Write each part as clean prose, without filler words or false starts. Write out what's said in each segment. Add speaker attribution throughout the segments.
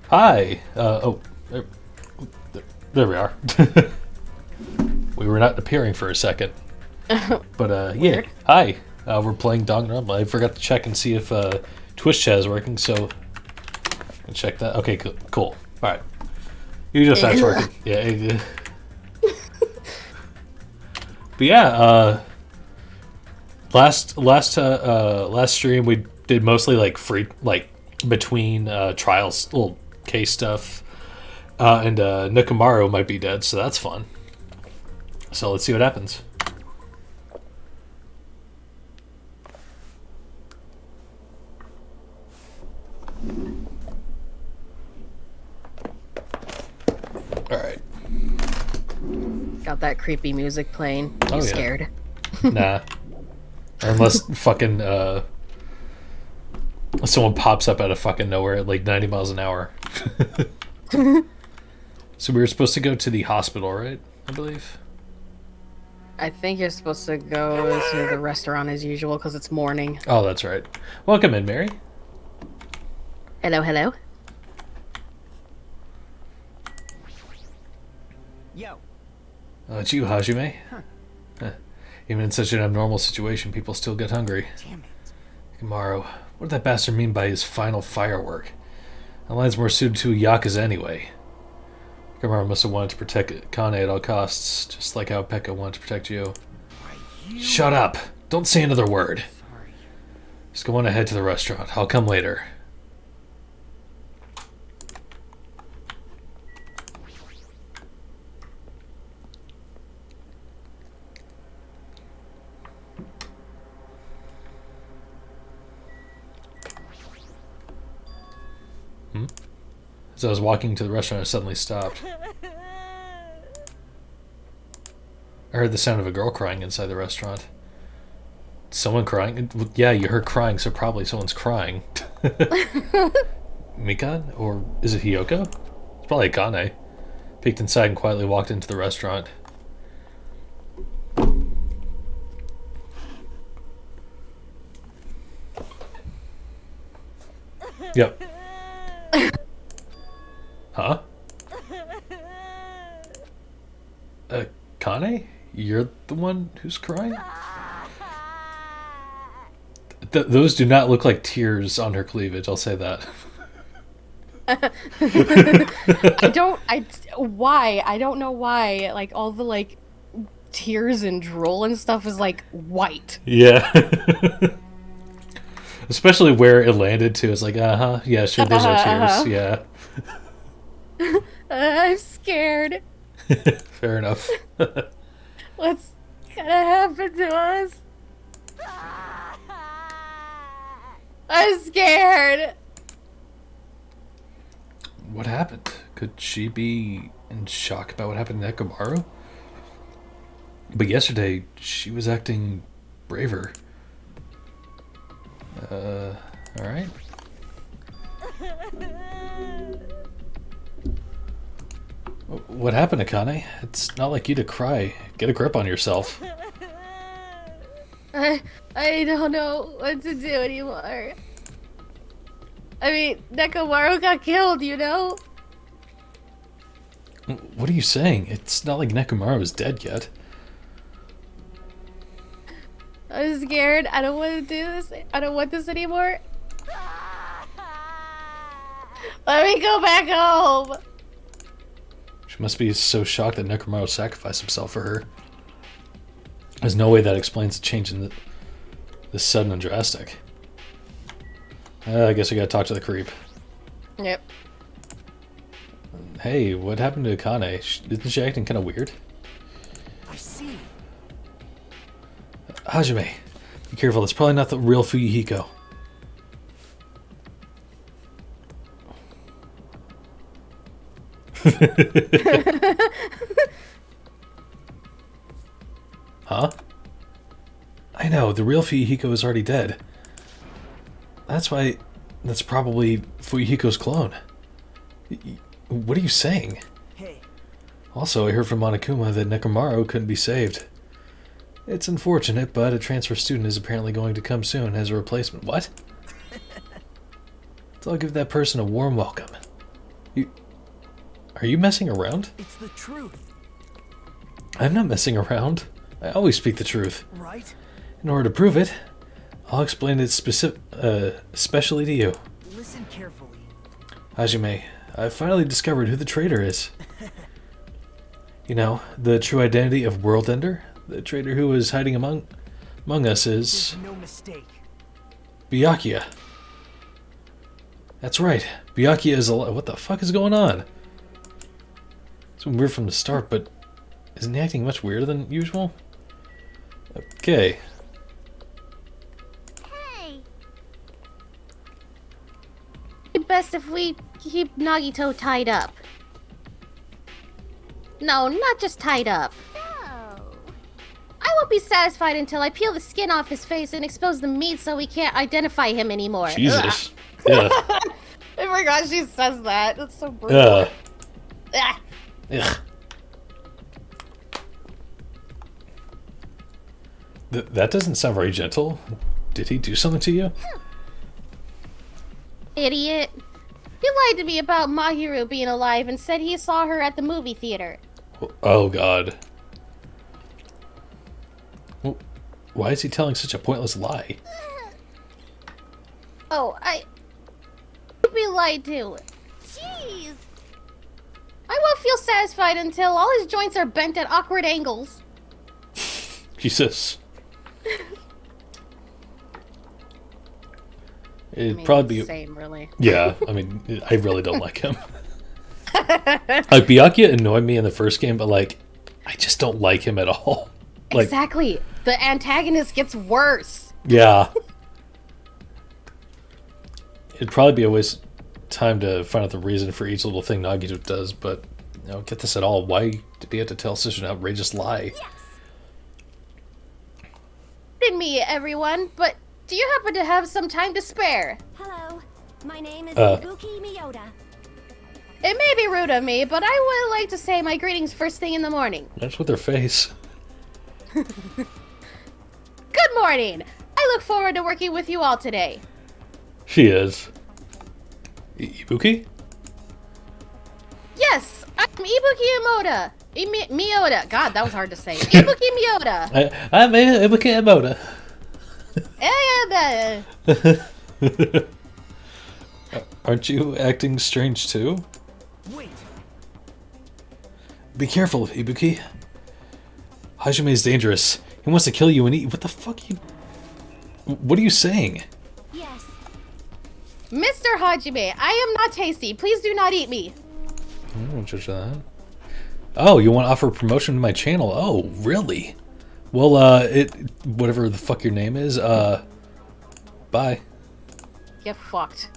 Speaker 1: Hi. There, there we are. We were not appearing for a second, but yeah.
Speaker 2: Weird.
Speaker 1: Hi. We're playing Danganronpa. I forgot to check and see if Twitch chat is working, so I check that. Okay, cool. All right. You just that's working. Yeah. But yeah. Last stream we did mostly like free between trials, little case stuff, and Nikamaru might be dead, so that's fun. So let's see what happens. All right.
Speaker 2: Got that creepy music playing. You
Speaker 1: yeah.
Speaker 2: scared?
Speaker 1: Nah. Unless fucking someone pops up out of fucking nowhere at like 90 miles an hour. So we were supposed to go to the hospital, right? I believe.
Speaker 2: I think you're supposed to go to the restaurant as usual because it's morning.
Speaker 1: Oh, that's right. Welcome in, Mary.
Speaker 2: Hello, hello.
Speaker 3: Yo.
Speaker 1: Oh, it's you, Hajime. Huh. Even in such an abnormal situation, people still get hungry.
Speaker 3: Damn it.
Speaker 1: Tomorrow, what did that bastard mean by his final firework? That line's more suited to Yakuza anyway. Kamaru must have wanted to protect Kane at all costs, just like how Pekka wanted to protect you. Shut up! Don't say another word.
Speaker 3: Sorry.
Speaker 1: Just go on ahead to the restaurant. I'll come later. As I was walking to the restaurant, I suddenly stopped. I heard the sound of a girl crying inside the restaurant. Someone crying? Yeah, you heard crying, so probably someone's crying. Mikan? Or is it Hiyoko? It's probably Kane. Peeked inside and quietly walked into the restaurant. Yep. Huh? Kane? You're the one who's crying? Those do not look like tears on her cleavage, I'll say that.
Speaker 2: Why? I don't know why. Like, all the, like, tears and drool and stuff is, like, white.
Speaker 1: Yeah. Especially where it landed, too. It's like, yeah, sure, those are tears, yeah.
Speaker 2: I'm scared.
Speaker 1: Fair enough.
Speaker 2: What's gonna happen to us? I'm scared.
Speaker 1: What happened? Could she be in shock about what happened to Nekomaru? But yesterday, she was acting braver. Alright. What happened, Akane? It's not like you to cry. Get a grip on yourself.
Speaker 2: I don't know what to do anymore. I mean, Nekomaru got killed, you know?
Speaker 1: What are you saying? It's not like Nekomaru is dead yet.
Speaker 2: I'm scared. I don't want to do this. I don't want this anymore. Let me go back home.
Speaker 1: She must be so shocked that Nekomaru sacrificed himself for her. There's no way that explains the change in the sudden and drastic. I guess we gotta talk to the creep.
Speaker 2: Yep.
Speaker 1: Hey, what happened to Akane? Isn't she acting kind of weird?
Speaker 3: I see.
Speaker 1: Hajime, be careful. That's probably not the real Fuyuhiko. Huh? I know, the real Fuyuhiko is already dead. That's probably Fuyuhiko's clone. What are you saying?
Speaker 3: Hey.
Speaker 1: Also, I heard from Monokuma that Nekomaru couldn't be saved. It's unfortunate, but a transfer student is apparently going to come soon as a replacement. What? So I'll give that person a warm welcome. Are you messing around?
Speaker 3: It's the truth,
Speaker 1: I'm not messing around. I always speak the truth.
Speaker 3: right?
Speaker 1: In order to prove it, I'll explain it especially to you.
Speaker 3: Listen carefully.
Speaker 1: Hajime, I've finally discovered who the traitor is. You know, the true identity of World Ender? The traitor who is hiding among us is
Speaker 3: There's no mistake.
Speaker 1: Byakuya. That's right. Byakuya is alive. What the fuck is going on? It's been weird from the start, but isn't he acting much weirder than usual? Okay.
Speaker 2: Hey. It'd be best if we keep Nagito tied up. No, not just tied up. I won't be satisfied until I peel the skin off his face and expose the meat so we can't identify him anymore.
Speaker 1: Jesus. Yeah.
Speaker 2: I forgot she says that. That's so brutal. Ah.
Speaker 1: Ugh. That doesn't sound very gentle. Did he do something to you?
Speaker 2: Idiot. He lied to me about Mahiru being alive and said he saw her at the movie theater.
Speaker 1: Oh god. Well, why is he telling such a pointless lie?
Speaker 2: Oh, I be lied to. Jeez. I won't feel satisfied until all his joints are bent at awkward angles.
Speaker 1: Jesus. It'd probably be...
Speaker 2: Same, really.
Speaker 1: Yeah, I mean, I really don't like him. Like, Byakuya annoyed me in the first game, but, like, I just don't like him at all. Like,
Speaker 2: Exactly. The antagonist gets worse.
Speaker 1: yeah. It'd probably be a waste of time to find out the reason for each little thing Nagito does, but I don't get this at all. Why did he have to tell such an outrageous lie?
Speaker 2: Pardon me, everyone, but do you happen to have some time to spare?
Speaker 4: Hello, my name is
Speaker 1: Uh.
Speaker 4: Ibuki Miyoda.
Speaker 2: It may be rude of me, but I would like to say my greetings first thing in the morning.
Speaker 1: That's with their face.
Speaker 2: Good morning! I look forward to working with you all today.
Speaker 1: She is. Ibuki?
Speaker 2: Yes, I'm Ibuki Imoda. Miyoda. God, that was hard to say. Ibuki Miyoda.
Speaker 1: I'm Ibuki Emoda.
Speaker 2: And,
Speaker 1: Aren't you acting strange too?
Speaker 3: Wait,
Speaker 1: Be careful, Ibuki. Hajime is dangerous. He wants to kill you and eat. What the fuck? What are you saying?
Speaker 4: Yes,
Speaker 2: Mr. Hajime, I am not tasty. Please do not eat me.
Speaker 1: I don't judge that. Oh, you want to offer promotion to my channel? Oh, really? Well, whatever the fuck your name is, bye.
Speaker 2: Get fucked.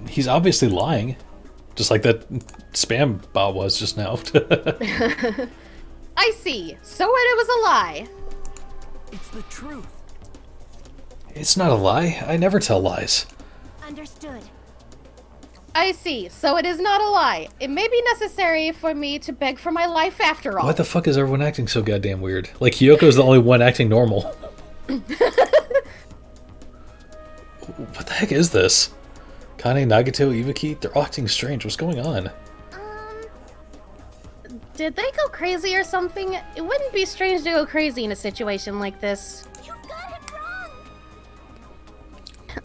Speaker 1: He's obviously lying. Just like that spam bot was just now.
Speaker 2: I see. So it was a lie.
Speaker 3: it's the truth.
Speaker 1: It's not a lie. I never tell lies.
Speaker 4: understood.
Speaker 2: I see. So it is not a lie. It may be necessary for me to beg for my life after all.
Speaker 1: Why the fuck is everyone acting so goddamn weird? Like, Hyoko's the only one acting normal. What the heck is this? Kane, Nagito, Ibuki, they're acting strange. What's going on?
Speaker 2: Did they go crazy or something? It wouldn't be strange to go crazy in a situation like this.
Speaker 4: You've got it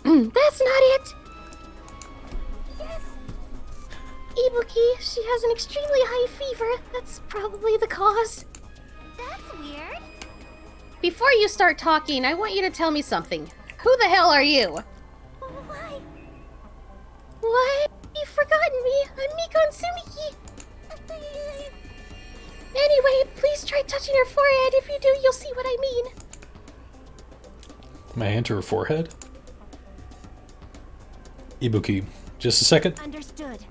Speaker 4: wrong.
Speaker 2: That's not it.
Speaker 4: Yes,
Speaker 2: Ibuki, she has an extremely high fever. That's probably the cause.
Speaker 4: that's weird.
Speaker 2: Before you start talking, I want you to tell me something. Who the hell are you?
Speaker 4: Why?
Speaker 2: What? You've forgotten me. I'm Mikon Sumiki. Anyway, please try touching her forehead. If you do, you'll see what I mean.
Speaker 1: My hand to her forehead? Ibuki, just a second.
Speaker 4: Understood.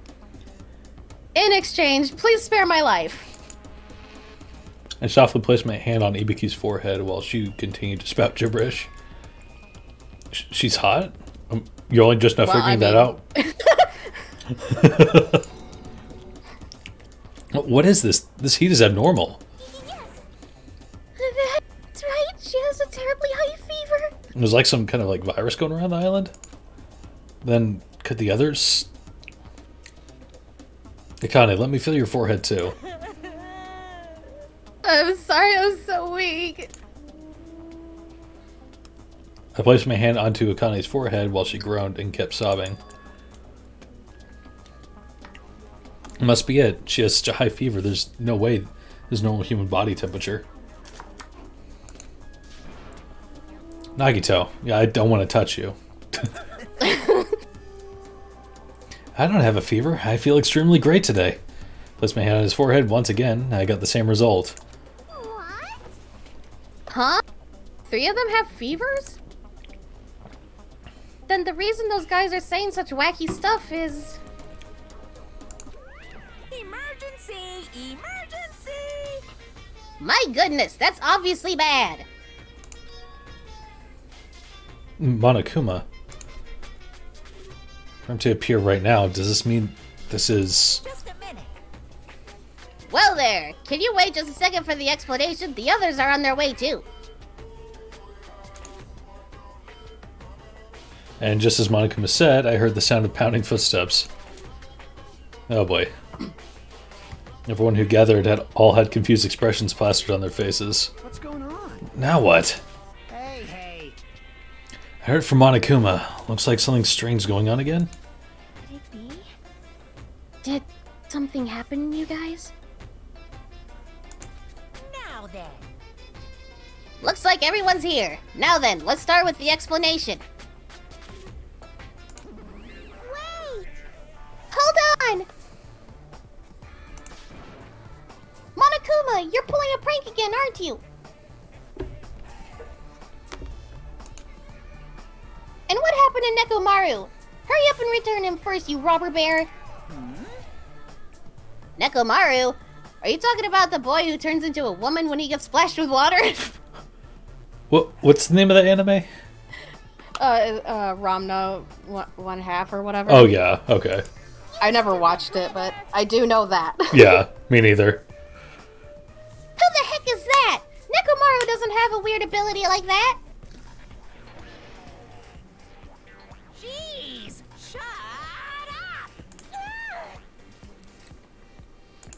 Speaker 2: In exchange, please spare my life.
Speaker 1: I softly placed my hand on Ibuki's forehead while she continued to spout gibberish. She's hot? You're only just now
Speaker 2: Well,
Speaker 1: figuring
Speaker 2: I
Speaker 1: that out? What is this? This heat is abnormal.
Speaker 4: Yes,
Speaker 2: That's right. She has a terribly high fever.
Speaker 1: There's like some kind of like virus going around the island. Then could the others? Akane, let me feel your forehead too.
Speaker 2: I'm sorry, I'm so weak.
Speaker 1: I placed my hand onto Akane's forehead while she groaned and kept sobbing. Must be it. She has such a high fever. There's no way there's normal human body temperature. Nagito, yeah, I don't want to touch you. I don't have a fever. I feel extremely great today. Placed my hand on his forehead once again. I got the same result.
Speaker 4: What?
Speaker 2: Huh? 3 of them have fevers? Then the reason those guys are saying such wacky stuff is...
Speaker 4: Emergency! Emergency!
Speaker 2: My goodness, that's obviously bad.
Speaker 1: Monokuma. For him to appear right now, does this mean this is...
Speaker 4: Just a minute.
Speaker 2: Well there, can you wait just a second for the explanation? The others are on their way too.
Speaker 1: And just as Monokuma said, I heard the sound of pounding footsteps. Oh boy. Everyone who gathered had confused expressions plastered on their faces.
Speaker 3: What's going on?
Speaker 1: Now what?
Speaker 3: Hey, hey.
Speaker 1: I heard from Monokuma. Looks like something strange going on again.
Speaker 4: Could it be?
Speaker 2: Did something happen, you guys?
Speaker 4: Now then.
Speaker 2: Looks like everyone's here. Now then, let's start with the explanation.
Speaker 4: Wait!
Speaker 2: Hold on! Monokuma, you're pulling a prank again, aren't you? And what happened to Nekomaru? Hurry up and return him first, you robber bear. Nekomaru? Are you talking about the boy who turns into a woman when he gets splashed with water?
Speaker 1: What's the name of that anime?
Speaker 2: Ramna one half or whatever.
Speaker 1: Oh yeah, okay.
Speaker 2: I never watched it, but I do know that.
Speaker 1: Yeah, me neither.
Speaker 2: Who the heck is that? Nekomaru doesn't have a weird ability like that.
Speaker 4: Jeez! Shut up!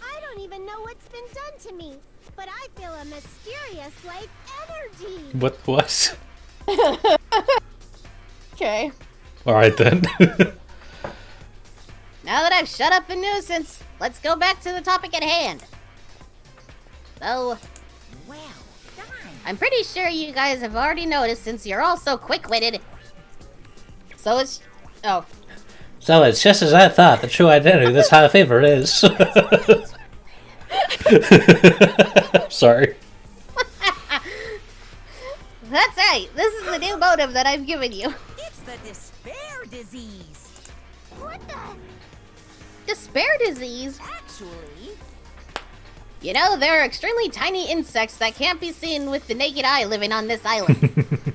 Speaker 4: I don't even know what's been done to me, but I feel a mysterious, like, energy.
Speaker 1: What?
Speaker 2: Okay.
Speaker 1: Alright then.
Speaker 2: Now that I've shut up the nuisance, let's go back to the topic at hand. So,
Speaker 4: Well done.
Speaker 2: I'm pretty sure you guys have already noticed since you're all so quick-witted. So it's... Oh.
Speaker 1: So it's just as I thought, the true identity of this high fever is. Sorry.
Speaker 2: That's right. This is the new motive that I've given you.
Speaker 4: It's the despair disease. What the?
Speaker 2: Despair disease?
Speaker 4: Actually,
Speaker 2: You know, there are extremely tiny insects that can't be seen with the naked eye living on this island.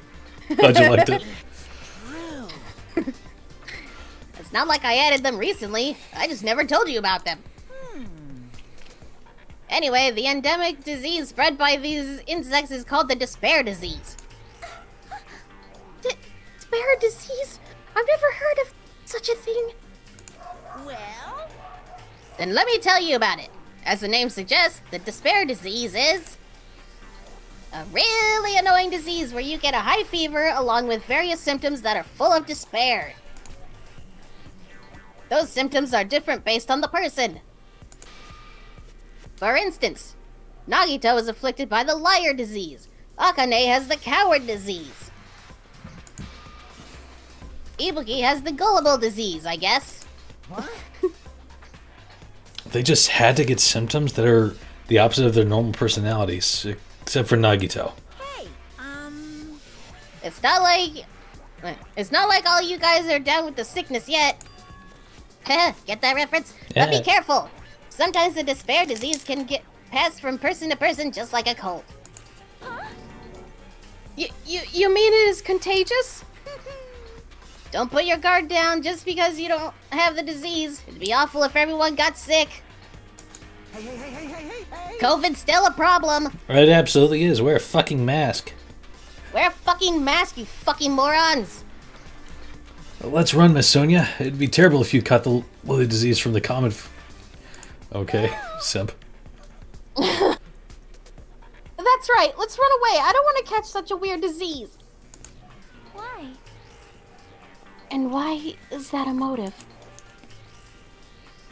Speaker 1: Glad you liked it.
Speaker 4: true.
Speaker 2: It's not like I added them recently. I just never told you about them. Anyway, the endemic disease spread by these insects is called the despair disease. Despair disease? I've never heard of such a thing.
Speaker 4: Well,
Speaker 2: Then let me tell you about it. As the name suggests, the despair disease is a really annoying disease where you get a high fever along with various symptoms that are full of despair. Those symptoms are different based on the person. For instance, Nagito is afflicted by the liar disease. Akane has the coward disease. Ibuki has the gullible disease, I guess.
Speaker 3: What?
Speaker 1: They just had to get symptoms that are the opposite of their normal personalities, except for Nagito.
Speaker 4: hey,
Speaker 2: It's not like all you guys are down with the sickness yet. Get that reference? But be
Speaker 1: Yeah.
Speaker 2: careful. Sometimes the despair disease can get passed from person to person just like a cold. You mean it is contagious? Don't put your guard down just because you don't have the disease. It'd be awful if everyone got sick.
Speaker 3: Hey.
Speaker 2: COVID's still a problem.
Speaker 1: It absolutely is. Wear a fucking mask.
Speaker 2: Wear a fucking mask, you fucking morons.
Speaker 1: Let's run, Miss Sonia. It'd be terrible if you caught the Lily disease from the common. Okay, simp.
Speaker 2: That's right. Let's run away. I don't want to catch such a weird disease.
Speaker 4: Why?
Speaker 2: And why is that a motive?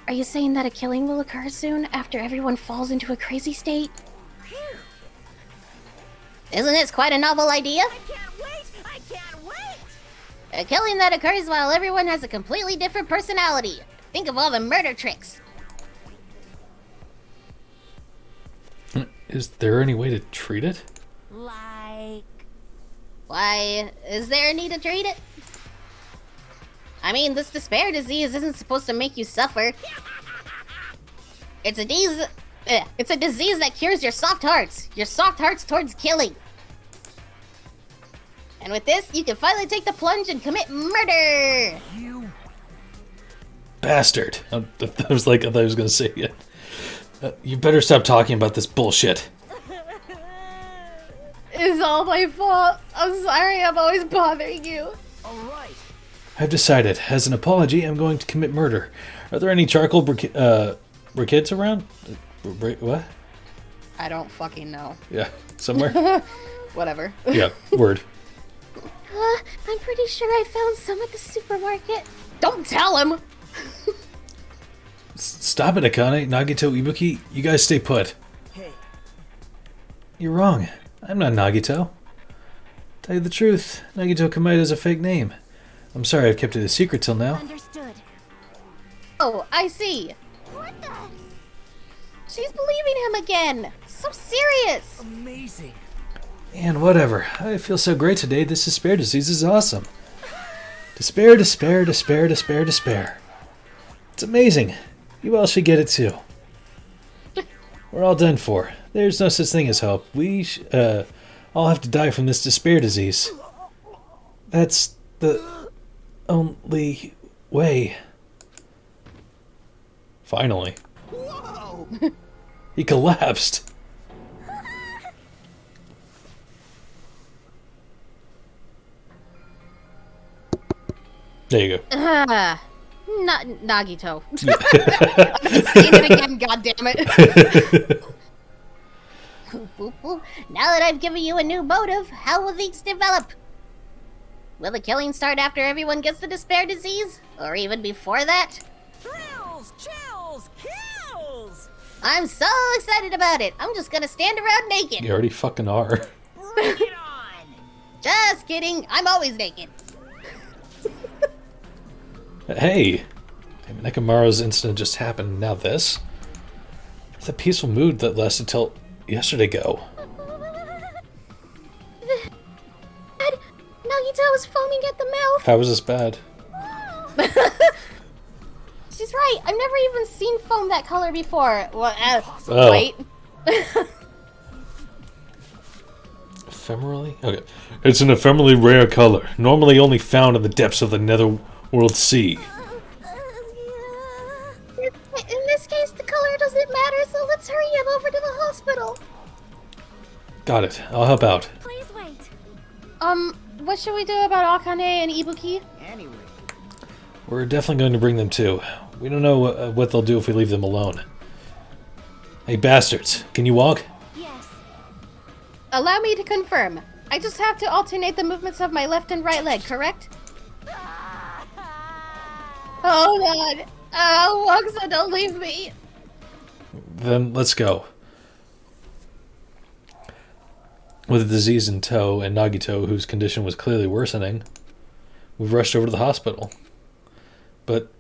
Speaker 2: Are you saying that a killing will occur soon after everyone falls into a crazy state? Isn't this quite a novel idea?
Speaker 4: I can't wait! I can't wait!
Speaker 2: A killing that occurs while everyone has a completely different personality. Think of all the murder tricks.
Speaker 1: Is there any way to treat it?
Speaker 4: Like...
Speaker 2: Why, is there a need to treat it? I mean, this despair disease isn't supposed to make you suffer. It's a disease that cures your soft hearts towards killing. And with this, you can finally take the plunge and commit murder.
Speaker 3: You...
Speaker 1: Bastard. I thought I was going to say it. You better stop talking about this bullshit.
Speaker 2: It's all my fault. I'm sorry I'm always bothering you.
Speaker 3: Alright.
Speaker 1: I've decided. As an apology, I'm going to commit murder. Are there any charcoal briquettes around? What?
Speaker 2: I don't fucking know.
Speaker 1: Yeah, somewhere?
Speaker 2: Whatever.
Speaker 1: Yeah, word.
Speaker 2: I'm pretty sure I found some at the supermarket. Don't tell him!
Speaker 1: Stop it, Akane, Nagito, Ibuki. You guys stay put.
Speaker 3: Hey.
Speaker 1: You're wrong. I'm not Nagito. Tell you the truth, Nagito Kamaeda is a fake name. I'm sorry I've kept it a secret till now.
Speaker 4: Understood.
Speaker 2: Oh, I see.
Speaker 4: What the?
Speaker 2: She's believing him again. So serious.
Speaker 3: Amazing.
Speaker 1: And whatever. I feel so great today. This despair disease is awesome. Despair, despair, despair, despair, despair. It's amazing. You all should get it too. We're all done for. There's no such thing as hope. We all have to die from this despair disease. That's the only way. Finally.
Speaker 3: Whoa!
Speaker 1: He collapsed. There you go.
Speaker 2: Not Nagito. I'm saying it again, goddammit. Now that I've given you a new motive, how will these develop? Will the killing start after everyone gets the despair disease? Or even before that?
Speaker 3: Thrills! Chills! Kills!
Speaker 2: I'm so excited about it. I'm just gonna stand around naked.
Speaker 1: You already fucking are.
Speaker 3: Bring it on!
Speaker 2: Just kidding. I'm always naked.
Speaker 1: Hey! Damn, Nekomaru's incident just happened, now this? The peaceful mood that lasted till yesterday go.
Speaker 2: Nagito was foaming at the mouth.
Speaker 1: How was this bad?
Speaker 2: She's right. I've never even seen foam that color before. Well,
Speaker 1: Oh.
Speaker 2: wait.
Speaker 1: Ephemerally? Okay. It's an ephemerally rare color, normally only found in the depths of the netherworld sea.
Speaker 2: In this case, the color doesn't matter, so let's hurry him over to the hospital.
Speaker 1: Got it. I'll help out.
Speaker 4: Please wait.
Speaker 2: What should we do about Akane and Ibuki?
Speaker 3: Anyway.
Speaker 1: We're definitely going to bring them too. We don't know what they'll do if we leave them alone. Hey bastards, can you walk?
Speaker 4: Yes.
Speaker 2: Allow me to confirm. I just have to alternate the movements of my left and right leg, correct? Oh god. Oh, Waksa, don't leave me.
Speaker 1: Then let's go. With the disease in tow and Nagito, whose condition was clearly worsening, we've rushed over to the hospital. But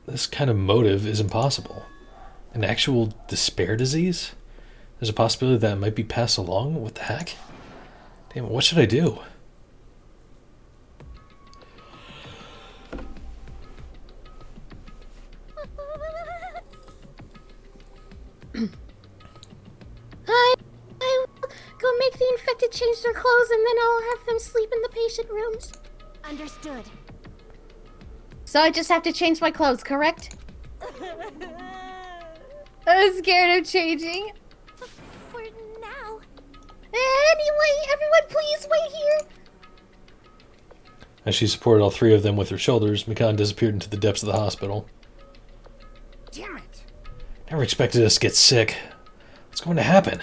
Speaker 1: this kind of motive is impossible. An actual despair disease? There's a possibility that it might be passed along? What the heck? Damn it, what should I do?
Speaker 2: I will go make the infected change their clothes and then I'll have them sleep in the patient rooms.
Speaker 4: Understood.
Speaker 2: So I just have to change my clothes, correct? I'm scared of changing.
Speaker 4: For now.
Speaker 2: Anyway, everyone please wait here.
Speaker 1: As she supported all three of them with her shoulders, Mikan disappeared into the depths of the hospital.
Speaker 3: Damn it!
Speaker 1: Never expected us to get sick. What's going to happen?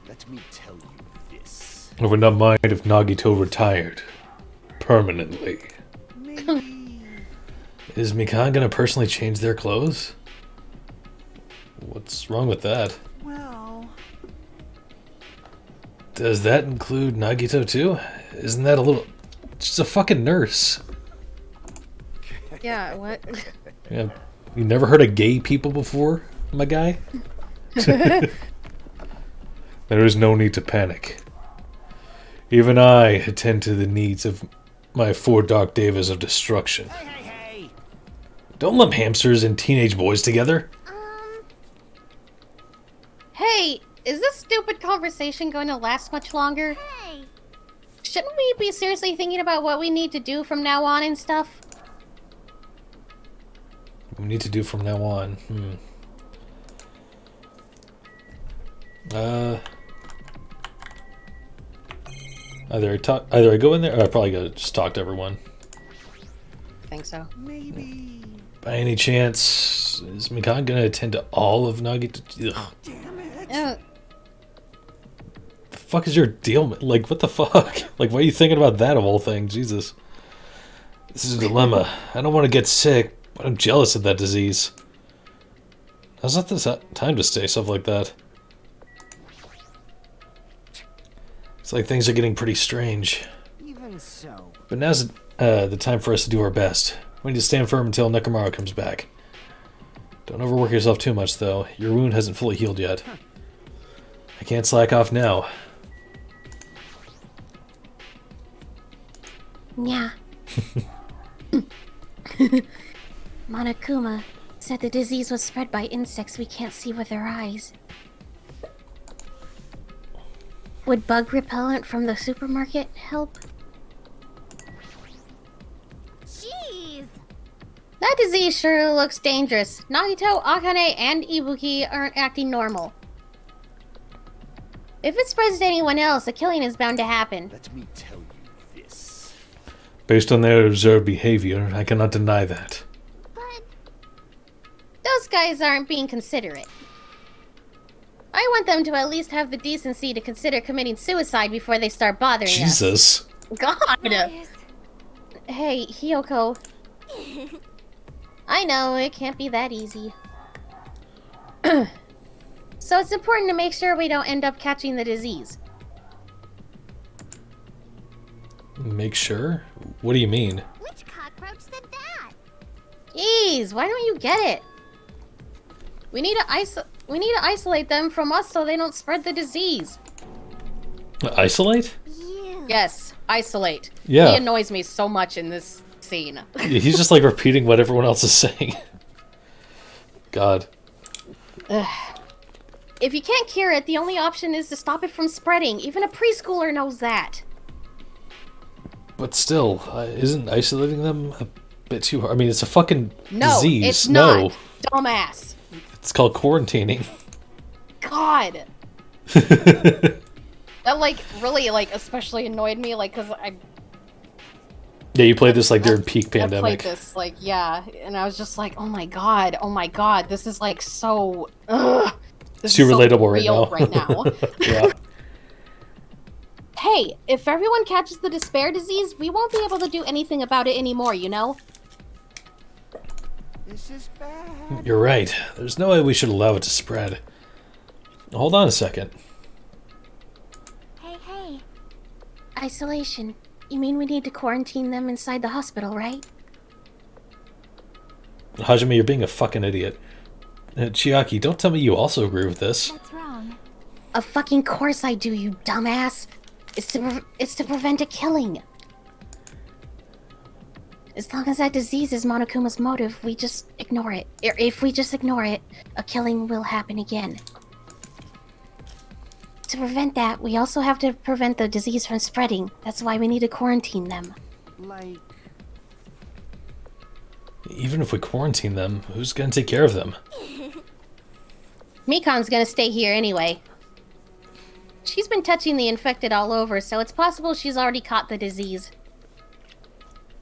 Speaker 5: Let me tell you this.
Speaker 1: I would not mind if Nagito retired. Permanently.
Speaker 5: Maybe.
Speaker 1: Is Mikan gonna personally change their clothes? What's wrong with that?
Speaker 5: Well,
Speaker 1: Does that include Nagito too? Isn't that a little... She's a fucking nurse.
Speaker 2: Yeah, what?
Speaker 1: Yeah, you never heard of gay people before, my guy? There is no need to panic. Even I attend to the needs of my four dark devas of destruction.
Speaker 3: Hey, hey, hey!
Speaker 1: Don't lump hamsters and teenage boys together.
Speaker 2: Hey, is this stupid conversation going to last much longer?
Speaker 4: Hey,
Speaker 2: Shouldn't we be seriously thinking about what we need to do from now on and stuff?
Speaker 1: What we need to do from now on. Either I go in there, or I probably gotta just talk to everyone.
Speaker 2: Think so.
Speaker 5: maybe.
Speaker 1: By any chance, is Mikan gonna attend to all of Nagito? Ugh.
Speaker 5: Damn it.
Speaker 1: The fuck is your deal? Like, what the fuck? Like, why are you thinking about that of all things? Jesus. This is a dilemma. I don't want to get sick, but I'm jealous of that disease. Now's not the time to say stuff like that. It's like things are getting pretty strange.
Speaker 3: Even so.
Speaker 1: But now's the time for us to do our best. We need to stand firm until Nekomaru comes back. Don't overwork yourself too much, though. Your wound hasn't fully healed yet. I can't slack off now.
Speaker 4: yeah. Monokuma said the disease was spread by insects we can't see with our eyes. Would bug repellent from the supermarket help? Jeez!
Speaker 2: That disease sure looks dangerous. Nagito, Akane, and Ibuki aren't acting normal. If it spreads to anyone else, a killing is bound to happen.
Speaker 5: Let me tell you this.
Speaker 1: Based on their observed behavior, I cannot deny that.
Speaker 4: But
Speaker 2: Those guys aren't being considerate. I want them to at least have the decency to consider committing suicide before they start bothering us.
Speaker 1: Jesus.
Speaker 2: God! Hey, Hiyoko. I know, it can't be that easy. So it's important to make sure we don't end up catching the disease.
Speaker 1: Make sure? What do you mean?
Speaker 4: which cockroach said that?
Speaker 2: Jeez, why don't you get it? We need to isolate them from us so they don't spread the disease.
Speaker 1: Isolate?
Speaker 4: You.
Speaker 2: Yes, isolate.
Speaker 1: Yeah.
Speaker 2: He annoys me so much in this scene.
Speaker 1: He's just like repeating what everyone else is saying. God.
Speaker 2: If you can't cure it, the only option is to stop it from spreading. Even a preschooler knows that.
Speaker 1: But still, isn't isolating them a bit too hard? I mean, it's a fucking
Speaker 2: No,
Speaker 1: disease.
Speaker 2: it's
Speaker 1: No.
Speaker 2: not. Dumbass.
Speaker 1: It's called quarantining.
Speaker 2: God. That, like, really, like, especially annoyed me, like, because
Speaker 1: Yeah, you played this like during peak
Speaker 2: I played
Speaker 1: pandemic.
Speaker 2: this, like, yeah, and I was just like, oh my god, this is, like, so, ugh. This
Speaker 1: Too
Speaker 2: is so
Speaker 1: relatable
Speaker 2: real
Speaker 1: right now. Yeah.
Speaker 2: Hey, if everyone catches the despair disease, we won't be able to do anything about it anymore, you know?
Speaker 5: This is bad.
Speaker 1: You're right. There's no way we should allow it to spread. Hold on a second.
Speaker 4: Hey. Isolation. You mean we need to quarantine them inside the hospital, right?
Speaker 1: Hajime, you're being a fucking idiot. Chiaki, don't tell me you also agree with this.
Speaker 4: That's wrong. Of fucking course I do, you dumbass. It's to prevent a killing. As long as that disease is Monokuma's motive, we just ignore it. If we just ignore it, a killing will happen again. To prevent that, we also have to prevent the disease from spreading. That's why we need to quarantine them.
Speaker 5: Like,
Speaker 1: Even if we quarantine them, who's gonna take care of them?
Speaker 2: Mikan's gonna stay here anyway. She's been touching the infected all over, so it's possible she's already caught the disease.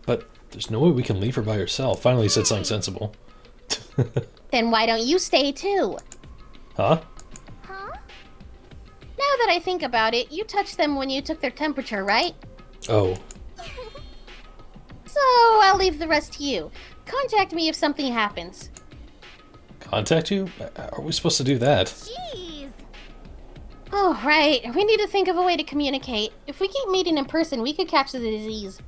Speaker 1: But there's no way we can leave her by herself. Finally he said something sensible.
Speaker 2: Then why don't you stay too?
Speaker 1: Huh?
Speaker 4: Huh?
Speaker 2: Now that I think about it, you touched them when you took their temperature, right?
Speaker 1: Oh.
Speaker 2: So I'll leave the rest to you. Contact me if something happens.
Speaker 1: Contact you? Are we supposed to do that?
Speaker 4: Jeez.
Speaker 2: Oh, right. We need to think of a way to communicate. If we keep meeting in person, we could catch the disease.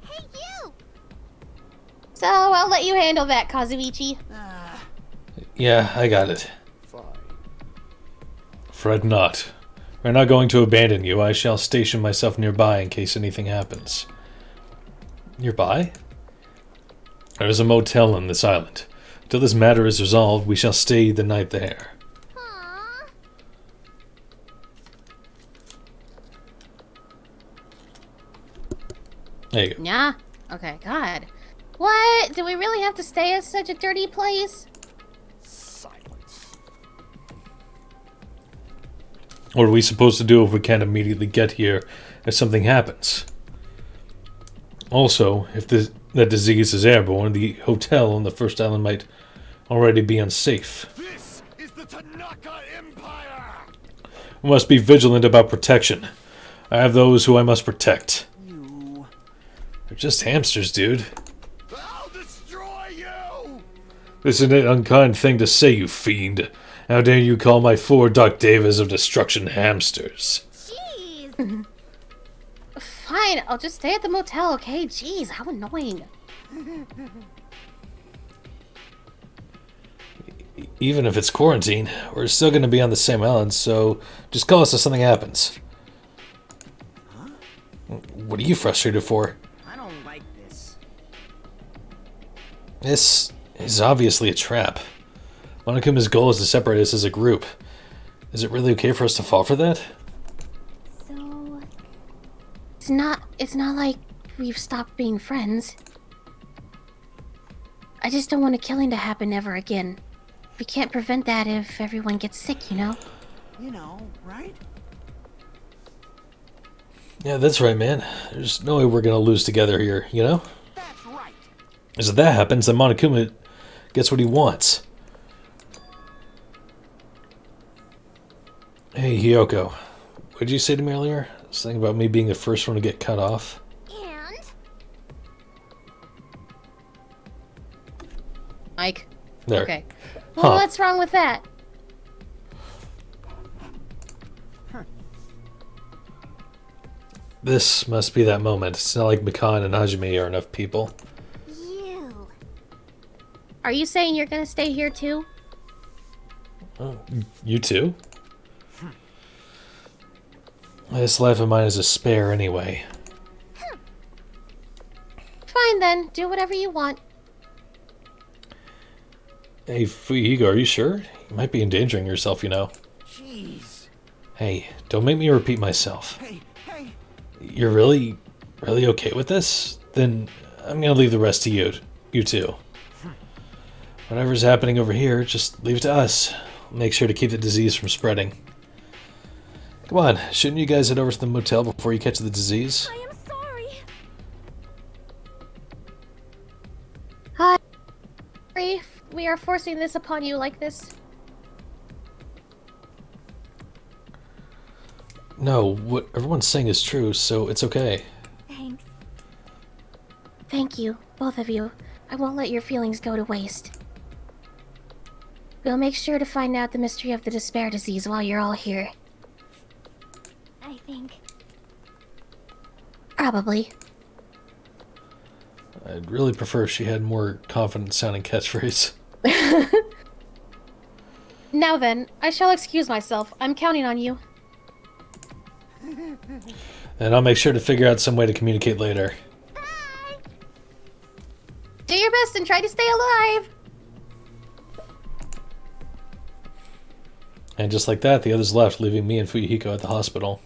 Speaker 4: Hey, you!
Speaker 2: So I'll let you handle that, Kazuichi.
Speaker 1: Yeah, I got it.
Speaker 5: Fine.
Speaker 1: Fret not. We're not going to abandon you. I shall station myself nearby in case anything happens. Nearby? There is a motel on this island. Until this matter is resolved, we shall stay the night there.
Speaker 4: Aww.
Speaker 1: There you go.
Speaker 2: Yeah? Okay, God. What? Do we really have to stay at such a dirty place?
Speaker 5: Silence.
Speaker 1: What are we supposed to do if we can't immediately get here if something happens? Also, if that disease is airborne, the hotel on the first island might already be unsafe.
Speaker 5: This is the Tanaka Empire!
Speaker 1: We must be vigilant about protection. I have those who I must protect.
Speaker 3: You.
Speaker 1: They're just hamsters, dude.
Speaker 5: I'll destroy you!
Speaker 1: This is an unkind thing to say, you fiend. How dare you call my 4 Dark Devas of Destruction hamsters?
Speaker 4: Jeez.
Speaker 2: Fine, I'll just stay at the motel, okay? Jeez, how annoying.
Speaker 1: Even if it's quarantine, we're still going to be on the same island, so just call us if something happens. What are you frustrated for?
Speaker 3: I don't like this.
Speaker 1: This is obviously a trap. Monokuma's goal is to separate us as a group. Is it really okay for us to fall for that?
Speaker 4: So,
Speaker 2: It's not like we've stopped being friends. I just don't want a killing to happen ever again. We can't prevent that if everyone gets sick, you know?
Speaker 3: You know, right?
Speaker 1: Yeah, that's right, man. There's no way we're going to lose together here, you know?
Speaker 3: That's right.
Speaker 1: Because if that happens, then Monokuma gets what he wants. Hey, Hiyoko. What did you say to me earlier? Something about me being the first one to get cut off?
Speaker 4: and
Speaker 2: Mike?
Speaker 1: There.
Speaker 2: Okay. Well,
Speaker 1: Huh.
Speaker 2: what's wrong with that?
Speaker 1: This must be that moment. It's not like Mikan and Hajime are enough people.
Speaker 4: you.
Speaker 2: Are you saying you're gonna stay here too?
Speaker 1: Oh, you too? This life of mine is a spare anyway.
Speaker 2: Fine then, do whatever you want.
Speaker 1: Hey, Fuihigo, are you sure? You might be endangering yourself, you know.
Speaker 3: Jeez.
Speaker 1: Hey, don't make me repeat myself.
Speaker 3: Hey, hey.
Speaker 1: You're really okay with this? Then I'm gonna leave the rest to you. You too. Whatever's happening over here, just leave it to us. Make sure to keep the disease from spreading. Come on, shouldn't you guys head over to the motel before you catch the disease?
Speaker 4: I am sorry.
Speaker 2: Hi. Sorry if we are forcing this upon you like this.
Speaker 1: No, what everyone's saying is true, so it's okay.
Speaker 4: Thanks.
Speaker 2: Thank you, both of you. I won't let your feelings go to waste. We'll make sure to find out the mystery of the despair disease while you're all here.
Speaker 4: I think.
Speaker 2: Probably.
Speaker 1: I'd really prefer if she had more confident sounding catchphrase.
Speaker 2: Now then, I shall excuse myself. I'm counting on you.
Speaker 1: And I'll make sure to figure out some way to communicate later.
Speaker 4: Bye.
Speaker 2: Do your best and try to stay alive!
Speaker 1: And just like that, the others left, leaving me and Fuyuhiko at the hospital.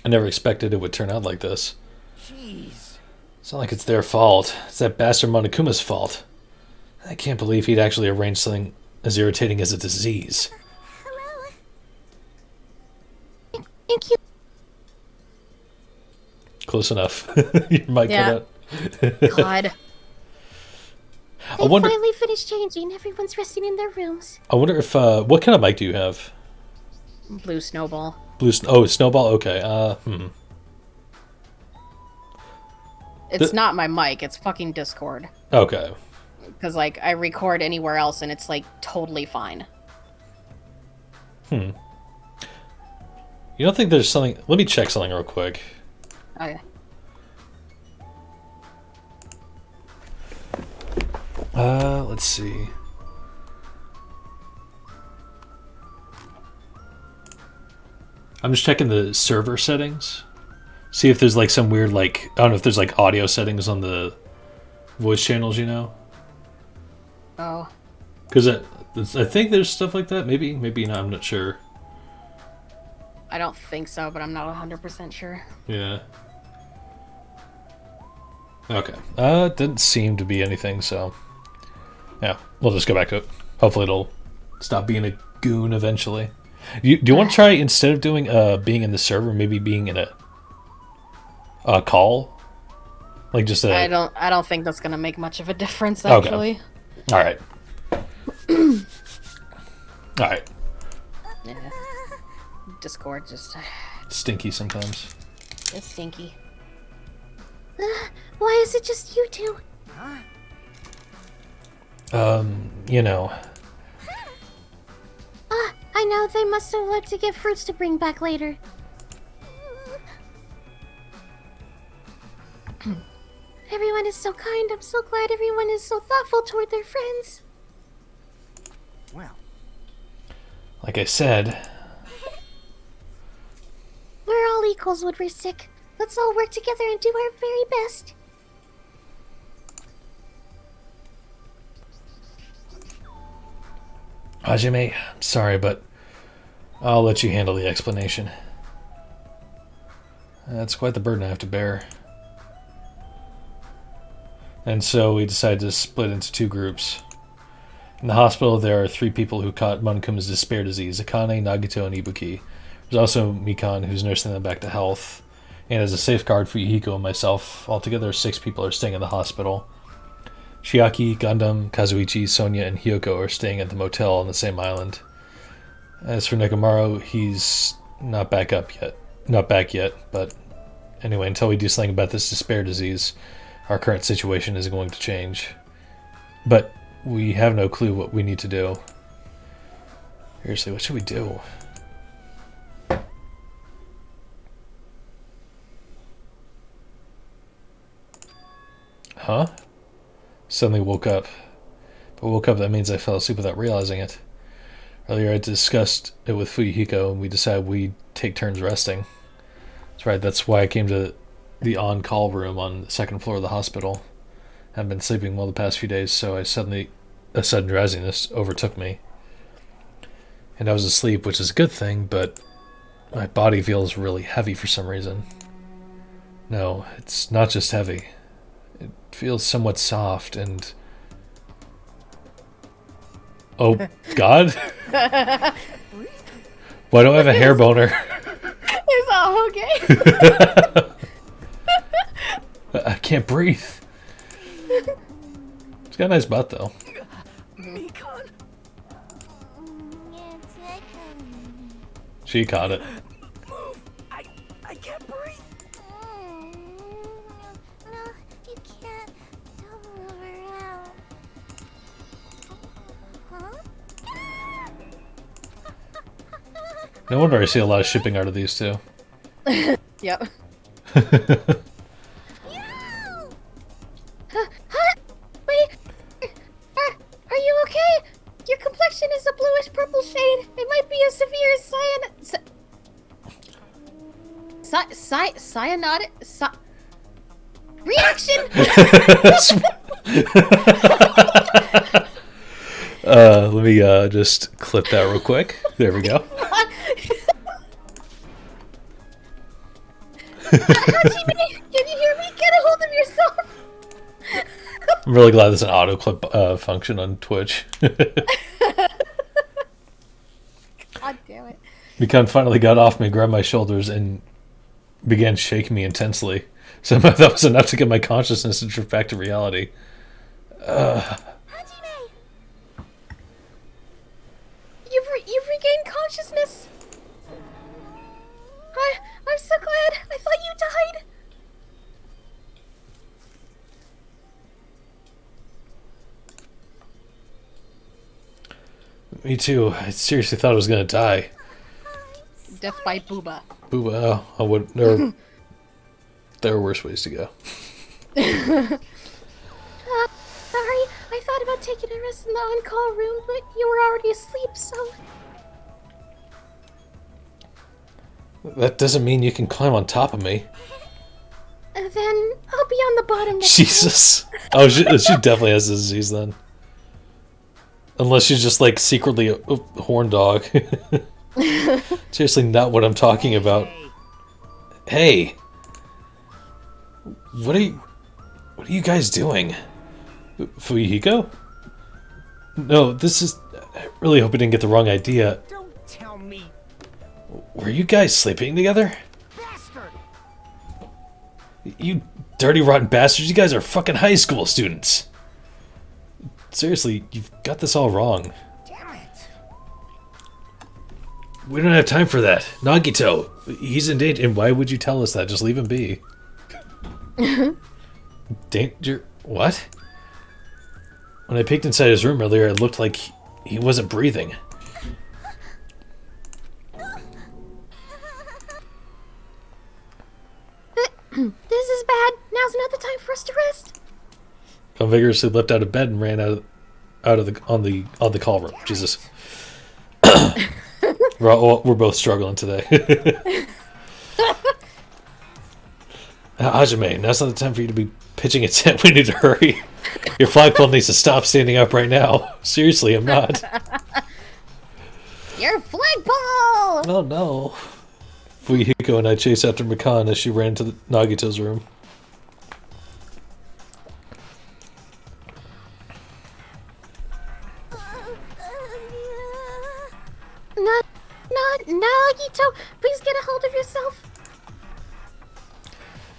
Speaker 1: I never expected it would turn out like this.
Speaker 3: Jeez.
Speaker 1: It's not like it's their fault. It's that bastard Monokuma's fault. I can't believe he'd actually arranged something as irritating as a disease.
Speaker 4: Hello.
Speaker 2: Thank you.
Speaker 1: close enough. Your mic
Speaker 2: Yeah.
Speaker 1: cut out.
Speaker 2: God.
Speaker 1: I wonder.
Speaker 4: Finally finished changing. Everyone's resting in their rooms.
Speaker 1: I wonder if what kind of mic do you have?
Speaker 2: Blue snowball.
Speaker 1: Snowball. Okay.
Speaker 2: It's not my mic. It's fucking Discord.
Speaker 1: Okay.
Speaker 2: Because, like, I record anywhere else and it's, like, totally fine.
Speaker 1: You don't think there's something? Let me check something real quick.
Speaker 2: Okay.
Speaker 1: Let's see. I'm just checking the server settings. See if there's like some weird, like, I don't know if there's like audio settings on the voice channels, you know?
Speaker 2: Oh.
Speaker 1: Because I think there's stuff like that. Maybe not. I'm not sure.
Speaker 2: I don't think so, but I'm not 100% sure.
Speaker 1: Yeah. Okay. Didn't seem to be anything, so yeah, we'll just go back to it. Hopefully it'll stop being a goon eventually. Do you want to try, instead of doing being in the server, maybe being in a call? Like just a...
Speaker 2: I don't think that's gonna make much of a difference, actually.
Speaker 1: Okay. Alright.
Speaker 2: Yeah. Discord just
Speaker 1: Stinky sometimes.
Speaker 2: it's stinky.
Speaker 4: Why is it just you two?
Speaker 1: You know.
Speaker 4: I know they must have left to get fruits to bring back later. Everyone is so kind. I'm so glad everyone is so thoughtful toward their friends.
Speaker 3: Well,
Speaker 1: Like I said,
Speaker 4: We're all equals when we're sick. Let's all work together and do our very best.
Speaker 1: Hajime, I'm sorry, but I'll let you handle the explanation. That's quite the burden I have to bear. And so we decided to split into two groups. In the hospital, there are 3 people who caught Monkuma's despair disease: Akane, Nagito, and Ibuki. There's also Mikan, who's nursing them back to health. And as a safeguard for Yihiko and myself, altogether 6 people are staying in the hospital. Chiaki, Gundam, Kazuichi, Sonia, and Hyoko are staying at the motel on the same island. As for Nekomaru, he's not back yet, but anyway, until we do something about this despair disease, our current situation is going to change. But we have no clue what we need to do. Seriously, what should we do? Huh? Suddenly woke up. But woke up, that means I fell asleep without realizing it. Earlier I discussed it with Fuyuhiko, and we decided we'd take turns resting. That's right, that's why I came to the on-call room on the 2nd floor of the hospital. I haven't been sleeping well the past few days, so a sudden drowsiness overtook me. And I was asleep, which is a good thing, but my body feels really heavy for some reason. No, it's not just heavy. It feels somewhat soft and... Oh, God? Why do I have a hair boner?
Speaker 2: Is that okay?
Speaker 1: I can't breathe. It's got a nice butt, though.
Speaker 3: Mikan,
Speaker 1: She caught it.
Speaker 3: move! I can't breathe.
Speaker 4: No, you can't. Don't move around. Huh?
Speaker 1: No wonder I see a lot of shipping out of these two.
Speaker 2: Yep.
Speaker 4: Wait, are you okay? Your complexion is a bluish purple shade. It might be a severe
Speaker 2: Cyanotic reaction.
Speaker 1: Let me just clip that real quick. There we go.
Speaker 4: Hajime, can you hear me? Get a hold of yourself.
Speaker 1: I'm really glad there's an auto clip function on Twitch.
Speaker 2: God damn it.
Speaker 1: Mikan finally got off me, grabbed my shoulders, and began shaking me intensely. Somehow that was enough to get my consciousness and drift back to reality.
Speaker 4: Hajime! You've regained consciousness. I'm so glad. I thought you died.
Speaker 1: Me too. I seriously thought I was gonna die.
Speaker 2: Death by Booba.
Speaker 1: Booba, I would. There are worse ways to go.
Speaker 4: Sorry, I thought about taking a rest in the on-call room, but you were already asleep, so...
Speaker 1: That doesn't mean you can climb on top of me.
Speaker 4: Then I'll be on the bottom next
Speaker 1: Jesus. Oh, she definitely has the disease then. Unless she's just like secretly a horn dog. Seriously, not what I'm talking about. Hey, what are you guys doing? Fuyuhiko? No, this is. I really hope I didn't get the wrong idea.
Speaker 3: Don't tell me,
Speaker 1: Were you guys sleeping together?
Speaker 3: bastard!
Speaker 1: You dirty rotten bastards! You guys are fucking high school students. Seriously, you've got this all wrong.
Speaker 3: Damn it!
Speaker 1: We don't have time for that. Nagito, he's in danger. And why would you tell us that? Just leave him be. Danger? What? When I peeked inside his room earlier, it looked like he wasn't breathing.
Speaker 4: This is bad. Now's not the time for us to rest.
Speaker 1: Con vigorously leapt out of bed and ran out of the on the call room. Jesus. We're both struggling today. Hajime, now's not the time for you to be pitching a tent. We need to hurry. Your flagpole needs to stop standing up right now. Seriously, I'm not.
Speaker 2: Your flagpole!
Speaker 1: Oh no. Fuyuhiko and I chase after Mikan as she ran to Nagito's room.
Speaker 4: Nagito, please get a hold of yourself.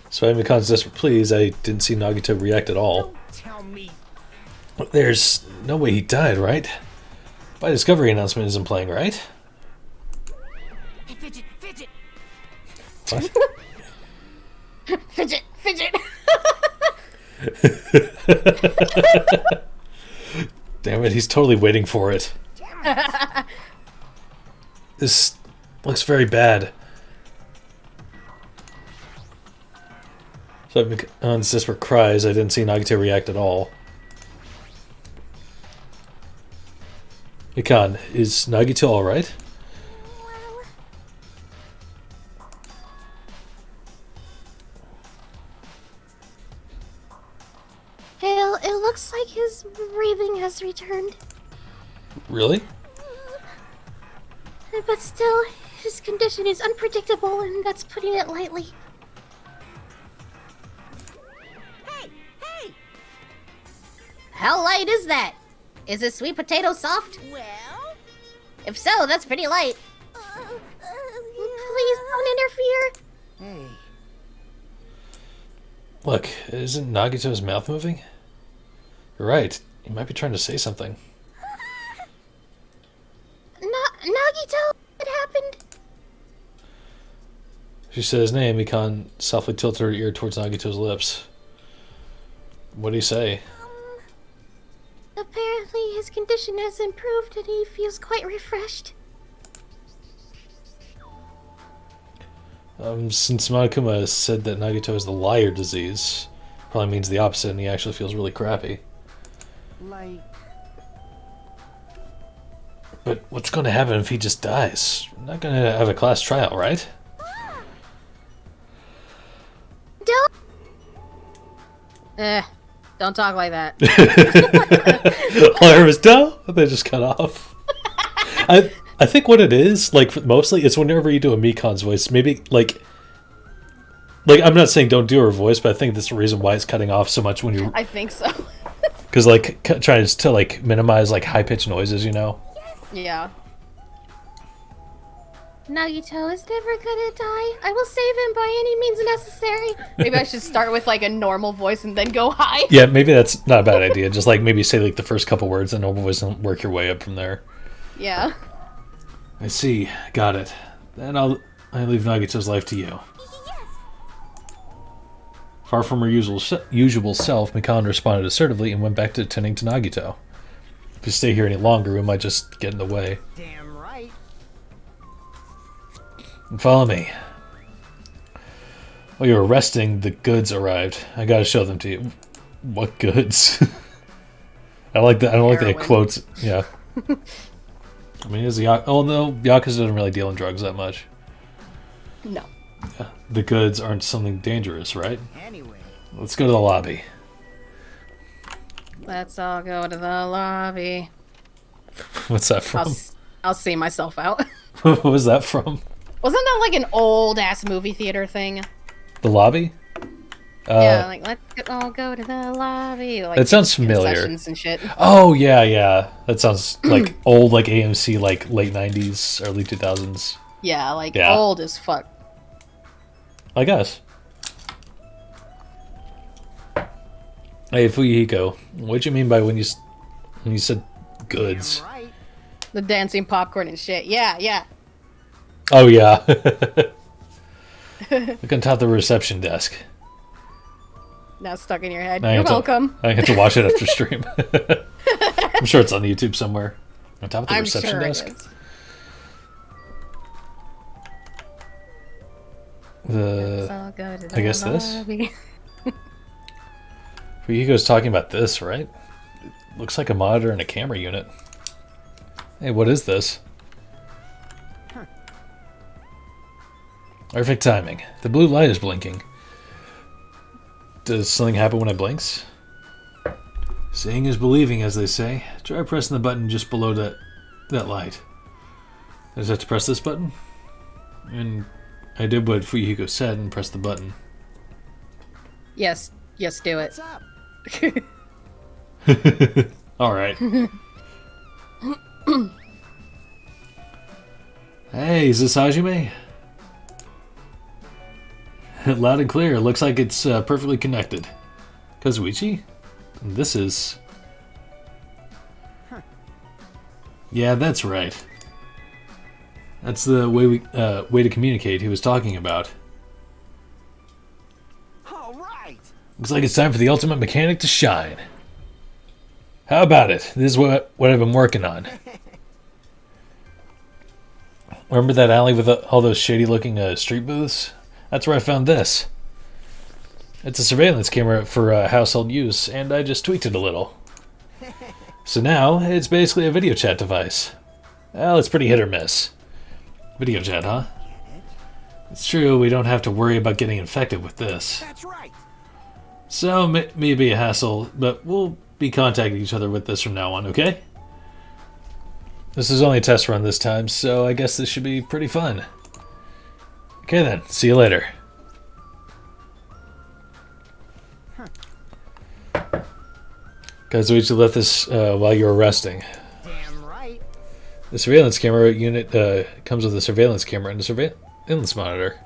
Speaker 1: Despite Mikan's desperate pleas, I didn't see Nagito react at all.
Speaker 3: Don't tell me.
Speaker 1: There's no way he died, right? My Discovery announcement isn't playing, right?
Speaker 3: Hey, fidget, fidget!
Speaker 1: What?
Speaker 2: Fidget, fidget!
Speaker 1: Damn it, he's totally waiting for it.
Speaker 3: Damn it!
Speaker 1: This looks very bad. So Mikan's desperate cries, I didn't see Nagito react at all. Mikan, is Nagito alright?
Speaker 4: Hale, it looks like his breathing has returned.
Speaker 1: Really?
Speaker 4: But still, his condition is unpredictable, and that's putting it lightly.
Speaker 3: Hey, hey!
Speaker 2: How light is that? Is his sweet potato soft?
Speaker 3: Well?
Speaker 2: If so, that's pretty light.
Speaker 4: Please don't interfere.
Speaker 3: Hey.
Speaker 1: Look, isn't Nagito's mouth moving? You're right, he might be trying to say something.
Speaker 4: Nagito, what happened?
Speaker 1: She said his name, Mikan softly tilted her ear towards Nagito's lips. What do you say?
Speaker 4: Apparently his condition has improved and he feels quite refreshed.
Speaker 1: Since Monokuma said that Nagito has the liar disease, probably means the opposite and he actually feels really crappy.
Speaker 3: Like...
Speaker 1: But what's going to happen if he just dies? We're not going to have a class trial, right?
Speaker 2: Don't talk like that.
Speaker 1: All I heard was "duh," and they just cut off. I think what it is, like mostly, it's whenever you do a Mikan's voice, maybe like I'm not saying don't do her voice, but I think that's the reason why it's cutting off so much when you,
Speaker 2: I think so.
Speaker 1: because like trying to like minimize like high pitched noises, you know.
Speaker 2: Yeah.
Speaker 4: Nagito is never gonna die. I will save him by any means necessary.
Speaker 2: Maybe I should start with like a normal voice and then go high.
Speaker 1: Yeah, maybe that's not a bad idea. Just like maybe say like the first couple words in normal voice and work your way up from there.
Speaker 2: Yeah.
Speaker 1: I see. Got it. Then I leave Nagito's life to you. Far from her usual self, Mikan responded assertively and went back to tending to Nagito. If we stay here any longer, we might just get in the way.
Speaker 3: Damn right.
Speaker 1: Follow me. While you were resting, the goods arrived. I gotta show them to you. What goods? I like that. I don't like that
Speaker 2: Heroin.
Speaker 1: quotes. Yeah. I mean, is although Yakuza doesn't really deal in drugs that much.
Speaker 2: No.
Speaker 1: The goods aren't something dangerous, right?
Speaker 3: Anyway.
Speaker 1: Let's go to the lobby.
Speaker 2: Let's all go to the lobby.
Speaker 1: What's that from?
Speaker 2: I'll see myself out.
Speaker 1: What was that from?
Speaker 2: Wasn't that like an old ass movie theater thing?
Speaker 1: The lobby?
Speaker 2: Yeah, like let's all go to the lobby. Like
Speaker 1: That sounds familiar.
Speaker 2: concessions and shit.
Speaker 1: Oh yeah. That sounds like old, like AMC, like late '90s, early 2000s.
Speaker 2: Yeah, like
Speaker 1: Yeah.
Speaker 2: old as fuck.
Speaker 1: I guess. Hey, Fuyuhiko, what'd you mean by when you said goods?
Speaker 3: Damn right.
Speaker 2: The dancing popcorn and shit. Yeah.
Speaker 1: Oh yeah. Look on top of the reception desk.
Speaker 2: Now it's stuck in your head.
Speaker 1: Now I
Speaker 2: You're
Speaker 1: have to-
Speaker 2: welcome.
Speaker 1: I have to watch it after stream. I'm sure it's on YouTube somewhere. On top of the
Speaker 2: I'm
Speaker 1: reception
Speaker 2: sure
Speaker 1: desk.
Speaker 2: it is. Let's all go to the
Speaker 1: I guess this?
Speaker 2: lobby.
Speaker 1: Fuyuhiko's talking about this, right? It looks like a monitor and a camera unit. Hey, what is this? Perfect timing. The blue light is blinking. Does something happen when it blinks? Seeing is believing, as they say. Try pressing the button just below that light. I just have to press this button? And I did what Fuyuhiko said and pressed the button.
Speaker 2: Yes, do it.
Speaker 3: What's up?
Speaker 1: Alright. Hey, is this Hajime? Loud and clear. Looks like it's perfectly connected. Kazuichi? This is... Yeah, that's right. That's the way to communicate he was talking about.
Speaker 3: All right.
Speaker 1: Looks like it's time for the ultimate mechanic to shine. How about it? This is what I've been working on. Remember that alley with all those shady-looking street booths? That's where I found this. It's a surveillance camera for household use, and I just tweaked it a little. So now, it's basically a video chat device. Well, it's pretty hit or miss. Video chat, huh? It's true, we don't have to worry about getting infected with this.
Speaker 3: That's right.
Speaker 1: So, maybe a hassle, but we'll be contacting each other with this from now on, okay? This is only a test run this time, so I guess this should be pretty fun. Okay then, see you later. Kazuichi left this while you were resting.
Speaker 3: Damn right.
Speaker 1: The surveillance camera unit comes with a surveillance camera and a surveillance monitor.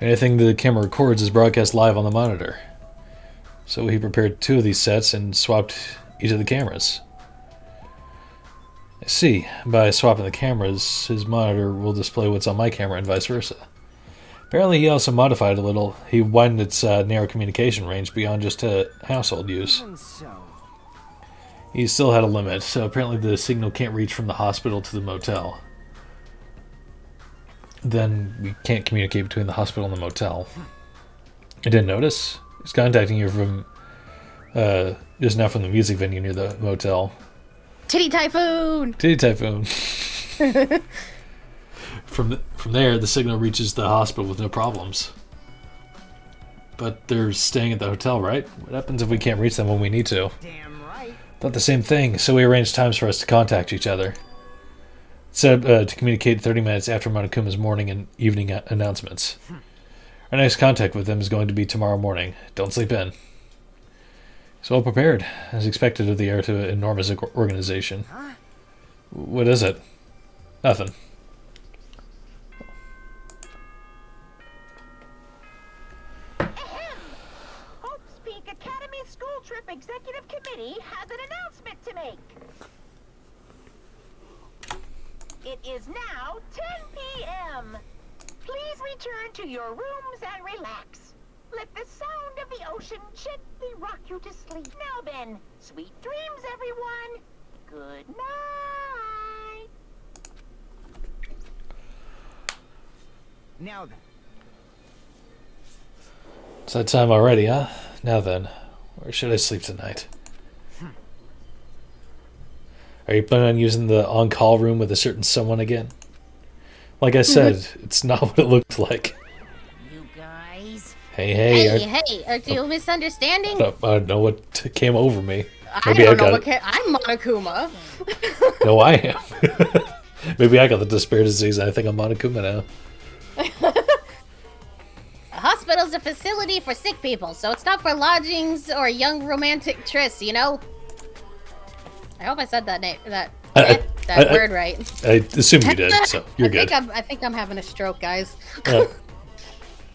Speaker 1: Anything the camera records is broadcast live on the monitor. So he prepared 2 of these sets and swapped each of the cameras. I see. By swapping the cameras, his monitor will display what's on my camera and vice versa. Apparently he also modified a little. He widened its narrow communication range beyond just household use.
Speaker 3: And so.
Speaker 1: He still had a limit, so apparently the signal can't reach from the hospital to the motel. Then we can't communicate between the hospital and the motel. I didn't notice. He's contacting you from just now from the music venue near the motel.
Speaker 2: Titty Typhoon!
Speaker 1: Titty Typhoon. From there, the signal reaches the hospital with no problems. But they're staying at the hotel, right? What happens if we can't reach them when we need to?
Speaker 3: Damn right.
Speaker 1: Thought the same thing, so we arranged times for us to contact each other. Set up to communicate 30 minutes after Monokuma's morning and evening announcements. Our next contact with them is going to be tomorrow morning. Don't sleep in. He's well prepared, as expected of the heir to an enormous organization. What is it? Nothing.
Speaker 4: school trip executive committee has an announcement to make. It is now 10 p.m. Please return to your rooms and relax. Let the sound of the ocean gently rock you to sleep. Now then, sweet dreams, everyone. Good night.
Speaker 3: Now then.
Speaker 1: It's that time already, huh? Now then, where should I sleep tonight? Are you planning on using the on-call room with a certain someone again? Like I said, it's not what it looked like.
Speaker 3: You guys.
Speaker 1: Hey,
Speaker 2: Hey, are you misunderstanding?
Speaker 1: I don't know what came over me.
Speaker 2: I don't know what I'm Monokuma.
Speaker 1: No, I am. Maybe I got the despair disease and I think I'm Monokuma now.
Speaker 2: A hospital's a facility for sick people, so it's not for lodgings or young romantic trysts, you know? I hope I said that word right.
Speaker 1: I assume you did, so you're good.
Speaker 2: I think I'm having a stroke, guys.
Speaker 1: Now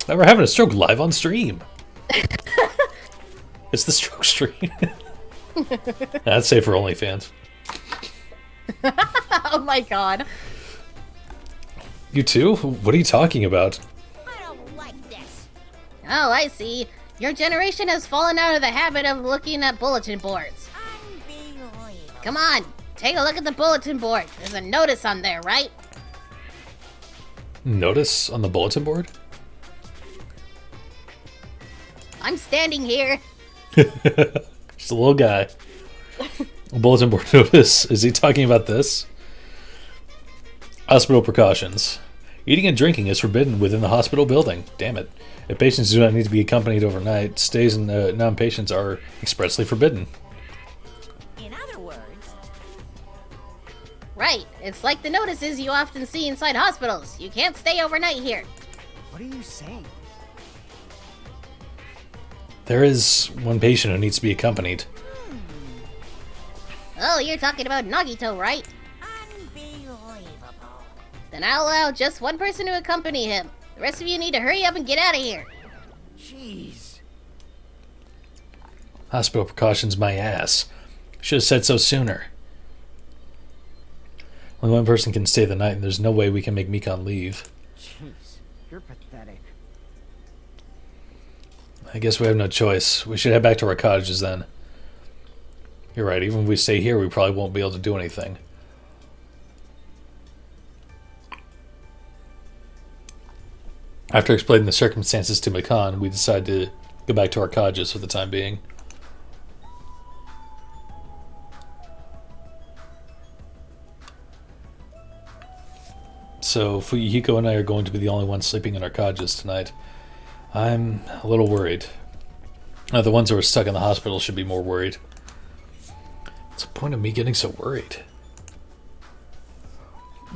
Speaker 1: we're having a stroke live on stream. It's the stroke stream. That's safe for OnlyFans.
Speaker 2: Oh my god.
Speaker 1: You too? What are you talking about?
Speaker 4: I don't like this.
Speaker 2: Oh, I see. Your generation has fallen out of the habit of looking at bulletin boards.
Speaker 4: Unbelievable.
Speaker 2: Come on, take a look at the bulletin board. There's a notice on there, right?
Speaker 1: Notice on the bulletin board?
Speaker 2: I'm standing here.
Speaker 1: Just a little guy. A bulletin board notice. Is he talking about this? Hospital precautions. Eating and drinking is forbidden within the hospital building. Damn it. If patients do not need to be accompanied overnight, stays in non-patients are expressly forbidden.
Speaker 4: In other words,
Speaker 2: Right, it's like the notices you often see inside hospitals. You can't stay overnight here.
Speaker 3: What are you saying?
Speaker 1: There is one patient who needs to be accompanied.
Speaker 2: Oh, you're talking about Nagito, right?
Speaker 4: unbelievable.
Speaker 2: Then I'll allow just one person to accompany him. The rest of you need to hurry up and get out of here.
Speaker 3: Jeez.
Speaker 1: Hospital precautions, my ass. Should have said so sooner. Only one person can stay the night, and there's no way we can make Mikon leave.
Speaker 3: Jeez. You're pathetic.
Speaker 1: I guess we have no choice. We should head back to our cottages then. You're right, even if we stay here, we probably won't be able to do anything. After explaining the circumstances to Mikon, we decide to go back to our cottages for the time being. So Fuyuhiko and I are going to be the only ones sleeping in our cottages tonight. I'm a little worried. The ones who are stuck in the hospital should be more worried. What's the point of me getting so worried?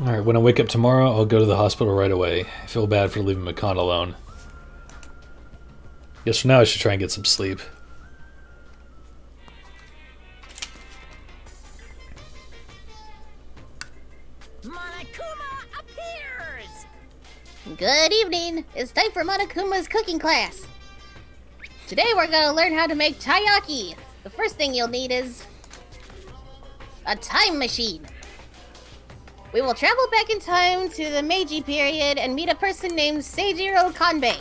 Speaker 1: Alright, when I wake up tomorrow, I'll go to the hospital right away. I feel bad for leaving Mikon alone. Guess for now I should try and get some sleep.
Speaker 4: Monokuma appears!
Speaker 2: Good evening. It's time for Monokuma's cooking class. Today we're gonna learn how to make taiyaki. The first thing you'll need is a time machine. We will travel back in time to the Meiji period and meet a person named Seijiro Kanbei.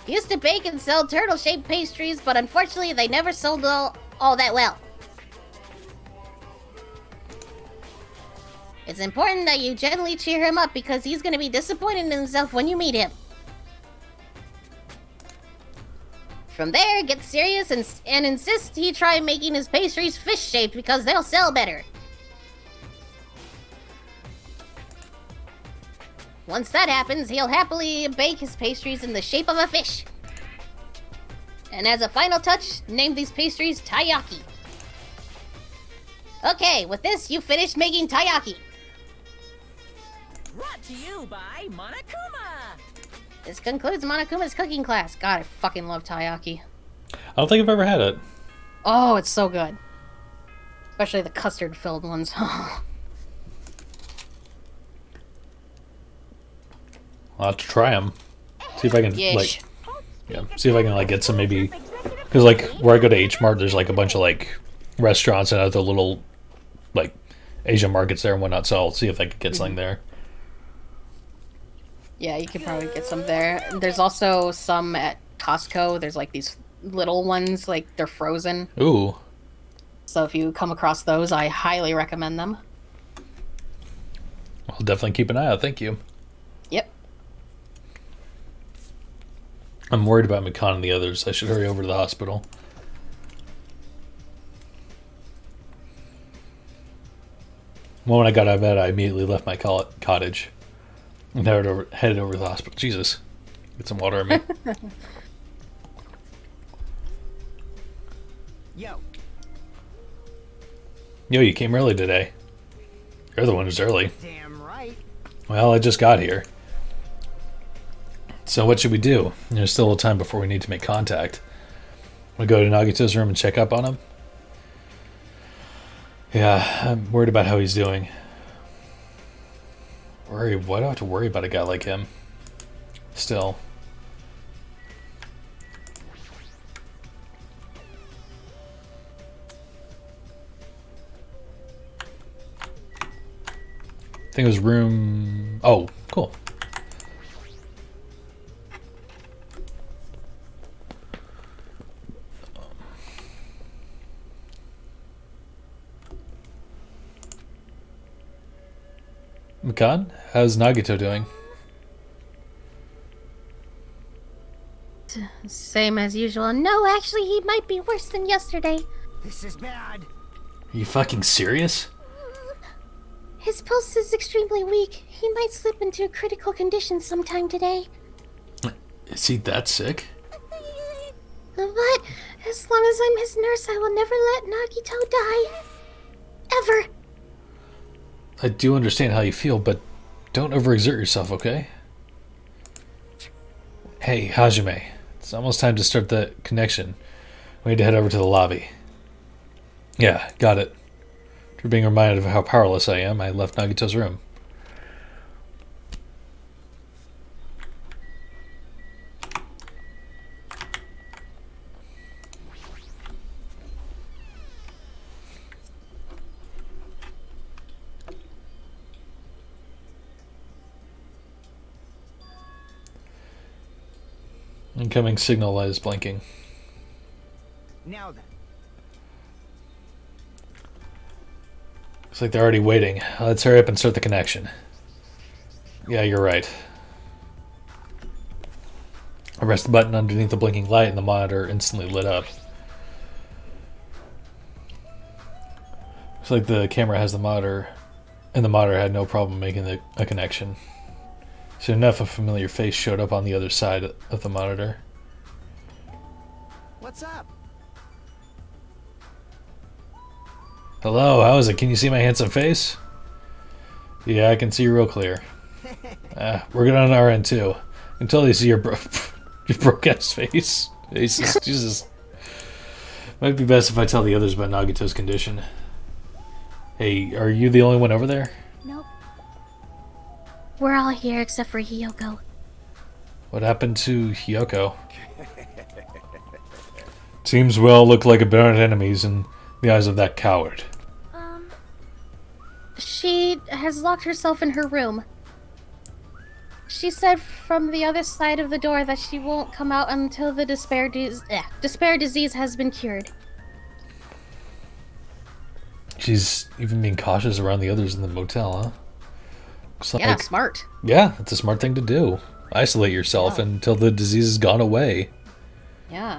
Speaker 2: He used to bake and sell turtle-shaped pastries, but unfortunately they never sold all that well. It's important that you gently cheer him up because he's going to be disappointed in himself when you meet him. From there, get serious and insist he try making his pastries fish-shaped because they'll sell better. Once that happens, he'll happily bake his pastries in the shape of a fish. And as a final touch, name these pastries taiyaki. Okay, with this, you finished making taiyaki.
Speaker 4: Brought to you by Monokuma!
Speaker 2: This concludes Monokuma's cooking class. God, I fucking love taiyaki.
Speaker 1: I don't think I've ever had it.
Speaker 2: Oh, it's so good. Especially the custard-filled ones.
Speaker 1: I'll have to try them. See if I can,
Speaker 2: Yeesh.
Speaker 1: like... Yeah, see if I can like get some maybe, because like where I go to H Mart, there's like a bunch of like restaurants and other little like Asian markets there and whatnot. So I'll see if I can get something there.
Speaker 2: Yeah, you could probably get some there. There's also some at Costco. There's like these little ones, like they're frozen.
Speaker 1: Ooh,
Speaker 2: So if you come across those, I highly recommend them.
Speaker 1: I'll definitely keep an eye out. Thank you.
Speaker 2: Yep.
Speaker 1: I'm worried about Mikan and the others. I should hurry over to the hospital. The moment I got out of bed, I immediately left my cottage and headed over to the hospital. Jesus. Get some water on me.
Speaker 3: Yo,
Speaker 1: Yo, you came early today. You're the one who's early.
Speaker 3: damn right.
Speaker 1: Well, I just got here. So what should we do? There's still a little time before we need to make contact. We go to Nagito's room and check up on him? Yeah, I'm worried about how he's doing. Why do I have to worry about a guy like him? Still. I think it was room... Oh, cool. Mikan, how's Nagito doing?
Speaker 2: Same as usual. No, actually, he might be worse than yesterday.
Speaker 3: This is bad.
Speaker 1: Are you fucking serious?
Speaker 2: His pulse is extremely weak. He might slip into a critical condition sometime today.
Speaker 1: Is he that sick?
Speaker 2: But as long as I'm his nurse, I will never let Nagito die. Ever.
Speaker 1: I do understand how you feel, but don't overexert yourself, okay? Hey, Hajime. It's almost time to start the connection. We need to head over to the lobby. Yeah, got it. After being reminded of how powerless I am, I left Nagito's room. Incoming signal light is blinking.
Speaker 3: Now then.
Speaker 1: Looks like they're already waiting. Let's hurry up and start the connection. Yeah, you're right. I pressed the button underneath the blinking light and the monitor instantly lit up. Looks like the camera has the monitor, and the monitor had no problem making a connection. Soon enough, a familiar face showed up on the other side of the monitor.
Speaker 3: What's up?
Speaker 1: Hello, how is it? Can you see my handsome face? Yeah, I can see you real clear. We're good on our end too. I can totally see your your broke-ass face. Jesus. Might be best if I tell the others about Nagito's condition. Hey, are you the only one over there?
Speaker 2: Nope. We're all here except for Hiyoko.
Speaker 1: What happened to Hiyoko? Seems we all look like apparent enemies in the eyes of that coward.
Speaker 2: She has locked herself in her room. She said from the other side of the door that she won't come out until the despair disease has been cured.
Speaker 1: She's even being cautious around the others in the motel, huh? Looks
Speaker 2: Yeah,
Speaker 1: like-
Speaker 2: smart.
Speaker 1: Yeah, it's a smart thing to do. Isolate yourself until the disease has gone away.
Speaker 2: Yeah.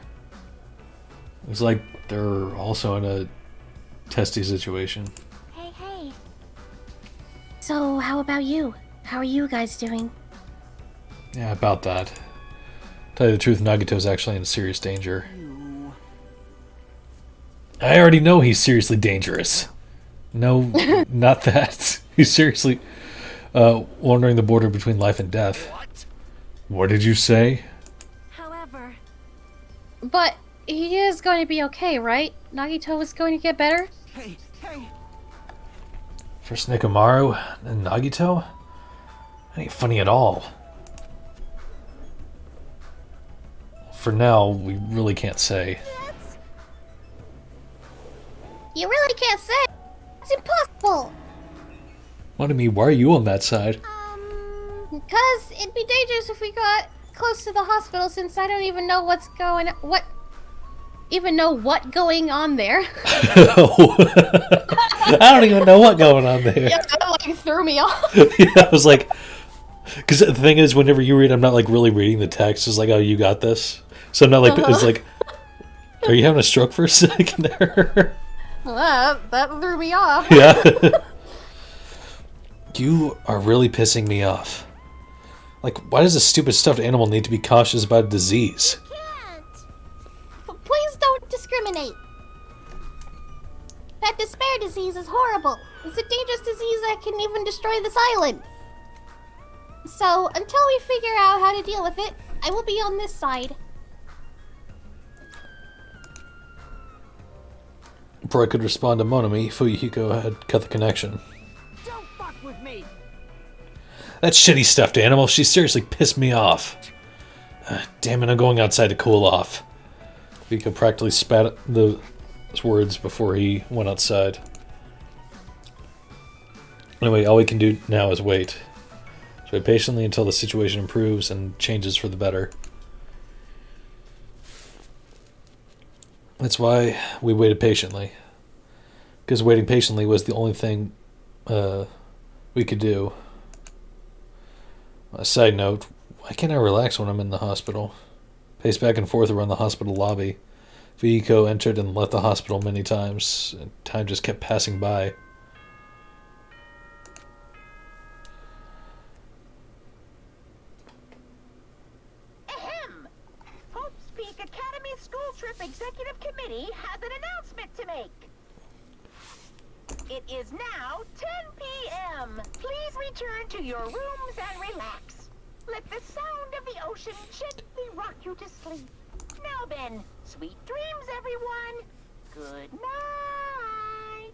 Speaker 1: It's like they're also in a testy situation.
Speaker 2: Hey, hey. So, how about you? How are you guys doing?
Speaker 1: Yeah, about that. Tell you the truth, Nagito's actually in serious danger. I already know he's seriously dangerous. No, not that. He's seriously wandering the border between life and death. What did you say?
Speaker 2: However... But he is going to be okay, right? Nagito is going to get better?
Speaker 3: Hey, hey.
Speaker 1: First Nekomaru, then Nagito? That ain't funny at all. for now, we really can't say.
Speaker 2: You really can't say. It's impossible.
Speaker 1: What do you mean? Why are you on that side?
Speaker 2: Because it'd be dangerous if we got close to the hospital, since I don't even know what's going what going on there.
Speaker 1: I don't even know what's going on there.
Speaker 2: Yeah, that like threw me off.
Speaker 1: Yeah, I was like, because the thing is, whenever you read, I'm not like really reading the text. It's like, oh, you got this. So I'm not like, it's like, are you having a stroke for a second there?
Speaker 2: That threw me off.
Speaker 1: Yeah. You are really pissing me off. Like, why does a stupid stuffed animal need to be cautious about a disease?
Speaker 2: Please don't discriminate. That despair disease is horrible. It's a dangerous disease that can even destroy this island. So, until we figure out how to deal with it, I will be on this side.
Speaker 1: Before I could respond to Monami, Fuyuhiko had cut the connection.
Speaker 3: Don't fuck with me.
Speaker 1: That shitty stuffed animal, she seriously pissed me off. Damn it, I'm going outside to cool off. Fuyuhiko practically spat those words before he went outside. Anyway, all we can do now is wait. So wait patiently until the situation improves and changes for the better. That's why we waited patiently. Because waiting patiently was the only thing we could do. A side note, why can't I relax when I'm in the hospital? Pace back and forth around the hospital lobby. Fuyuhiko entered and left the hospital many times, and time just kept passing by.
Speaker 4: Ahem! Hope's Peak Academy School Trip Executive Committee has an announcement to make. It is now 10 p.m. Please return to your rooms and relax. Let the sound of the ocean gently rock you to sleep. Now then, sweet dreams, everyone. Good night.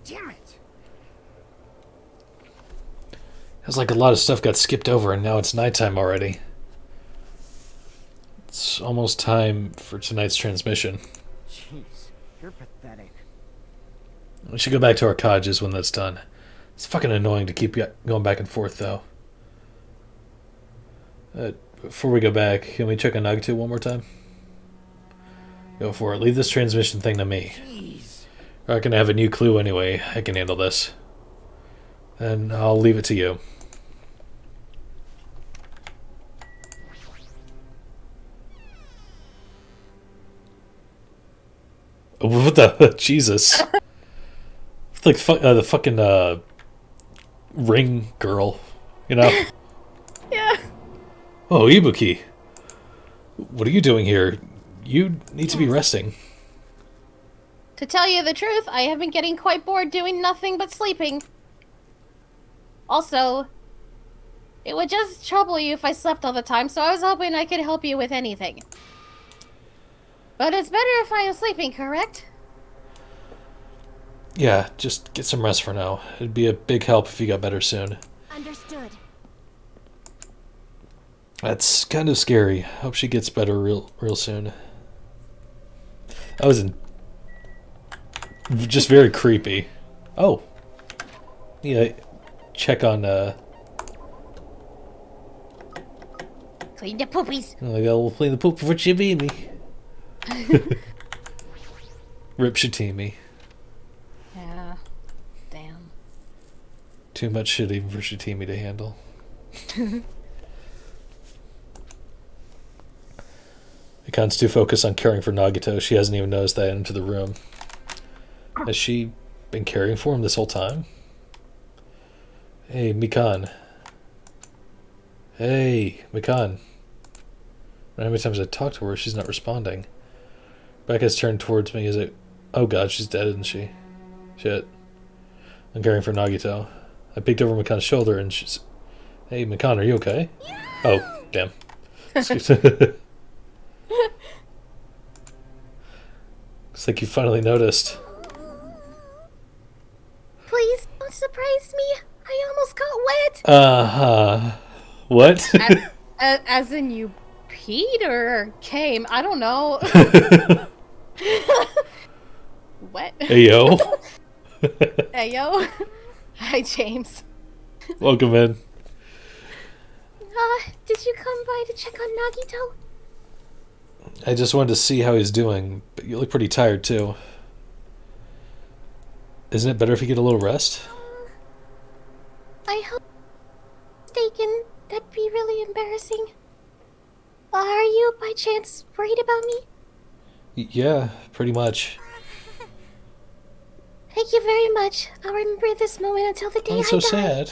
Speaker 3: Damn it.
Speaker 1: It's like a lot of stuff got skipped over and now it's nighttime already. It's almost time for tonight's transmission.
Speaker 3: Jeez, you're pathetic.
Speaker 1: We should go back to our cottages when that's done. It's fucking annoying to keep going back and forth, though. Before we go back, can we check on Nagato one more time? Go for it. Leave this transmission thing to me.
Speaker 3: Jeez.
Speaker 1: I can have a new clue anyway. I can handle this. Then I'll leave it to you. What the? Jesus. It's like the fucking ring girl, you know?
Speaker 2: Yeah.
Speaker 1: Oh, Ibuki. What are you doing here? You need to be resting.
Speaker 2: To tell you the truth, I have been getting quite bored doing nothing but sleeping. Also, it would just trouble you if I slept all the time, so I was hoping I could help you with anything. But it's better if I am sleeping, correct?
Speaker 1: Yeah, just get some rest for now. It'd be a big help if you got better soon.
Speaker 2: Understood.
Speaker 1: That's kind of scary. Hope she gets better real soon. That was just very creepy. Oh. Yeah, check on,
Speaker 2: Clean the poopies.
Speaker 1: I gotta clean the poop for Chibimi. Rip Shatimi.
Speaker 2: Yeah. Damn.
Speaker 1: Too much shit even for Shatimi to handle. Mikan's too focused on caring for Nagato, she hasn't even noticed that into the room. Has she been caring for him this whole time? Hey, Mikan. Hey, Mikan. How many times I talk to her, she's not responding. Becca's turned towards me as it... Oh god, she's dead, isn't she? Shit. I'm caring for Nagito. I peeked over Mikan's shoulder and she's... Hey, Mikan, are you okay? Yeah. Oh, damn. Excuse me. Looks like you finally noticed.
Speaker 2: Please don't surprise me. I almost got wet.
Speaker 1: Uh-huh. What?
Speaker 2: As in you peed or came? I don't know. What?
Speaker 1: Hey, yo.
Speaker 2: Hey, yo. Hi, James.
Speaker 1: Welcome in.
Speaker 2: Did you come by to check on Nagito?
Speaker 1: I just wanted to see how he's doing, but you look pretty tired, too. Isn't it better if you get a little rest?
Speaker 2: I hope I'm mistaken. That'd be really embarrassing. Are you, by chance, worried about me?
Speaker 1: Yeah, pretty much.
Speaker 2: Thank you very much. I'll remember this moment until the day
Speaker 1: Oh,
Speaker 2: I
Speaker 1: it's so
Speaker 2: die.
Speaker 1: sad.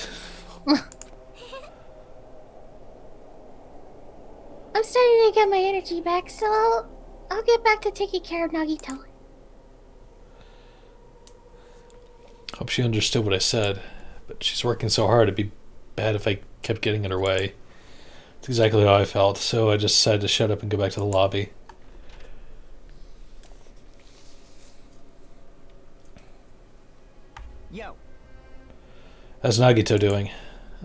Speaker 2: I'm starting to get my energy back, so I'll get back to taking care of Nagito.
Speaker 1: Hope she understood what I said, but she's working so hard it'd be bad if I kept getting in her way. It's exactly how I felt, so I just decided to shut up and go back to the lobby.
Speaker 3: Yo.
Speaker 1: How's Nagito doing?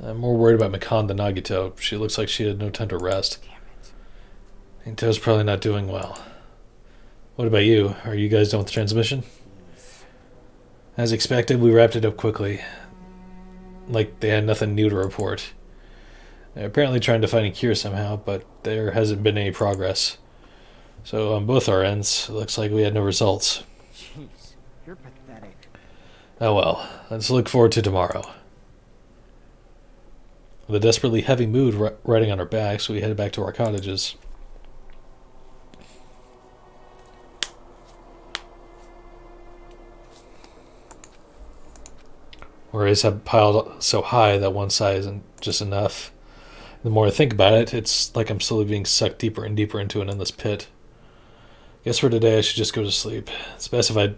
Speaker 1: I'm more worried about Mikan than Nagito. She looks like she had no time to rest.
Speaker 3: Damn it.
Speaker 1: Nagito's probably not doing well. What about you? Are you guys done with the transmission? As expected, we wrapped it up quickly. Like they had nothing new to report. They're apparently trying to find a cure somehow, but there hasn't been any progress. So on both our ends, it looks like we had no results.
Speaker 3: Jeez, you're pathetic.
Speaker 1: Oh well, let's look forward to tomorrow. With a desperately heavy mood riding on our backs, we headed back to our cottages. Worries have piled so high that one side isn't just enough. The more I think about it, it's like I'm slowly being sucked deeper and deeper into an endless pit. Guess for today I should just go to sleep. It's best if I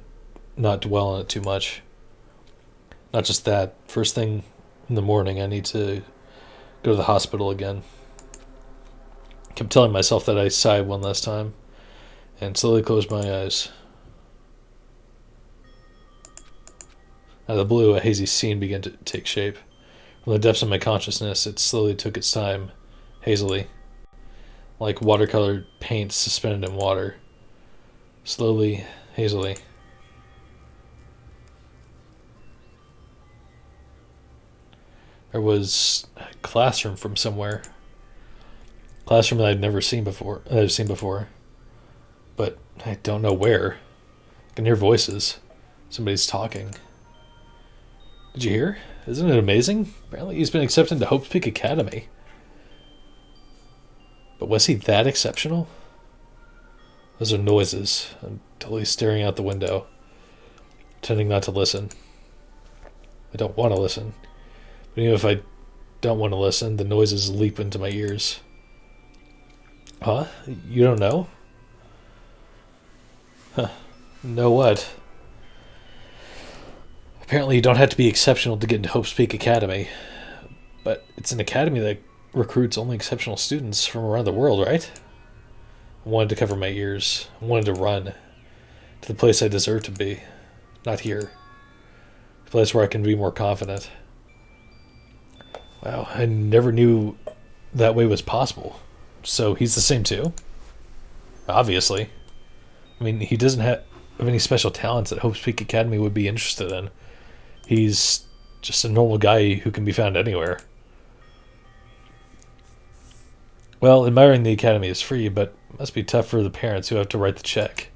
Speaker 1: not dwell on it too much. Not just that, first thing in the morning I need to go to the hospital again. I kept telling myself that I sighed one last time, and slowly closed my eyes. Out of the blue, a hazy scene began to take shape. From the depths of my consciousness, it slowly took its time, hazily, like watercolored paint suspended in water. Slowly, hazily. There was a classroom from somewhere. Classroom that I've never seen before. But I don't know where. I can hear voices. Somebody's talking. Did you hear? Isn't it amazing? Apparently he's been accepted to Hope's Peak Academy. But was he that exceptional? Those are noises. I'm totally staring out the window, pretending not to listen. I don't want to listen. But even if I don't want to listen, the noises leap into my ears. Huh? You don't know? Huh. Know what? Apparently you don't have to be exceptional to get into Hope's Peak Academy. But it's an academy that recruits only exceptional students from around the world, right? I wanted to cover my ears. I wanted to run to the place I deserve to be. Not here. The place where I can be more confident. Wow, I never knew that way was possible. So he's the same too? Obviously. I mean, he doesn't have any special talents that Hope's Peak Academy would be interested in. He's just a normal guy who can be found anywhere. Well, admiring the academy is free, but it must be tough for the parents who have to write the check.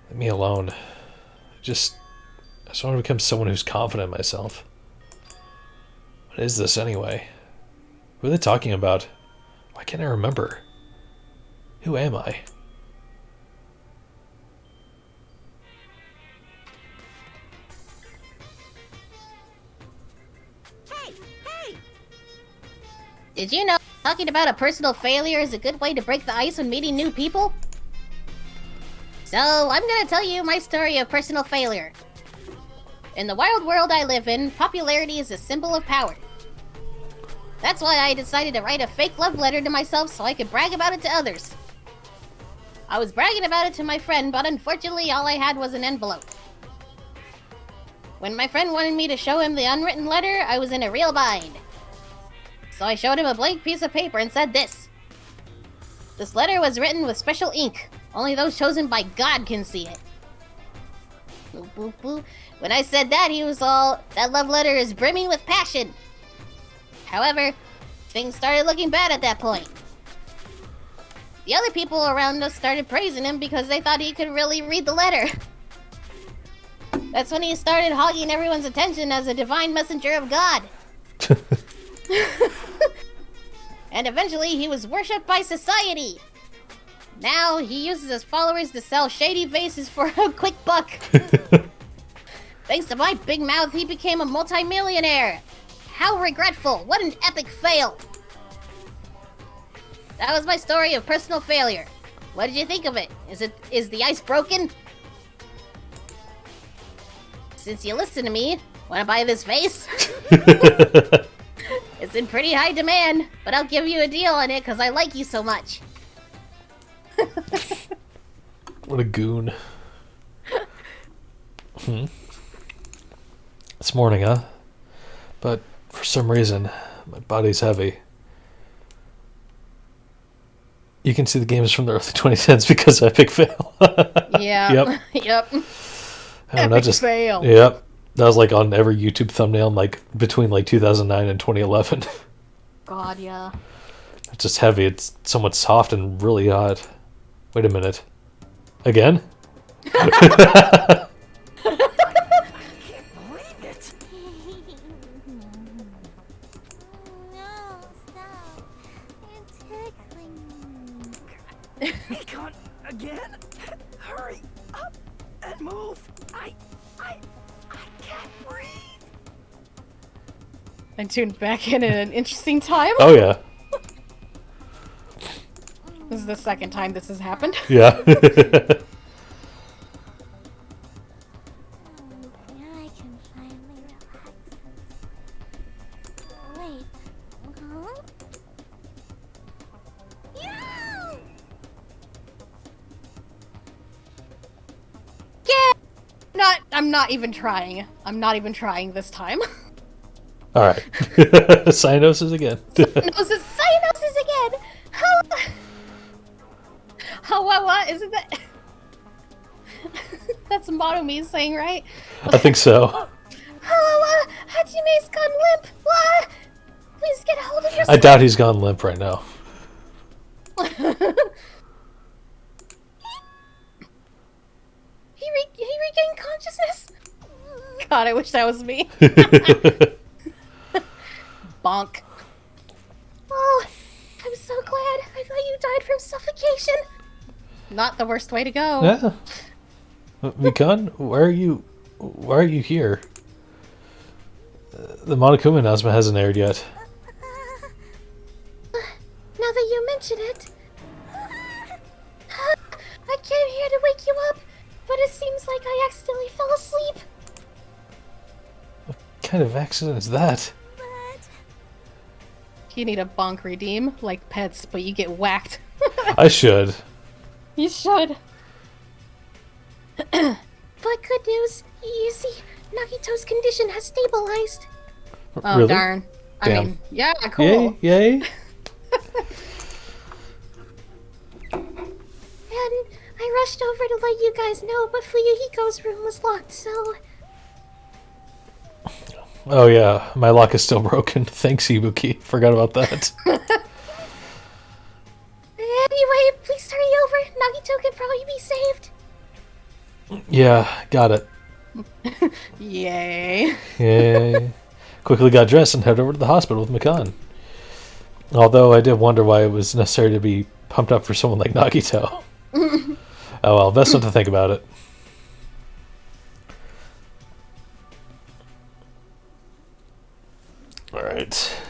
Speaker 1: Leave me alone. I just want to become someone who's confident in myself. What is this anyway? Who are they talking about? Why can't I remember? Who am I?
Speaker 2: Did you know talking about a personal failure is a good way to break the ice when meeting new people? So, I'm gonna tell you my story of personal failure. In the wild world I live in, popularity is a symbol of power. That's why I decided to write a fake love letter to myself so I could brag about it to others. I was bragging about it to my friend, but unfortunately all I had was an envelope. When my friend wanted me to show him the unwritten letter, I was in a real bind. So I showed him a blank piece of paper and said this. This letter was written with special ink. Only those chosen by God can see it. Boop, boop, boop. When I said that, he was all, that love letter is brimming with passion. However, things started looking bad at that point. The other people around us started praising him because they thought he could really read the letter. That's when he started hogging everyone's attention as a divine messenger of God. And eventually he was worshipped by society. Now he uses his followers to sell shady vases for a quick buck. Thanks to my big mouth, he became a multimillionaire. How regretful. What an epic fail. That was my story of personal failure. What did you think of it? Is the ice broken? Since you listen to me, wanna buy this vase? It's in pretty high demand, but I'll give you a deal on it because I like you so much.
Speaker 1: What a goon. It's morning, huh? But for some reason, my body's heavy. You can see the games from the early 2010s because of Epic Fail.
Speaker 2: Yeah.
Speaker 1: Yep.
Speaker 2: Yep.
Speaker 1: And
Speaker 2: Epic fail.
Speaker 1: Yep. That was like on every YouTube thumbnail like between like 2009 and 2011.
Speaker 2: God, yeah.
Speaker 1: It's just heavy. It's somewhat soft and really hot. Wait a minute. Again?
Speaker 3: I can't believe it.
Speaker 6: No, stop. You're tickling me.
Speaker 3: Econ, again? Hurry up and move. I can't breathe.
Speaker 2: I tuned back in at an interesting time.
Speaker 1: Oh, yeah.
Speaker 2: This is the second time this has happened.
Speaker 1: Yeah.
Speaker 6: Now I can finally relax. Wait. Huh? Yeah!
Speaker 2: I'm not even trying. I'm not even trying this time.
Speaker 1: All right. Cyanosis again.
Speaker 2: Cyanosis again! What? Isn't that... That's Motomi saying, right?
Speaker 1: I think so.
Speaker 2: Hajime's gone limp! Please get a hold of yourself!
Speaker 1: I doubt he's gone limp right now.
Speaker 2: He regained consciousness? God, I wish that was me. Bonk. Oh, I'm so glad. I thought you died from suffocation. Not the worst way to go.
Speaker 1: Yeah. Mikan, why are you here? The Monokuma announcement hasn't aired yet.
Speaker 2: Now that you mention it, I came here to wake you up, but it seems like I accidentally fell asleep.
Speaker 1: What kind of accident is that?
Speaker 2: You need a bonk redeem, like pets, but you get whacked.
Speaker 1: I should.
Speaker 2: You should. But good news, you see, Nagito's condition has stabilized. Oh,
Speaker 1: Really?
Speaker 2: darn. I
Speaker 1: Damn.
Speaker 2: mean, yeah, cool.
Speaker 1: Yay!
Speaker 2: And I rushed over to let you guys know, but Fuyuhiko's room was locked, so...
Speaker 1: Oh yeah, my lock is still broken. Thanks, Ibuki. Forgot about that.
Speaker 2: Anyway, please hurry over. Nagito can probably be saved.
Speaker 1: Yeah, got it.
Speaker 2: Yay.
Speaker 1: Yay. Quickly got dressed and headed over to the hospital with Mikan. Although I did wonder why it was necessary to be pumped up for someone like Nagito. Oh well, best not to think about it. Alright.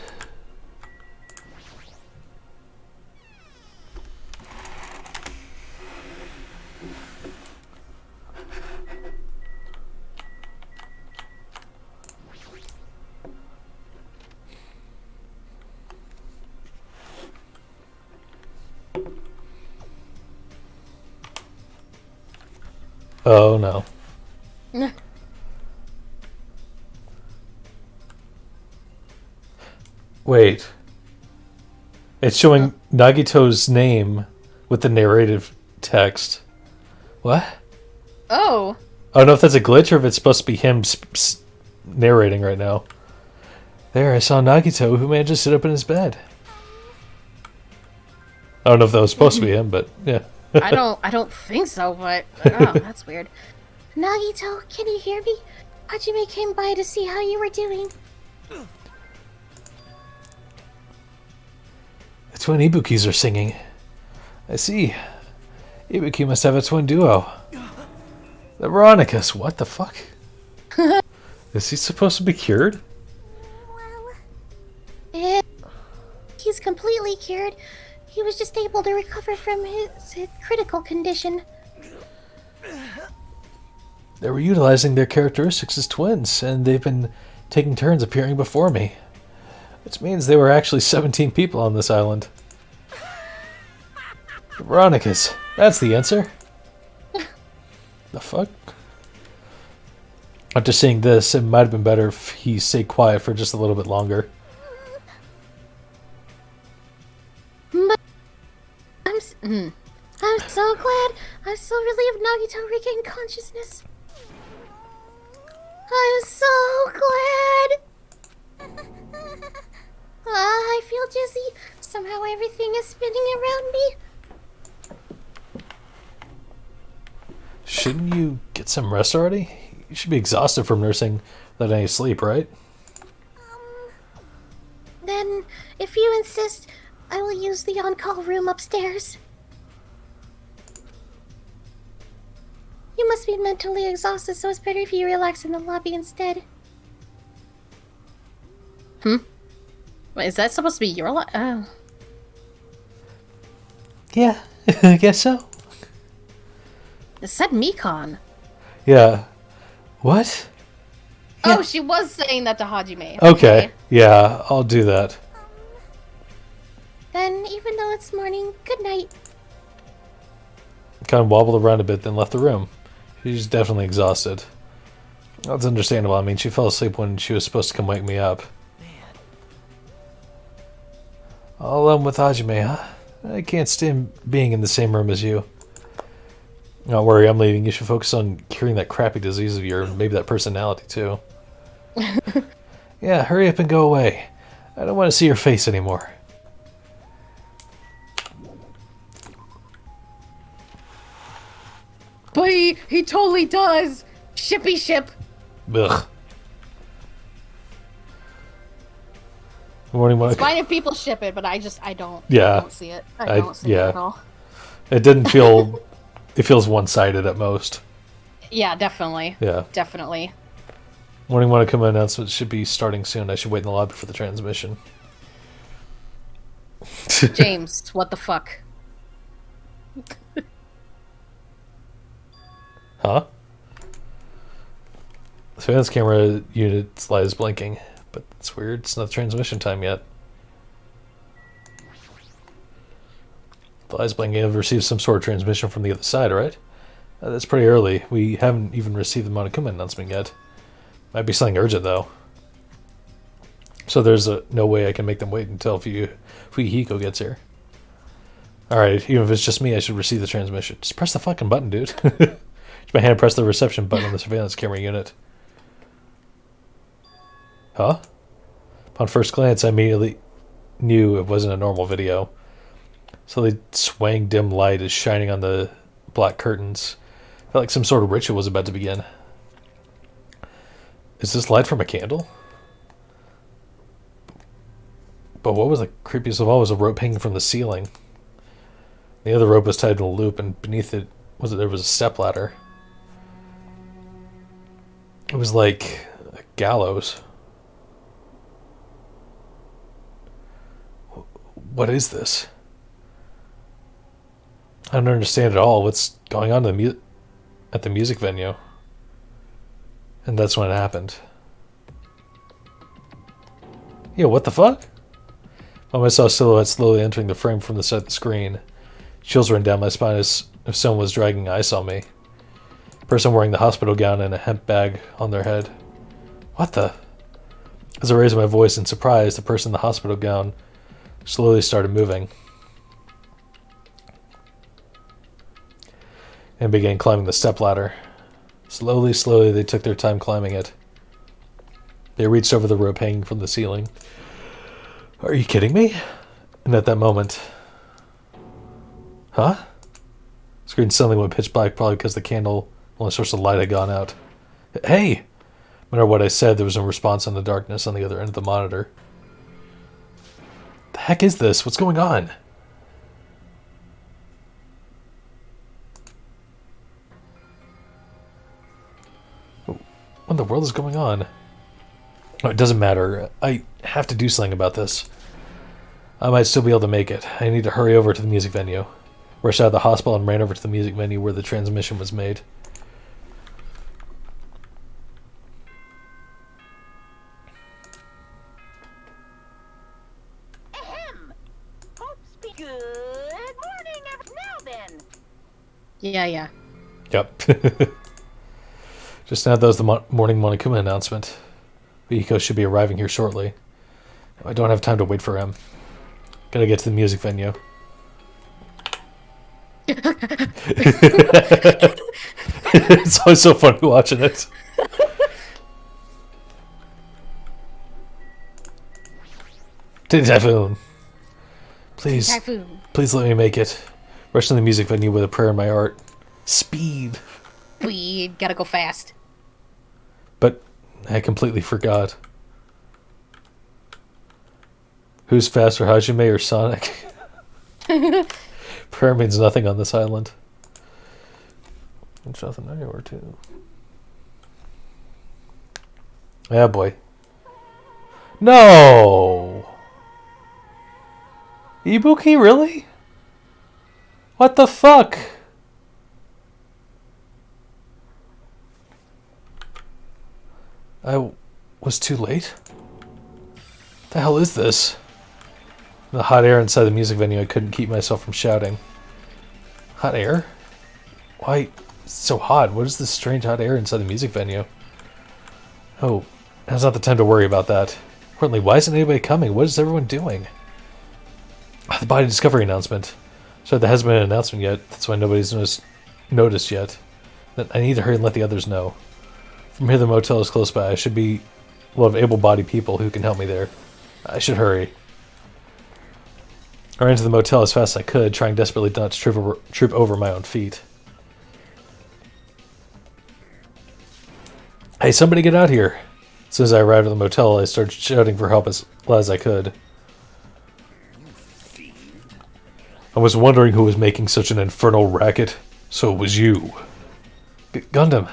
Speaker 1: Oh no. Wait, It's showing Nagito's name with the narrative text. What?
Speaker 2: Oh.
Speaker 1: I don't know if that's a glitch or if it's supposed to be him narrating right now. There, I saw Nagito, who managed to sit up in his bed. I don't know if that was supposed to be him, but yeah.
Speaker 2: I don't think so, but oh, that's weird.
Speaker 6: Nagito, can you hear me? Hajime came by to see how you were doing.
Speaker 1: The twin Ibukis are singing. I see. Ibuki must have a twin duo. The Veronicas, what the fuck? Is he supposed to be cured?
Speaker 6: Well, he's completely cured. He was just able to recover from his critical condition.
Speaker 1: They were utilizing their characteristics as twins, and they've been taking turns appearing before me. Which means there were actually 17 people on this island. The Veronicas, that's the answer. The fuck? After seeing this, it might have been better if he stayed quiet for just a little bit longer.
Speaker 6: But I'm so glad. I'm so relieved Nagito regained consciousness. I'm so glad. I feel dizzy. Somehow everything is spinning around me.
Speaker 1: Shouldn't you get some rest already? You should be exhausted from nursing without any sleep, right?
Speaker 6: Then, if you insist, I will use the on-call room upstairs. You must be mentally exhausted, so it's better if you relax in the lobby instead.
Speaker 2: Wait, is that supposed to be your Oh.
Speaker 1: Yeah, I guess so.
Speaker 2: It said Mikon.
Speaker 1: Yeah. What?
Speaker 2: Oh, she was saying that to Hajime.
Speaker 1: Okay. Yeah, I'll do that.
Speaker 6: Then, even though it's morning, good night.
Speaker 1: Kind of wobbled around a bit, then left the room. She's definitely exhausted. That's understandable. I mean, she fell asleep when she was supposed to come wake me up. All alone with Hajime, huh? I can't stand being in the same room as you. Don't worry, I'm leaving. You should focus on curing that crappy disease of yours, maybe that personality too. Yeah, hurry up and go away. I don't want to see your face anymore.
Speaker 2: But he totally does. Shippy ship.
Speaker 1: Ugh. Morning,
Speaker 2: It's fine if people ship it, but I don't.
Speaker 1: Yeah.
Speaker 2: I don't see it. I don't see it at all.
Speaker 1: It didn't feel. It feels one-sided at most.
Speaker 2: Yeah, definitely.
Speaker 1: Yeah.
Speaker 2: Definitely.
Speaker 1: Morning want to come announcement should be starting soon. I should wait in the lobby for the transmission.
Speaker 2: James, what the fuck?
Speaker 1: Huh? The surveillance camera unit's light is blinking, but it's weird. It's not transmission time yet. The light's blinking. I've received some sort of transmission from the other side, right? That's pretty early. We haven't even received the Monokuma announcement yet. Might be something urgent, though. So there's no way I can make them wait until Fuyuhiko gets here. Alright, even if it's just me, I should receive the transmission. Just press the fucking button, dude. Just my hand press the reception button on the surveillance camera unit. Huh? Upon first glance, I immediately knew it wasn't a normal video. So the swaying dim light is shining on the black curtains. Felt like some sort of ritual was about to begin. Is this light from a candle? But what was the creepiest of all was a rope hanging from the ceiling. The other rope was tied in a loop, and beneath it there was a stepladder. It was like a gallows. What is this? I don't understand at all what's going on at the music venue. And that's when it happened. Yo, what the fuck? I saw a silhouette slowly entering the frame from the side of the screen. Chills ran down my spine as if someone was dragging ice on me. A person wearing the hospital gown and a hemp bag on their head. What the? As I raised my voice in surprise, the person in the hospital gown slowly started moving and began climbing the stepladder. Slowly, slowly, they took their time climbing it. They reached over the rope hanging from the ceiling. Are you kidding me? And at that moment... Huh? The screen suddenly went pitch black, probably because the candle, only source of light, had gone out. Hey! No matter what I said, there was no response in the darkness on the other end of the monitor. The heck is this? What's going on? What in the world is going on? Oh, it doesn't matter. I have to do something about this. I might still be able to make it. I need to hurry over to the music venue. Rushed out of the hospital and ran over to the music venue where the transmission was made.
Speaker 4: Ahem. Good morning, now then.
Speaker 2: Yeah.
Speaker 1: Yep. Just now, that was the morning Monokuma announcement. Hiko should be arriving here shortly. I don't have time to wait for him. Gotta get to the music venue. It's always so funny watching it. Typhoon. Please.
Speaker 2: Typhoon.
Speaker 1: Please let me make it. Rush to the music venue with a prayer in my heart. Speed.
Speaker 2: We gotta go fast.
Speaker 1: But I completely forgot. Who's faster, Hajime or Sonic? Prayer means nothing on this island. It's nothing anywhere, too. Yeah, boy. No! Ibuki, really? What the fuck? I was too late? What the hell is this? In the hot air inside the music venue, I couldn't keep myself from shouting. Hot air? Why it's so hot? What is this strange hot air inside the music venue? Oh, now's not the time to worry about that. Importantly, why isn't anybody coming? What is everyone doing? The body discovery announcement. So there hasn't been an announcement yet. That's why nobody's noticed yet. I need to hurry and let the others know. From here, the motel is close by. I should be a lot of able-bodied people who can help me there. I should hurry. I ran to the motel as fast as I could, trying desperately not to trip over my own feet. Hey, somebody get out here! As soon as I arrived at the motel, I started shouting for help as loud as I could. I was wondering who was making such an infernal racket. So it was you. Gundam,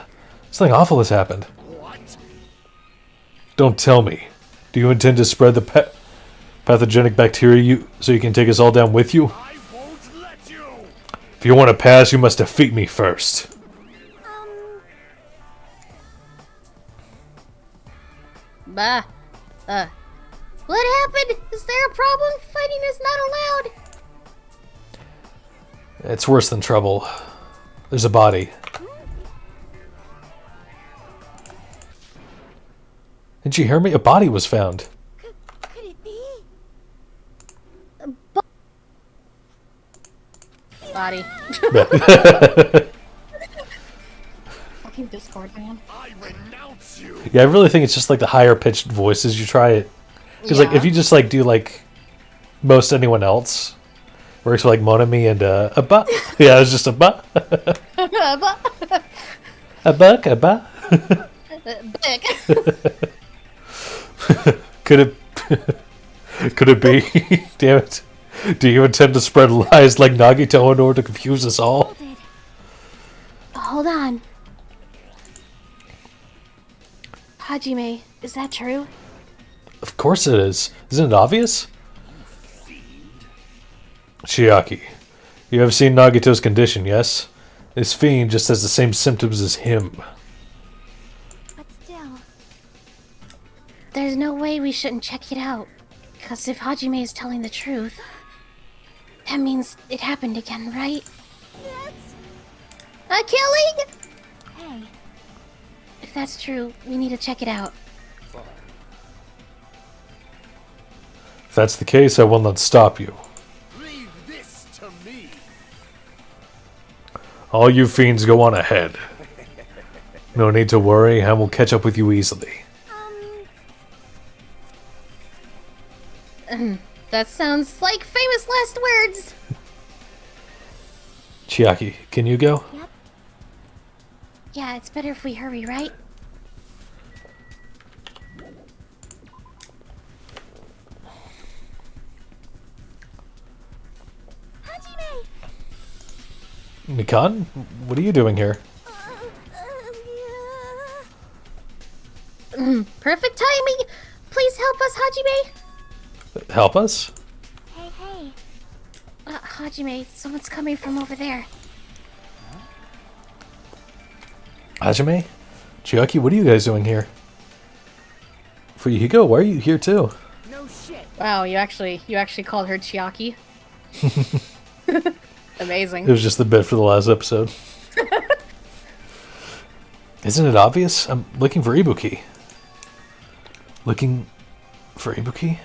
Speaker 1: something awful has happened.
Speaker 5: What?
Speaker 1: Don't tell me. Do you intend to spread the pathogenic bacteria so you can take us all down with you?
Speaker 5: I won't let you!
Speaker 1: If you want to pass, you must defeat me first.
Speaker 2: Bah.
Speaker 6: What happened? Is there a problem? Fighting is not allowed.
Speaker 1: It's worse than trouble. There's a body. Didn't you hear me? A body was found.
Speaker 6: Could it be?
Speaker 2: Body. Fucking Discord, man.
Speaker 5: I renounce you!
Speaker 1: Yeah, I really think it's just like the higher pitched voices you try it. Because like
Speaker 2: Yeah.
Speaker 1: if you just like do like most anyone else, works with like Monami and a ba. Yeah, it's just a ba. A buck, a ba. Could it be? Damn it. Do you intend to spread lies like Nagito in order to confuse us all?
Speaker 6: Hold on. Hajime, is that true?
Speaker 1: Of course it is. Isn't it obvious? Chiaki, you have seen Nagito's condition, yes? This fiend just has the same symptoms as him.
Speaker 6: But still. There's no way we shouldn't check it out. Because if Hajime is telling the truth, that means it happened again, right? Yes. A killing? Hey. If that's true, we need to check it out.
Speaker 1: If that's the case, I will not stop you.
Speaker 5: Leave this to me.
Speaker 1: All you fiends go on ahead. No need to worry, I will catch up with you easily.
Speaker 2: That sounds like famous last words.
Speaker 1: Chiaki, can you go?
Speaker 6: Yeah, it's better if we hurry, right?
Speaker 1: Mikan? What are you doing here?
Speaker 2: Perfect timing. Please help us, Hajime.
Speaker 1: Help us?
Speaker 6: Hey. Hajime, someone's coming from over there.
Speaker 1: Hajime? Chiaki, what are you guys doing here? Fuyuhiko, why are you here too?
Speaker 3: No shit.
Speaker 2: Wow, you actually called her Chiaki. Amazing.
Speaker 1: It was just the bit for the last episode. Isn't it obvious? I'm looking for Ibuki. Looking for Ibuki?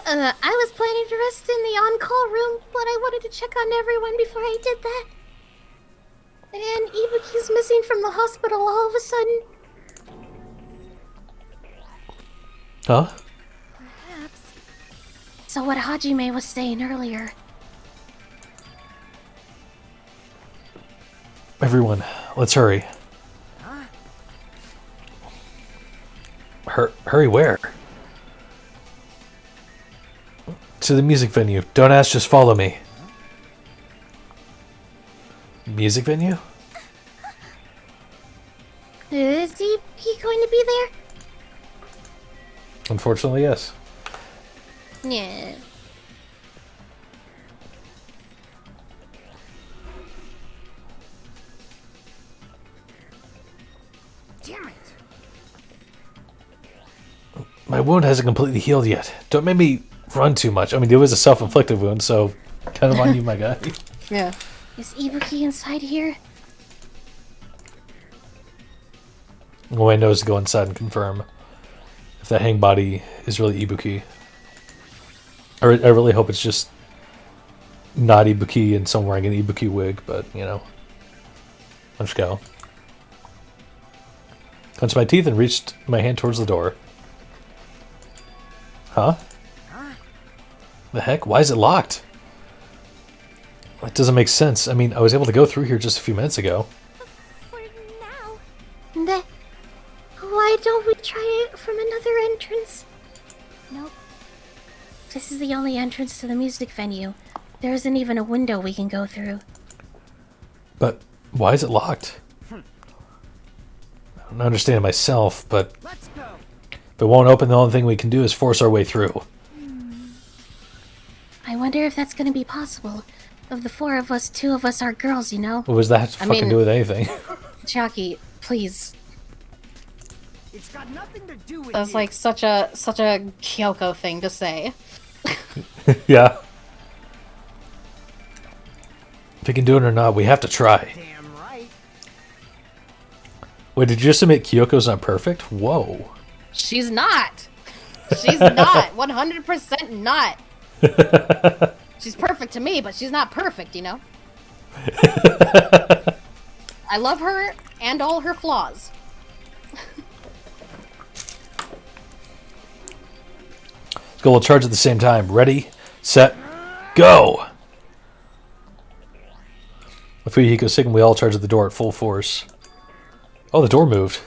Speaker 6: I was planning to rest in the on-call room, but I wanted to check on everyone before I did that. And Ibuki's missing from the hospital all of a sudden.
Speaker 1: Huh?
Speaker 6: Perhaps. So what Hajime was saying earlier.
Speaker 1: Everyone, let's hurry. Hurry where? To the music venue. Don't ask, just follow me. Music venue?
Speaker 6: Is he going to be there?
Speaker 1: Unfortunately, yes.
Speaker 6: Yeah.
Speaker 3: Damn it.
Speaker 1: My wound hasn't completely healed yet. Don't make me run too much. I mean, it was a self-inflicted wound, so kind of on you, my guy.
Speaker 2: Yeah.
Speaker 6: Is Ibuki inside here?
Speaker 1: Well, my nose to go inside and confirm if that hang body is really Ibuki. I really hope it's just not Ibuki and someone wearing an Ibuki wig, but, you know. Let's go. Clenched my teeth and reached my hand towards the door. Huh? The heck? Why is it locked? That doesn't make sense. I mean, I was able to go through here just a few minutes ago.
Speaker 6: For now. Why don't we try it from another entrance? Nope. This is the only entrance to the music venue. There isn't even a window we can go through.
Speaker 1: But why is it locked? I don't understand it myself, but
Speaker 3: Let's go.
Speaker 1: if it won't open, the only thing we can do is force our way through.
Speaker 6: I wonder if that's gonna be possible. Of the four of us, two of us are girls, you know?
Speaker 1: What was that to fucking do with anything?
Speaker 2: Chiaki, please.
Speaker 3: It's got nothing to do with
Speaker 2: That's
Speaker 3: you.
Speaker 2: like such a Kyoko thing to say.
Speaker 1: Yeah. If we can do it or not, we have to try.
Speaker 3: Damn right.
Speaker 1: Wait, did you just admit Kyoko's not perfect? Whoa.
Speaker 2: She's not. She's not. 100% not. She's perfect to me, but she's not perfect, you know? I love her and all her flaws.
Speaker 1: Let's go, we'll charge at the same time. Ready, set, go! With Fuyuhiko's signal, we all charge at the door at full force. Oh, the door moved.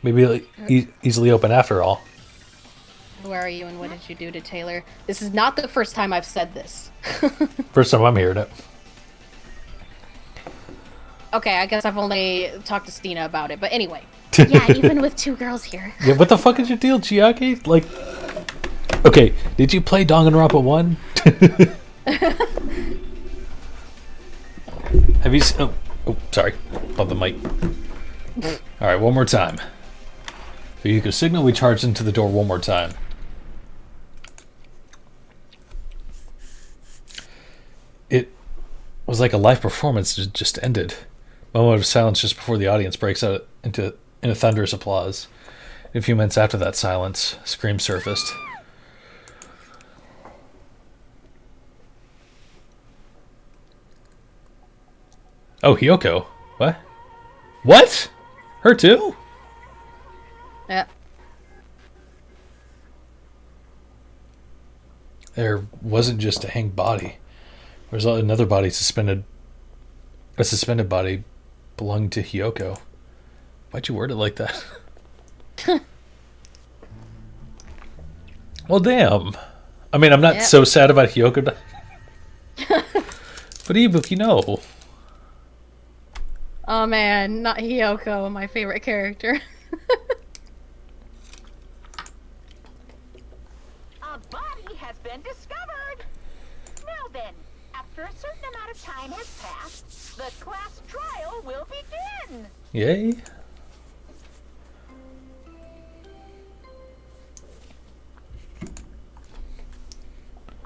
Speaker 1: Maybe it'll easily open after all.
Speaker 2: Who are you and what did you do to Taylor? This is not the first time I've said this.
Speaker 1: First time I'm hearing it.
Speaker 2: Okay, I guess I've only talked to Stina about it, but anyway.
Speaker 6: Yeah, even with two girls here.
Speaker 1: Yeah, what the fuck is your deal, Chiaki? Like, okay, did you play Danganronpa 1? Have you seen... Oh, sorry. Above the mic. Alright, one more time. Fuyuhiko's signal, we charge into the door one more time. It was like a live performance just ended. moment of silence just before the audience breaks out into a thunderous applause. A few minutes after that silence, screams surfaced. Oh, Hiyoko. What? What? Her too?
Speaker 2: Yeah.
Speaker 1: There wasn't just a hanged body. There was another body suspended. A suspended body belonged to Hiyoko. Why'd you word it like that? Well, damn. I mean, I'm not so sad about Hiyoko dying. But Ibuki, no.
Speaker 2: Oh man, not Hiyoko, my favorite character.
Speaker 4: A body has been discovered. Now then, after a certain amount of time has passed, the class trial will begin.
Speaker 1: Yay.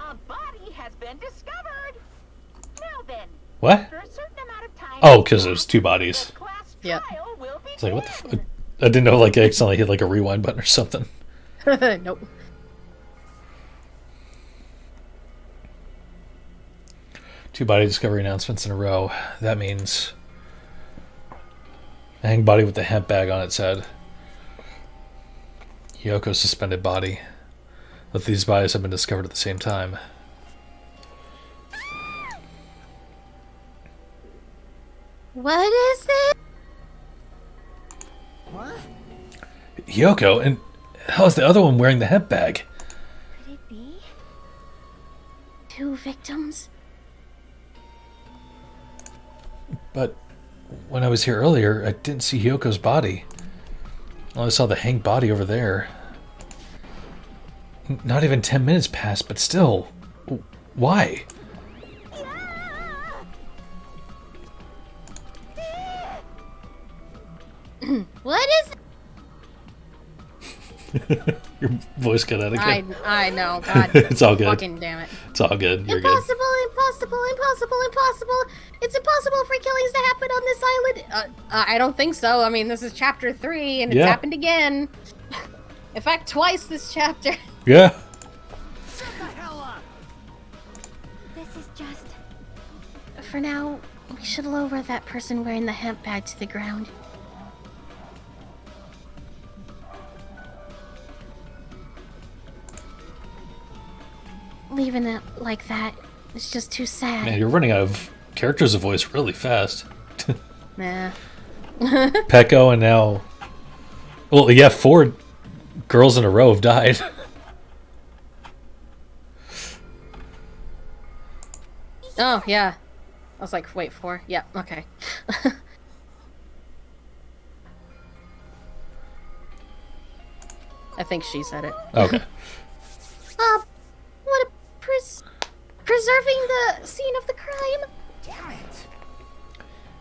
Speaker 4: A body has been discovered. Now then,
Speaker 1: What?
Speaker 4: after a certain amount of time.
Speaker 1: Oh, because there's two bodies.
Speaker 4: The class
Speaker 2: Yep.
Speaker 4: trial will begin.
Speaker 1: It's like, what the fuck? I didn't know, like, I accidentally hit, like, a rewind button or something.
Speaker 2: Nope.
Speaker 1: Two body discovery announcements in a row. That means a hanged body with a hemp bag on its head. Hyoko's suspended body. Both these bodies have been discovered at the same time.
Speaker 6: What is it?
Speaker 3: What?
Speaker 1: Hyoko? And how's the other one wearing the hemp bag?
Speaker 6: Could it be? Two victims?
Speaker 1: But when I was here earlier, I didn't see Hyoko's body. I only saw the hanged body over there. Not even 10 minutes passed, but still. Why?
Speaker 6: What is it?
Speaker 1: Your voice got out again.
Speaker 2: I know, God.
Speaker 1: It's all good.
Speaker 2: Fucking damn it.
Speaker 1: It's all good. You're good.
Speaker 6: Impossible, impossible, impossible, impossible. It's impossible for killings to happen on this island.
Speaker 2: I don't think so. I mean, this is chapter 3, and it's
Speaker 1: Yeah.
Speaker 2: happened again. In fact, twice this chapter.
Speaker 1: Yeah.
Speaker 3: Shut the hell up!
Speaker 6: This is just... For now, we should lower that person wearing the hemp bag to the ground. Leaving it like that is just too sad.
Speaker 1: Man, you're running out of characters of voice really fast.
Speaker 2: Nah.
Speaker 1: Pekko and now... Well, yeah, 4 girls in a row have died.
Speaker 2: Oh, yeah. I was like, wait, 4? Yeah, okay. I think she said it.
Speaker 1: Okay.
Speaker 6: What a preserving the scene of the crime.
Speaker 3: Damn it!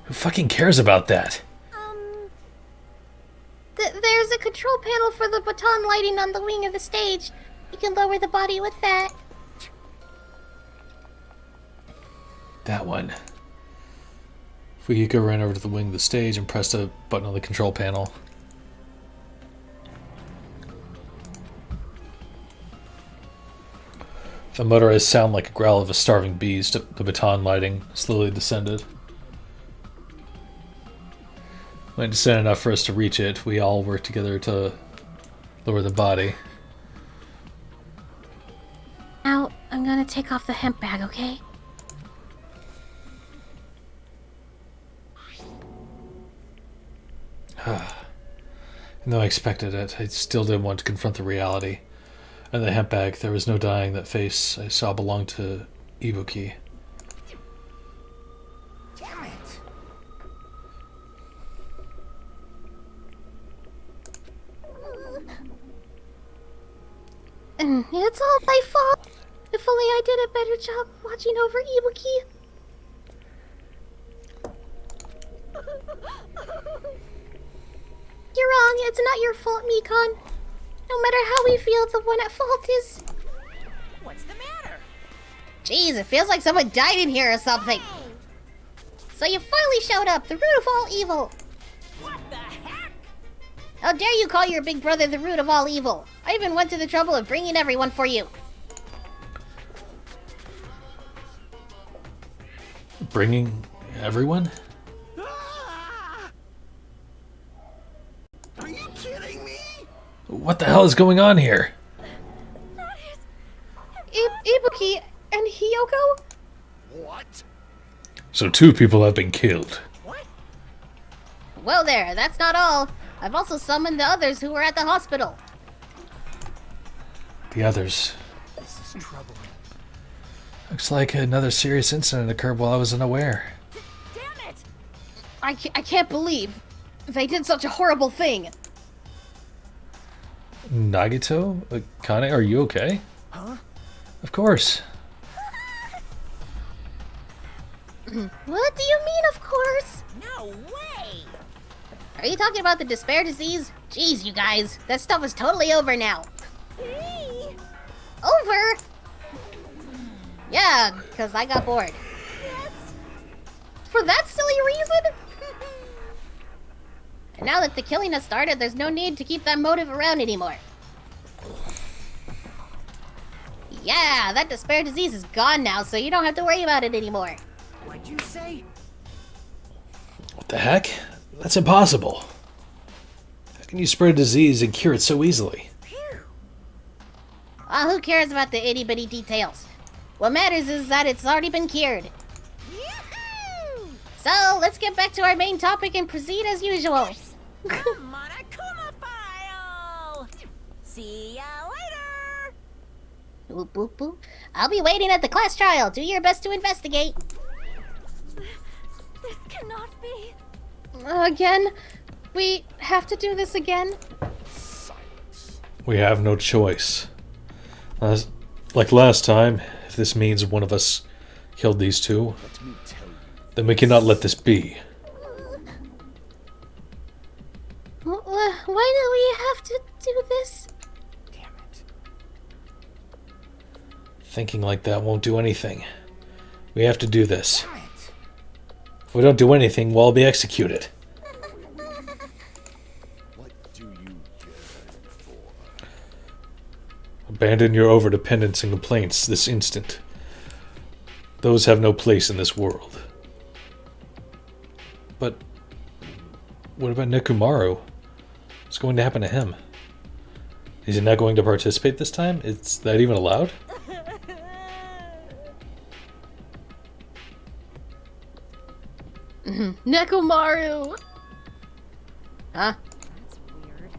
Speaker 1: Who fucking cares about that?
Speaker 6: There's a control panel for the baton lighting on the wing of the stage. You can lower the body with that.
Speaker 1: That one. Fuyuka ran over to the wing of the stage and pressed a button on the control panel. The motorized sound like a growl of a starving beast. The baton lighting slowly descended. When it descended enough for us to reach it, we all worked together to lower the body.
Speaker 6: Now, I'm gonna take off the hemp bag, okay?
Speaker 1: Even though I expected it, I still didn't want to confront the reality. And the hemp bag, there was no denying that face I saw belonged to Ibuki.
Speaker 3: Damn it!
Speaker 6: And it's all my fault. If only I did a better job watching over Ibuki. You're wrong. It's not your fault, Mikon. No matter how we feel, the one at fault is...
Speaker 4: What's the matter?
Speaker 2: Jeez, it feels like someone died in here or something. So you finally showed up, the root of all evil.
Speaker 4: What the heck?
Speaker 2: How dare you call your big brother the root of all evil? I even went to the trouble of bringing everyone for you.
Speaker 1: Bringing everyone?
Speaker 3: Ah! Are you kidding me?
Speaker 1: What the hell is going on here?
Speaker 2: Ibuki and Hiyoko?
Speaker 3: What?
Speaker 1: So 2 people have been killed.
Speaker 2: Well there, that's not all. I've also summoned the others who were at the hospital.
Speaker 1: The others.
Speaker 3: This is trouble.
Speaker 1: Looks like another serious incident occurred while I was unaware.
Speaker 4: Damn it!
Speaker 2: I can't believe they did such a horrible thing.
Speaker 1: Nagito? Kane, are you okay?
Speaker 3: Huh?
Speaker 1: Of course.
Speaker 2: What do you mean, of course?
Speaker 4: No way!
Speaker 2: Are you talking about the despair disease? Jeez, you guys, that stuff is totally over now. Over? Yeah, because I got bored. For that silly reason? And now that the killing has started, there's no need to keep that motive around anymore. Yeah, that despair disease is gone now, so you don't have to worry about it anymore.
Speaker 3: What'd you say?
Speaker 1: What the heck? That's impossible. How can you spread a disease and cure it so easily?
Speaker 2: Well, who cares about the itty-bitty details? What matters is that it's already been cured. So, let's get back to our main topic and proceed as usual.
Speaker 4: Come on, Akuma file! See ya later!
Speaker 2: Boop, boop, boop. I'll be waiting at the class trial. Do your best to investigate.
Speaker 6: This cannot be.
Speaker 2: Again? We have to do this again?
Speaker 1: We have no choice. Like last time, if this means one of us killed these 2,
Speaker 3: Let me tell you.
Speaker 1: then we cannot let this be.
Speaker 2: Why do we have to do this?
Speaker 3: Damn it.
Speaker 1: Thinking like that won't do anything. We have to do this.
Speaker 3: Damn it.
Speaker 1: If we don't do anything, we'll all be executed.
Speaker 3: What do you yearn for?
Speaker 1: Abandon your overdependence and complaints this instant. Those have no place in this world. But what about Nekomaru? What's going to happen to him? Is he not going to participate this time? Is that even allowed?
Speaker 2: Nekomaru! Huh?
Speaker 6: That's weird.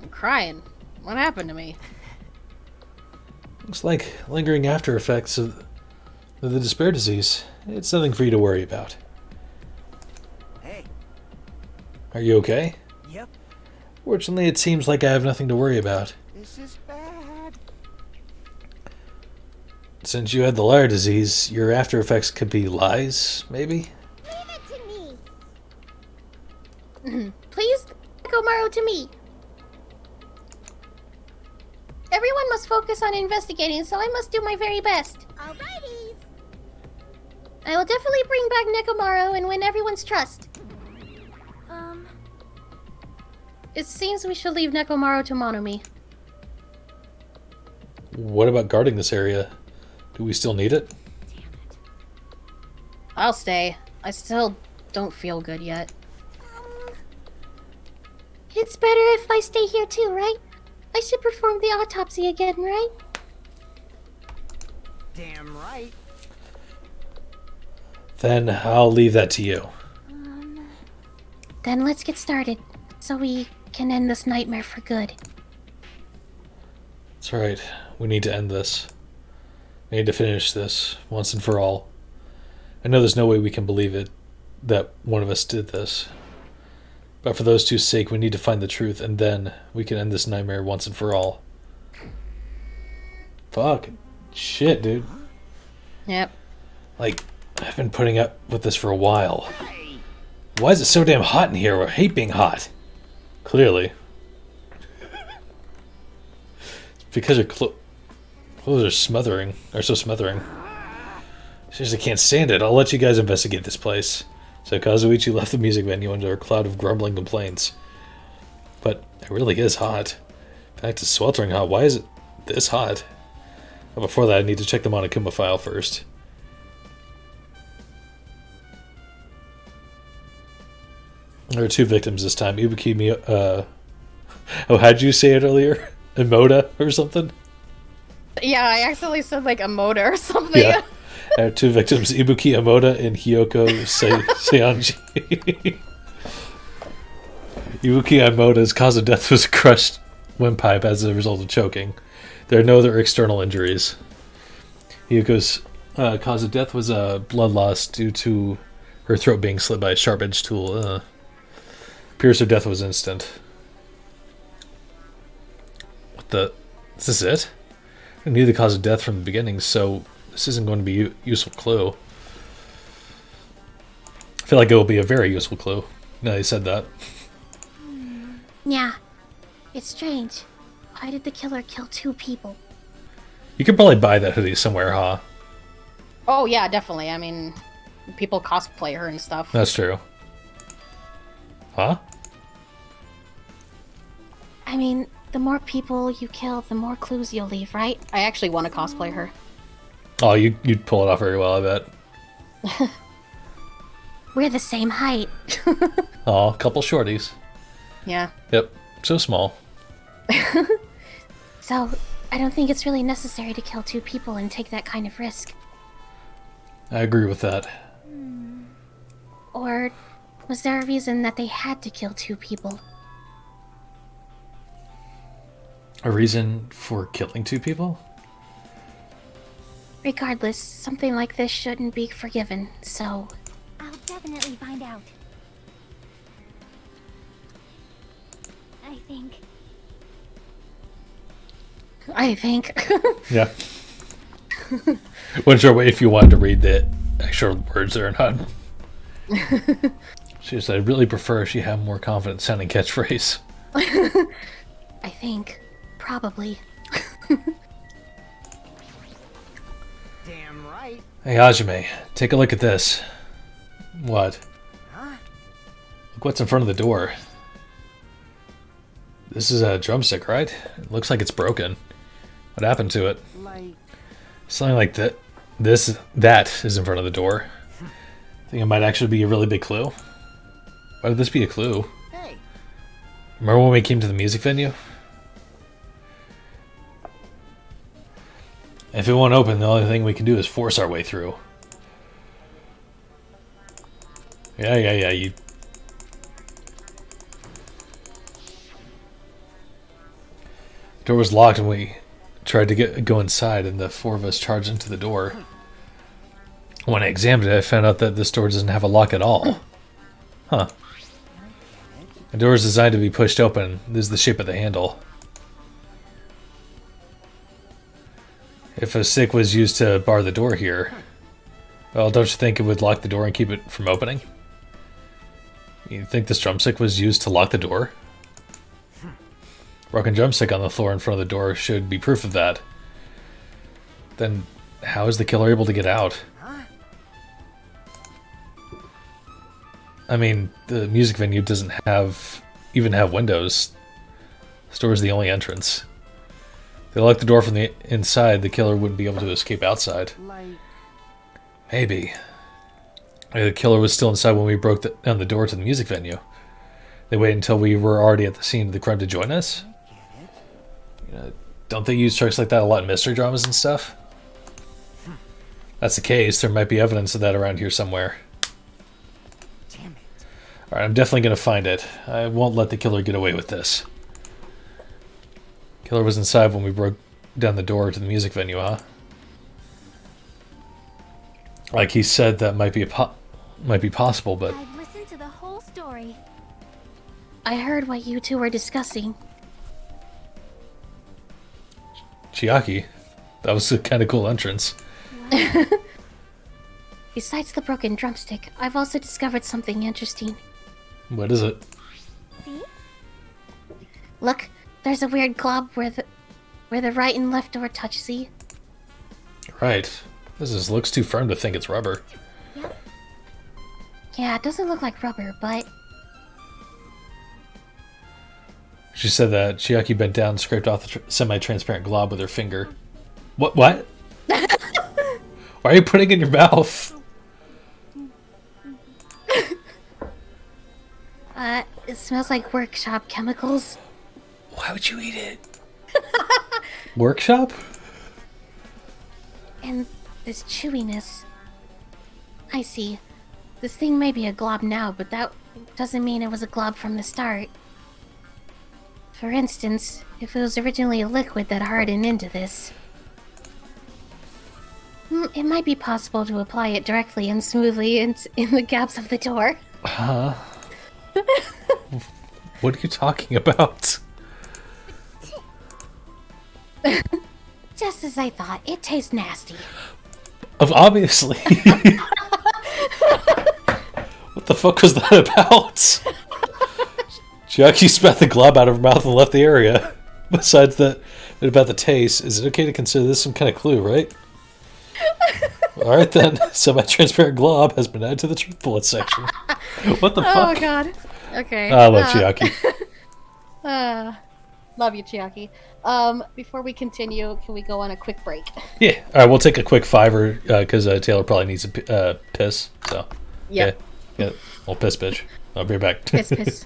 Speaker 2: I'm crying. What happened to me?
Speaker 1: Looks like lingering after effects of the despair disease. It's nothing for you to worry about.
Speaker 3: Hey.
Speaker 1: Are you okay?
Speaker 3: Yep.
Speaker 1: Fortunately, it seems like I have nothing to worry about.
Speaker 3: This is bad.
Speaker 1: Since you had the liar disease, your after effects could be lies, maybe?
Speaker 6: Leave it to me.
Speaker 2: Please, Nekomaru to me. Everyone must focus on investigating, so I must do my very best.
Speaker 6: Alrighty.
Speaker 2: I will definitely bring back Nekomaru and win everyone's trust. It seems we should leave Nekomaru to Monomi.
Speaker 1: What about guarding this area? Do we still need it?
Speaker 6: Damn it.
Speaker 2: I'll stay. I still don't feel good yet.
Speaker 6: It's better if I stay here too, right? I should perform the autopsy again, right?
Speaker 3: Damn right.
Speaker 1: Then I'll leave that to you.
Speaker 6: Then let's get started, so we can end this nightmare for good.
Speaker 1: That's right. We need to end this. We need to finish this once and for all. I know there's no way we can believe it that one of us did this. But for those two's sake, we need to find the truth, and then we can end this nightmare once and for all. Fuck. Shit, dude.
Speaker 2: Yep.
Speaker 1: Like, I've been putting up with this for a while. Why is it so damn hot in here? I hate being hot. Clearly. It's because your clothes are smothering. Are so smothering. Seriously, can't stand it. I'll let you guys investigate this place. So Kazuichi left the music venue under a cloud of grumbling complaints. But it really is hot. In fact, it's sweltering hot. Why is it this hot? But before that, I need to check the Monokuma file first. There are 2 victims this time. Ibuki oh, how'd you say it earlier? Emoda or something?
Speaker 2: Yeah, I accidentally said like a motor or something.
Speaker 1: Yeah. There are 2 victims, Ibuki Emoda and Hiyoko Seonji. Ibuki Emoda's cause of death was a crushed windpipe as a result of choking. There are no other external injuries. Hiyoko's cause of death was blood loss due to her throat being slit by a sharp-edged tool. Appears her death was instant. What the... Is this it? I knew the cause of death from the beginning, so this isn't going to be a useful clue. I feel like it will be a very useful clue. Now you said that.
Speaker 6: Yeah. It's strange. Why did the killer kill 2 people?
Speaker 1: You could probably buy that hoodie somewhere, huh?
Speaker 2: Oh yeah, definitely. I mean, people cosplay her and stuff.
Speaker 1: That's true. Huh?
Speaker 6: I mean, the more people you kill, the more clues you'll leave, right?
Speaker 2: I actually want to cosplay her.
Speaker 1: Oh, you'd pull it off very well, I bet.
Speaker 6: We're the same height.
Speaker 1: Oh, a couple shorties.
Speaker 2: Yeah.
Speaker 1: Yep, so small.
Speaker 6: So, I don't think it's really necessary to kill 2 people and take that kind of risk.
Speaker 1: I agree with that.
Speaker 6: Or was there a reason that they had to kill 2 people?
Speaker 1: A reason for killing 2 people?
Speaker 6: Regardless, something like this shouldn't be forgiven, so...
Speaker 7: I'll definitely find out.
Speaker 6: I think.
Speaker 1: Yeah. Wasn't sure if you wanted to read the actual words there or not. She said, I'd really prefer if she had a more confident sounding catchphrase.
Speaker 6: I think. Probably.
Speaker 5: Damn right.
Speaker 1: Hey, Hajime, take a look at this. What?
Speaker 5: Huh?
Speaker 1: Look what's in front of the door. This is a drumstick, right? It looks like it's broken. What happened to it?
Speaker 5: Like...
Speaker 1: Something like that. That is in front of the door. Think it might actually be a really big clue. Why would this be a clue?
Speaker 5: Hey.
Speaker 1: Remember when we came to the music venue? If it won't open, the only thing we can do is force our way through. Yeah, you... The door was locked and we tried to go inside, and the 4 of us charged into the door. When I examined it, I found out that this door doesn't have a lock at all. Huh. The door is designed to be pushed open. This is the shape of the handle. If a stick was used to bar the door here, well, don't you think it would lock the door and keep it from opening? You think this drumstick was used to lock the door? Broken drumstick on the floor in front of the door should be proof of that. Then how is the killer able to get out? I mean, the music venue doesn't even have windows. The store is the only entrance. If they locked the door from the inside, the killer wouldn't be able to escape outside.
Speaker 5: Like...
Speaker 1: Maybe. Maybe the killer was still inside when we broke down the door to the music venue. They waited until we were already at the scene of the crime to join us? Don't they use tricks like that a lot in mystery dramas and stuff? If that's the case, there might be evidence of that around here somewhere.
Speaker 5: Damn it.
Speaker 1: Alright, I'm definitely going to find it. I won't let the killer get away with this. Killer was inside when we broke down the door to the music venue, huh? Like he said, that might be possible, but...
Speaker 7: I've listened to the whole story.
Speaker 6: I heard what you 2 were discussing.
Speaker 1: Chiaki, that was a kind of cool entrance.
Speaker 6: Besides the broken drumstick, I've also discovered something interesting.
Speaker 1: What is it?
Speaker 7: See?
Speaker 6: Look, there's a weird glob where the right and left door touch, see?
Speaker 1: Right. This just looks too firm to think it's rubber.
Speaker 6: Yeah, it doesn't look like rubber, but
Speaker 1: She said that Chiaki bent down and scraped off the semi-transparent glob with her finger. What? Why are you putting it in your mouth?
Speaker 6: it smells like workshop chemicals.
Speaker 1: Why would you eat it? Workshop?
Speaker 6: And this chewiness. I see. This thing may be a glob now, but that doesn't mean it was a glob from the start. For instance, if it was originally a liquid that hardened into this, it might be possible to apply it directly and smoothly in the gaps of the door.
Speaker 1: Huh? What are you talking about?
Speaker 6: Just as I thought, it tastes nasty.
Speaker 1: Obviously. What the fuck was that about? Chiaki spat the glob out of her mouth and left the area. Besides that, about the taste, is it okay to consider this some kind of clue, right? Alright then, semi-transparent glob has been added to the bullet section. What the fuck?
Speaker 6: Oh god. Okay.
Speaker 1: I love Chiaki.
Speaker 6: Love you, Chiaki. Before we continue, can we go on a quick break?
Speaker 1: Yeah, alright, we'll take a quick fiver, because Taylor probably needs a piss, so.
Speaker 6: Yep.
Speaker 1: Yeah, little piss bitch. I'll be right back.
Speaker 6: Piss.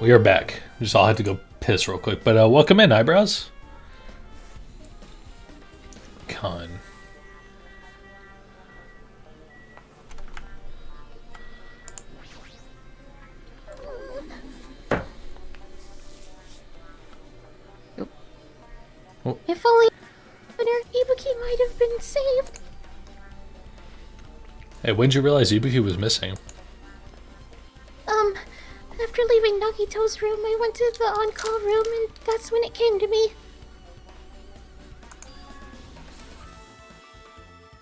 Speaker 1: We are back. Just all had to go piss real quick. But welcome in, Eyebrows. Con.
Speaker 6: If only Ibuki might have been saved.
Speaker 1: Hey, when did you realize Ibuki was missing?
Speaker 6: After leaving Nagito's room, I went to the on-call room, and that's when it came to me.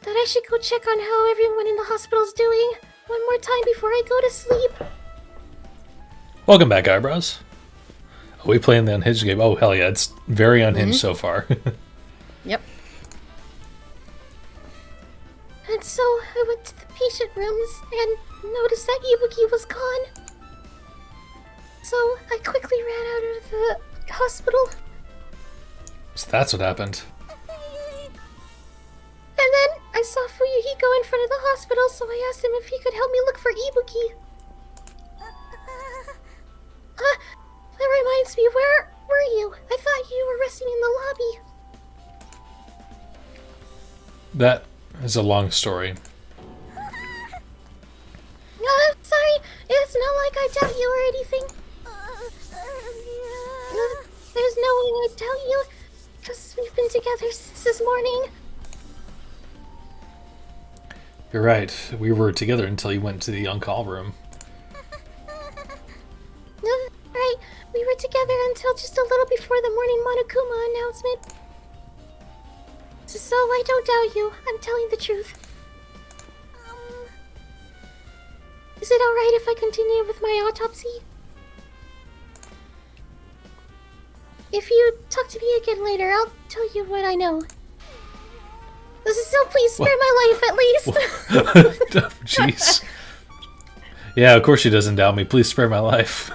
Speaker 6: That I should go check on how everyone in the hospital's doing one more time before I go to sleep.
Speaker 1: Welcome back, Eyebrows. Are we playing the unhinged game? Oh, hell yeah. It's very unhinged so far.
Speaker 2: Yep.
Speaker 6: And so I went to the patient rooms and noticed that Ibuki was gone. So I quickly ran out of the hospital.
Speaker 1: So that's what happened.
Speaker 6: And then I saw Fuyuhiko in front of the hospital, so I asked him if he could help me look for Ibuki. That reminds me, where were you? I thought you were resting in the lobby.
Speaker 1: That is a long story.
Speaker 6: No, I'm sorry. It's not like I doubt you or anything. There's no way I'd tell you, because we've been together since this morning.
Speaker 1: You're right. We were together until you went to the on-call room.
Speaker 6: No, right. We were together until just a little before the morning Monokuma announcement. So I don't doubt you. I'm telling the truth. Is it alright if I continue with my autopsy? If you talk to me again later, I'll tell you what I know. So please spare my life at least.
Speaker 1: Jeez. Yeah, of course she doesn't doubt me. Please spare my life.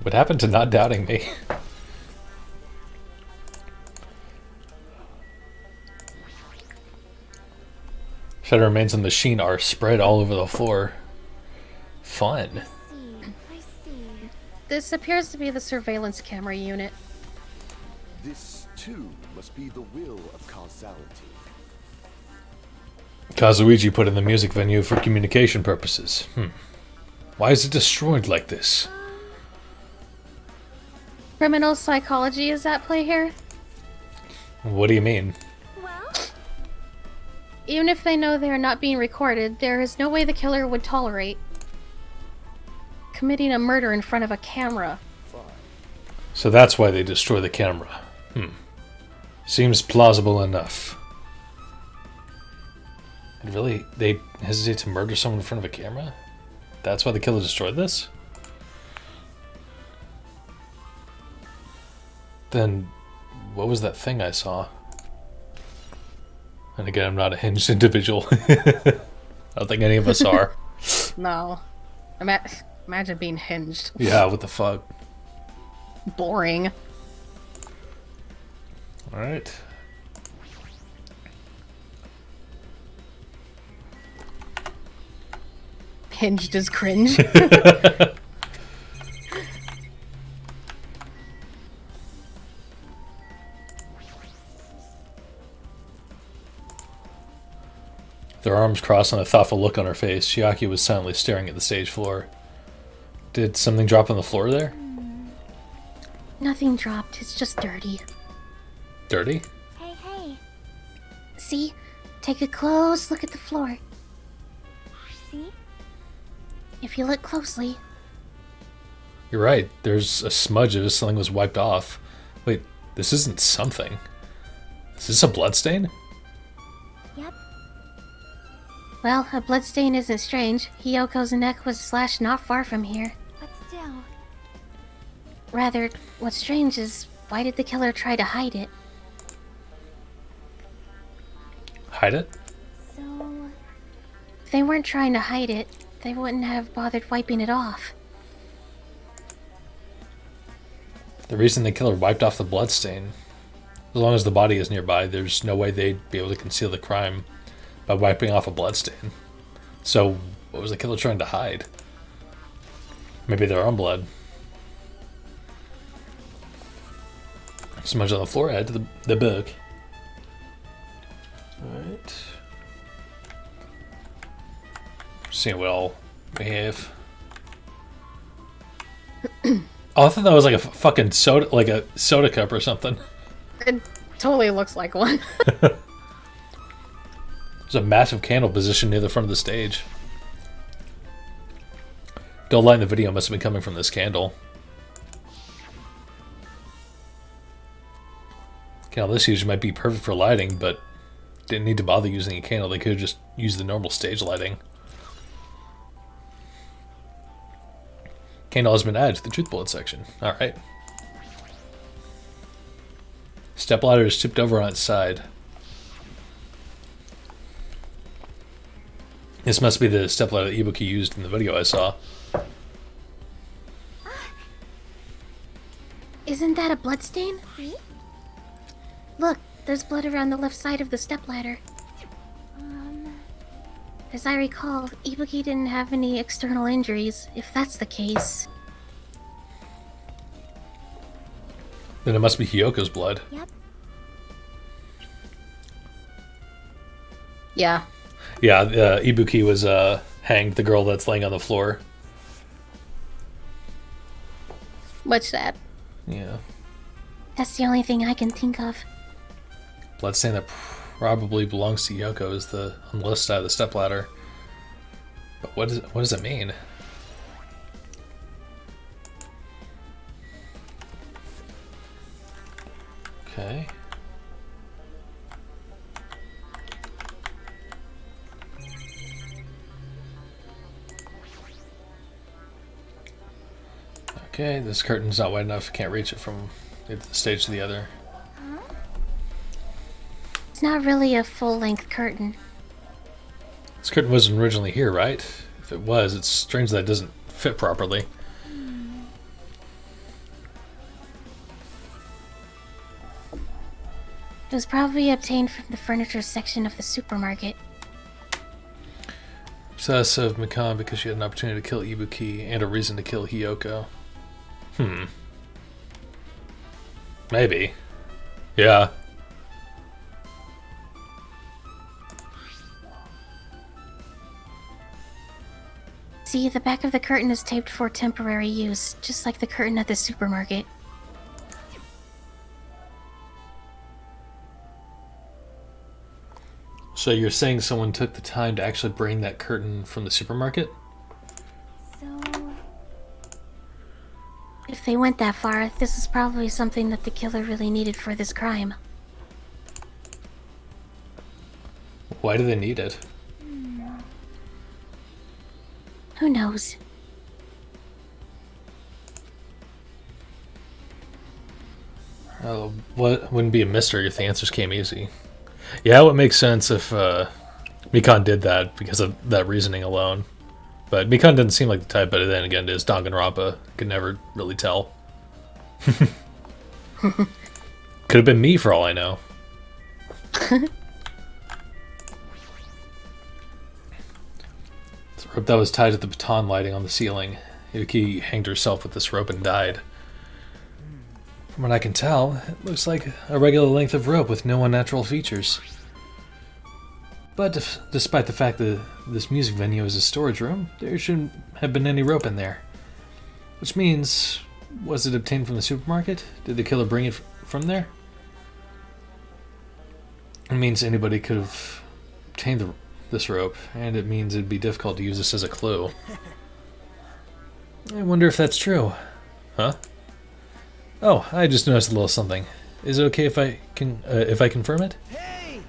Speaker 1: What happened to not doubting me? Shadow remains on the machine are spread all over the floor. Fun.
Speaker 7: I see.
Speaker 2: This appears to be the surveillance camera unit.
Speaker 3: This, too, must be the will of causality.
Speaker 1: Kazuichi put in the music venue for communication purposes. Why is it destroyed like this?
Speaker 2: Criminal psychology is at play here.
Speaker 1: What do you mean?
Speaker 7: Well,
Speaker 2: Even if they know they are not being recorded, there is no way the killer would tolerate committing a murder in front of a camera.
Speaker 1: So that's why they destroy the camera. Seems plausible enough. And really, they hesitate to murder someone in front of a camera? That's why the killer destroyed this? Then, what was that thing I saw? And again, I'm not a hinged individual. I don't think any of us are.
Speaker 2: No. Imagine being hinged.
Speaker 1: Yeah, what the fuck?
Speaker 2: Boring.
Speaker 1: Alright.
Speaker 2: Hinged is cringe.
Speaker 1: Their arms crossed and a thoughtful look on her face. Chiaki was silently staring at the stage floor. Did something drop on the floor there?
Speaker 6: Nothing dropped. It's just dirty.
Speaker 1: Dirty?
Speaker 7: hey.
Speaker 6: See? Take a close look at the floor.
Speaker 7: See?
Speaker 6: If you look closely,
Speaker 1: You're right. There's a smudge as if something was wiped off. Wait, this isn't something. Is this a bloodstain?
Speaker 7: Yep.
Speaker 6: well, a bloodstain isn't strange. Hiyoko's neck was slashed not far from here.
Speaker 7: But still.
Speaker 6: Rather, what's strange is, why did the killer try to hide it?
Speaker 1: Hide it?
Speaker 7: So.
Speaker 6: If they weren't trying to hide it, they wouldn't have bothered wiping it off.
Speaker 1: The reason the killer wiped off the bloodstain, as long as the body is nearby, there's no way they'd be able to conceal the crime by wiping off a bloodstain. So What was the killer trying to hide? Maybe their own blood. Smudge on the floor, add to the book. Alright. Seeing what all we have. Oh, I thought that was like a fucking soda, like a soda cup or something.
Speaker 2: It totally looks like one.
Speaker 1: There's a massive candle positioned near the front of the stage. Dull light in the video must have been coming from this candle. Candle this huge might be perfect for lighting, but didn't need to bother using a candle. They could have just used the normal stage lighting. Candle has been added to the truth bullet section. Alright. Stepladder is tipped over on its side. This must be the stepladder that Ibuki used in the video I saw.
Speaker 6: Isn't that a bloodstain?
Speaker 7: See?
Speaker 6: Look, there's blood around the left side of the stepladder. As I recall, Ibuki didn't have any external injuries. If that's the case...
Speaker 1: Then it must be Hyoko's blood.
Speaker 7: Yep.
Speaker 2: Yeah.
Speaker 1: Yeah, Ibuki was hanged, the girl that's laying on the floor.
Speaker 2: Much sad.
Speaker 1: Yeah.
Speaker 6: That's the only thing I can think of.
Speaker 1: Bloodstain that probably belongs to Hyoko is on the left side of the stepladder. But what does it mean? Okay. Okay, this curtain's not wide enough. Can't reach it from the stage to the other.
Speaker 6: It's not really a full-length curtain.
Speaker 1: This curtain wasn't originally here, right? If it was, it's strange that it doesn't fit properly.
Speaker 6: It was probably obtained from the furniture section of the supermarket.
Speaker 1: Obsessed of Mikan because she had an opportunity to kill Ibuki and a reason to kill Hyoko. Maybe. Yeah.
Speaker 6: See, the back of the curtain is taped for temporary use, just like the curtain at the supermarket.
Speaker 1: So you're saying someone took the time to actually bring that curtain from the supermarket?
Speaker 7: So,
Speaker 6: If they went that far, this is probably something that the killer really needed for this crime.
Speaker 1: Why do they need it?
Speaker 6: Who knows?
Speaker 1: Oh, what wouldn't be a mystery if the answers came easy. Yeah, it would make sense if Mikan did that because of that reasoning alone. But Mikan doesn't seem like the type, but then again, it is Danganronpa. Could never really tell. Could have been me for all I know. The rope that was tied to the baton lighting on the ceiling. Yuki hanged herself with this rope and died. From what I can tell, it looks like a regular length of rope with no unnatural features. But despite the fact that this music venue is a storage room, there shouldn't have been any rope in there. Which means, was it obtained from the supermarket? Did the killer bring it from there? It means anybody could have obtained this rope, and it means it'd be difficult to use this as a clue. I wonder if that's true. Huh? Oh, I just noticed a little something. Is it okay if I confirm it?
Speaker 5: Hey!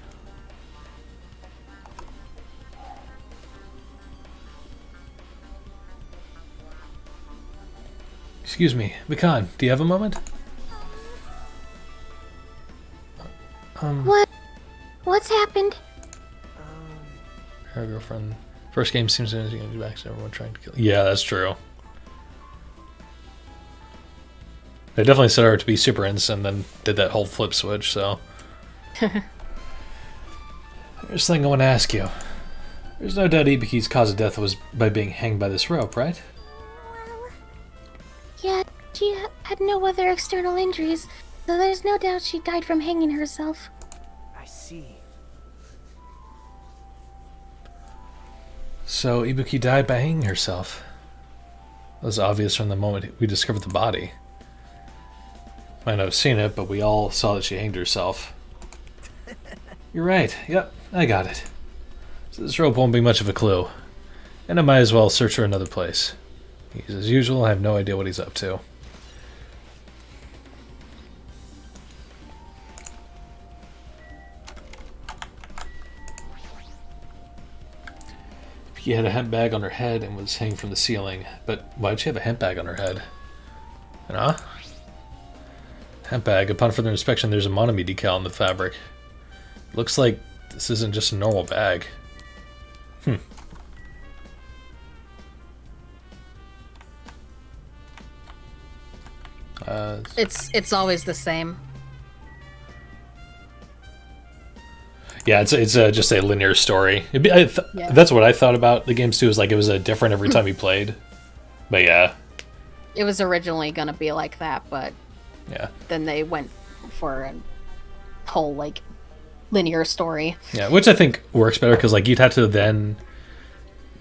Speaker 1: Excuse me, Mikan, do you have a moment?
Speaker 6: What's happened?
Speaker 1: Her girlfriend. First game seems to be back to everyone trying to kill. Yeah, that's true. They definitely set her to be super innocent and then did that whole flip switch, so. There's something I want to ask you. There's no doubt Ibiki's cause of death was by being hanged by this rope, right?
Speaker 6: Yeah, she had no other external injuries, so there's no doubt she died from hanging herself.
Speaker 5: I see.
Speaker 1: So Ibuki died by hanging herself. That was obvious from the moment we discovered the body. Might not have seen it, but we all saw that she hanged herself. You're right. Yep, I got it. So this rope won't be much of a clue. And I might as well search for another place. He's as usual, I have no idea what he's up to. She had a hemp bag on her head and was hanging from the ceiling. But why did she have a hemp bag on her head? Huh? Hemp bag. Upon further inspection, there's a Monami decal on the fabric. Looks like this isn't just a normal bag.
Speaker 2: It's always the same.
Speaker 1: Yeah, it's just a linear story. That's what I thought about the games too. Is like it was different every time you played. But yeah,
Speaker 2: It was originally gonna be like that, but
Speaker 1: yeah,
Speaker 2: then they went for a whole like linear story.
Speaker 1: yeah, which I think works better because like you'd have to then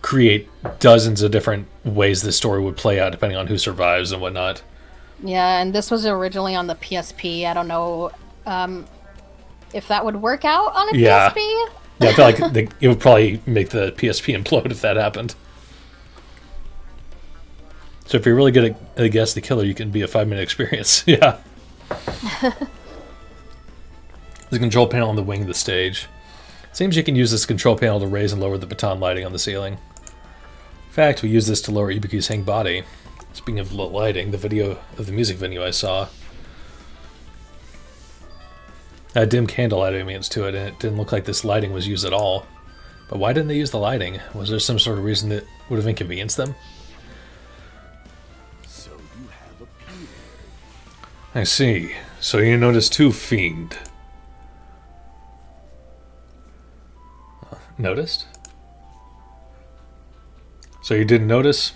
Speaker 1: create dozens of different ways this story would play out depending on who survives and whatnot.
Speaker 2: Yeah, and this was originally on the PSP. I don't know if that would work out on a PSP.
Speaker 1: Yeah, I feel like it would probably make the PSP implode if that happened. So if you're really good at guess the killer, you can be a 5-minute experience. Yeah. There's a control panel on the wing of the stage. Seems you can use this control panel to raise and lower the baton lighting on the ceiling. In fact, we use this to lower Ibuki's hang body. Speaking of lighting, the video of the music venue I saw had dim candlelight ambience to it, and it didn't look like this lighting was used at all. But why didn't they use the lighting? Was there some sort of reason that would have inconvenienced them?
Speaker 3: So you have appeared.
Speaker 1: I see. So you noticed too, fiend. Noticed? So you didn't notice?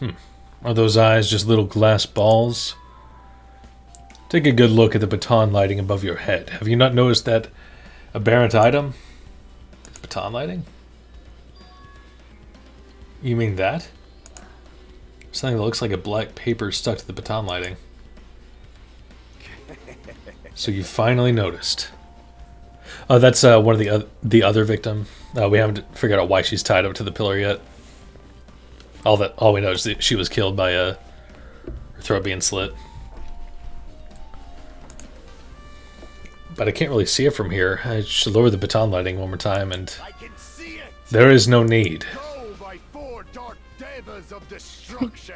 Speaker 1: Are those eyes just little glass balls? Take a good look at the baton lighting above your head. Have you not noticed that aberrant item? Baton lighting? You mean that? Something that looks like a black paper stuck to the baton lighting. So you finally noticed. Oh, that's one of the other victim. We haven't figured out why she's tied up to the pillar yet. All we know is that she was killed by her throat being slit. But I can't really see it from here. I should lower the baton lighting one more time, and
Speaker 3: I can see it.
Speaker 1: there is no need.
Speaker 3: Go by 4 dark devas of destruction.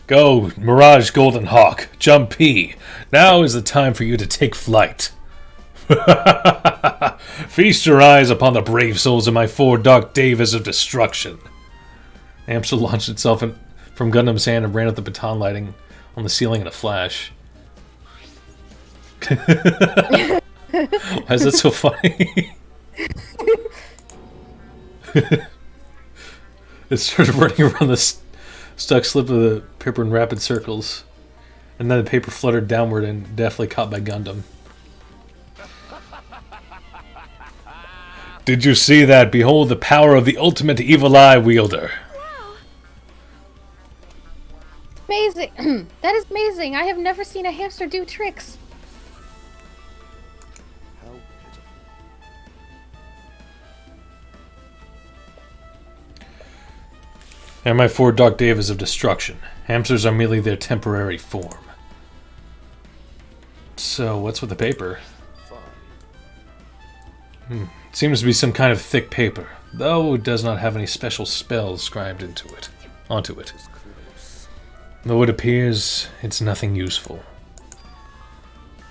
Speaker 1: Go, Mirage Golden Hawk, Jump P. Now is the time for you to take flight. Feast your eyes upon the brave souls of my 4 dark devas of destruction. Amstel launched itself from Gundam's hand and ran up the baton lighting on the ceiling in a flash. Why is that so funny? It started running around the stuck slip of the paper in rapid circles, and then the paper fluttered downward and deftly caught by Gundam. Did you see that? Behold the power of the ultimate evil eye wielder.
Speaker 2: Amazing! That is amazing! I have never seen a hamster do tricks.
Speaker 3: How pitiful.
Speaker 1: And my 4 dark devas of destruction. Hamsters are merely their temporary form. So, what's with the paper?
Speaker 3: Fine.
Speaker 1: Seems to be some kind of thick paper, though it does not have any special spells scribed onto it.
Speaker 3: Close.
Speaker 1: Though it appears it's nothing useful.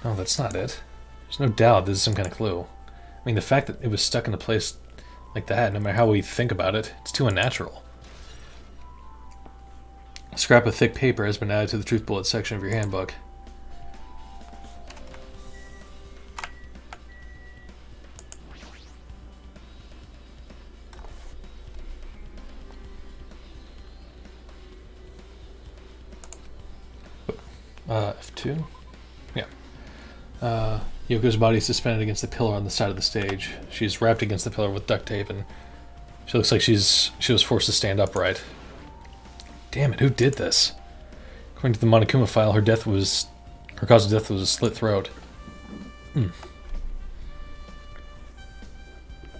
Speaker 1: No, that's not it. There's no doubt this is some kind of clue. I mean, the fact that it was stuck in a place like that, no matter how we think about it, it's too unnatural. A scrap of thick paper has been added to the truth bullet section of your handbook. F2? Yeah. Yoko's body is suspended against the pillar on the side of the stage. She's wrapped against the pillar with duct tape, and she looks like she was forced to stand upright. Damn it, who did this? According to the Monokuma file, her cause of death was a slit throat.